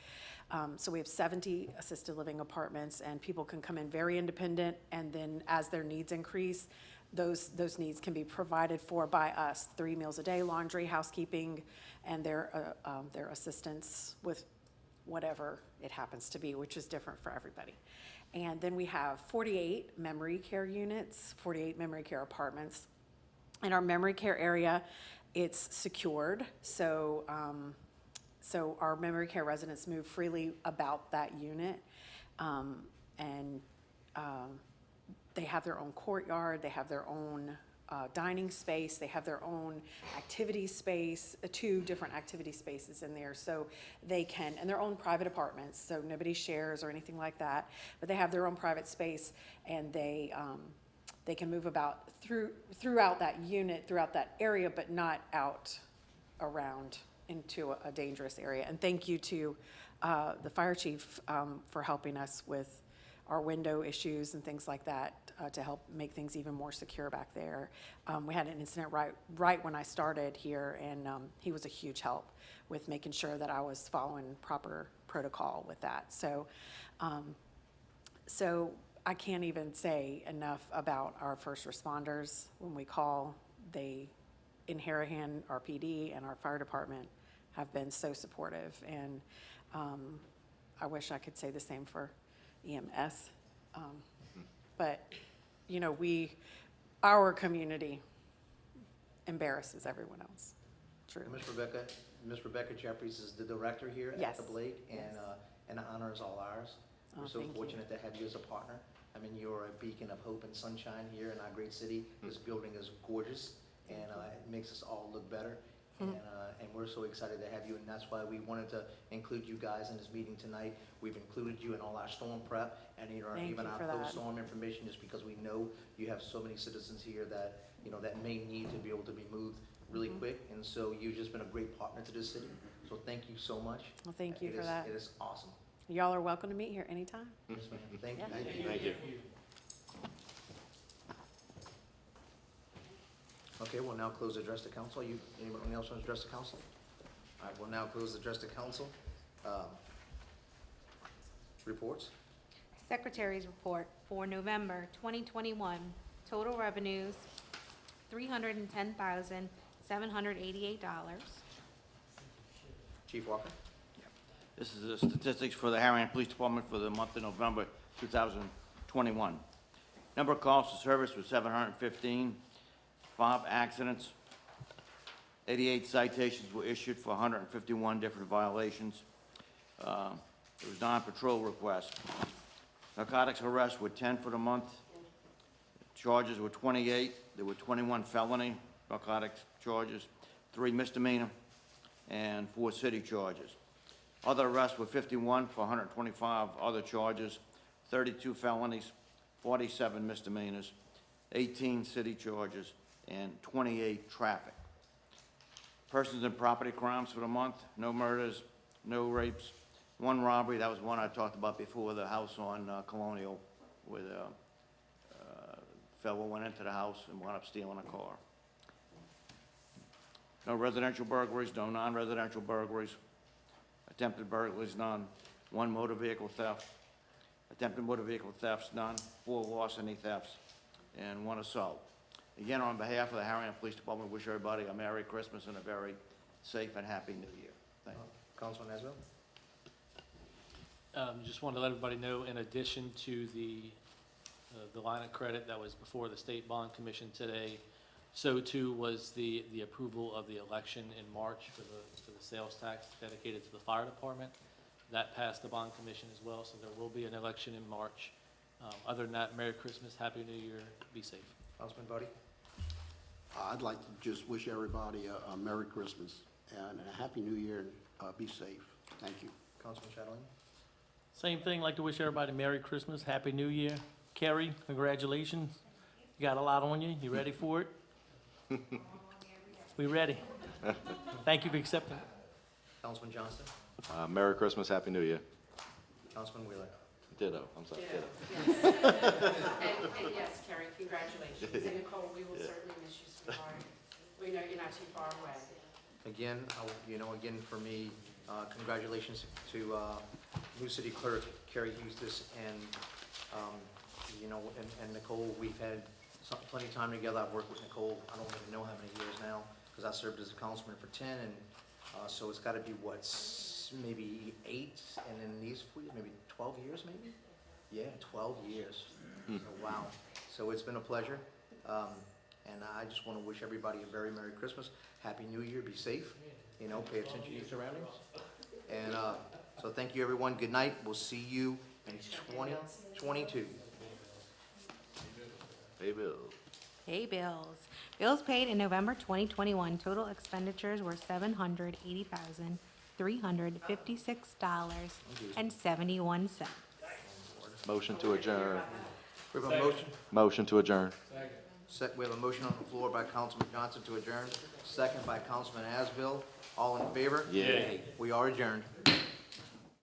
Speaker 15: So we have 70 assisted living apartments, and people can come in very independent, and then as their needs increase, those needs can be provided for by us, 3 meals a day, laundry, housekeeping, and their assistance with whatever it happens to be, which is different for everybody. And then we have 48 memory care units, 48 memory care apartments. In our memory care area, it's secured, so our memory care residents move freely about that unit. They have their own courtyard, they have their own dining space, they have their own activity space, 2 different activity spaces in there, so they can, and their own private apartments, so nobody shares or anything like that, but they have their own private space, and they can move about throughout that unit, throughout that area, but not out around into a dangerous area. And thank you to the fire chief for helping us with our window issues and things like that to help make things even more secure back there. We had an incident right when I started here, and he was a huge help with making sure that I was following proper protocol with that. So I can't even say enough about our first responders. When we call, in Harahan, our PD and our fire department have been so supportive, and I wish I could say the same for EMS. But, our community embarrasses everyone else, true.
Speaker 1: Ms. Rebecca Jeffries is the director here at
Speaker 15: Yes.
Speaker 1: the Blake, and the honor is all ours. We're so
Speaker 15: thank you.
Speaker 1: fortunate to have you as a partner. I mean, you're a beacon of hope and sunshine here in our great city. This building is gorgeous, and it makes us all look better. And we're so excited to have you, and that's why we wanted to include you guys in this meeting tonight. We've included you in all our storm prep and
Speaker 15: Thank
Speaker 1: even
Speaker 15: you
Speaker 1: our
Speaker 15: for that.
Speaker 1: post-storm information, just because we know you have so many citizens here that, that may need to be able to be moved really quick. And so you've just been a great partner to this city. So thank you so much.
Speaker 15: Well, thank you for that.
Speaker 1: It is awesome.
Speaker 15: Y'all are welcome to meet here anytime.
Speaker 1: Yes, ma'am. Thank you.
Speaker 15: Yeah.
Speaker 5: Thank you.
Speaker 1: Okay, we'll now close the address to council. Anyone else want to address the council? All right, we'll now close the address to council. Reports?
Speaker 2: Secretary's report for November 2021. Total revenues, $310,788.
Speaker 1: Chief Walker?
Speaker 9: This is the statistics for the Harahan Police Department for the month of November 2021. Number of calls to service was 715. 5 accidents. 88 citations were issued for 151 different violations. There was 9 patrol requests. Narcotics arrests were 10 for the month. Charges were 28. There were 21 felony narcotics charges, 3 misdemeanor, and 4 city charges. Other arrests were 51 for 125 other charges, 32 felonies, 47 misdemeanors, 18 city charges, and 28 traffic. Persons and property crimes for the month, no murders, no rapes, 1 robbery, that was one I talked about before, the house on Colonial, where the fellow went into the house and wound up stealing a car. No residential burglaries, no non-residential burglaries, attempted burglaries, none, 1 motor vehicle theft, attempted motor vehicle thefts, none, 4 larceny thefts, and 1 assault. Again, on behalf of the Harahan Police Department, wish everybody a Merry Christmas and a very safe and happy New Year. Thank you.
Speaker 1: Councilman Nesbitt?
Speaker 3: Just wanted to let everybody know, in addition to the line of credit that was before the State Bond Commission today, so too was the approval of the election in March for the sales tax dedicated to the fire department. That passed the Bond Commission as well, so there will be an election in March. Other than that, Merry Christmas, Happy New Year, be safe.
Speaker 1: Councilman Bodie?
Speaker 7: I'd like to just wish everybody a Merry Christmas and a Happy New Year, and be safe. Thank you.
Speaker 1: Councilman Chatelain?
Speaker 6: Same thing, like to wish everybody Merry Christmas, Happy New Year. Carrie, congratulations. You got a lot on you. You ready for it? We ready. Thank you for accepting it.
Speaker 1: Councilman Johnston,
Speaker 5: Merry Christmas, Happy New Year.
Speaker 1: Councilman Wheeler.
Speaker 5: Ditto, I'm sorry, ditto.
Speaker 4: And yes, Carrie, congratulations. And Nicole, we will certainly miss you, sweetheart. We know you're not too far away.
Speaker 1: Again, again, for me, congratulations to new city clerk, Carrie Eustace, and, and Nicole. We've had plenty of time together. I've worked with Nicole, I don't even know how many years now, because I served as a councilman for 10, and so it's got to be, maybe 8, and then these 4 years, maybe 12 years, maybe? Yeah, 12 years. So, wow. So it's been a pleasure. And I just want to wish everybody a very Merry Christmas, Happy New Year, be safe, pay attention to your surroundings. And so thank you, everyone. Good night. We'll see you in 2022.
Speaker 5: Hey, Bill.
Speaker 2: Pay bills. Bills paid in November 2021, total expenditures were $783,356.71.
Speaker 5: Motion to adjourn.
Speaker 1: We have a motion.
Speaker 5: Motion to adjourn.
Speaker 1: We have a motion on the floor by Councilman Johnson to adjourn, second by Councilman Asbill. All in favor?
Speaker 5: Yeah.
Speaker 1: We are adjourned.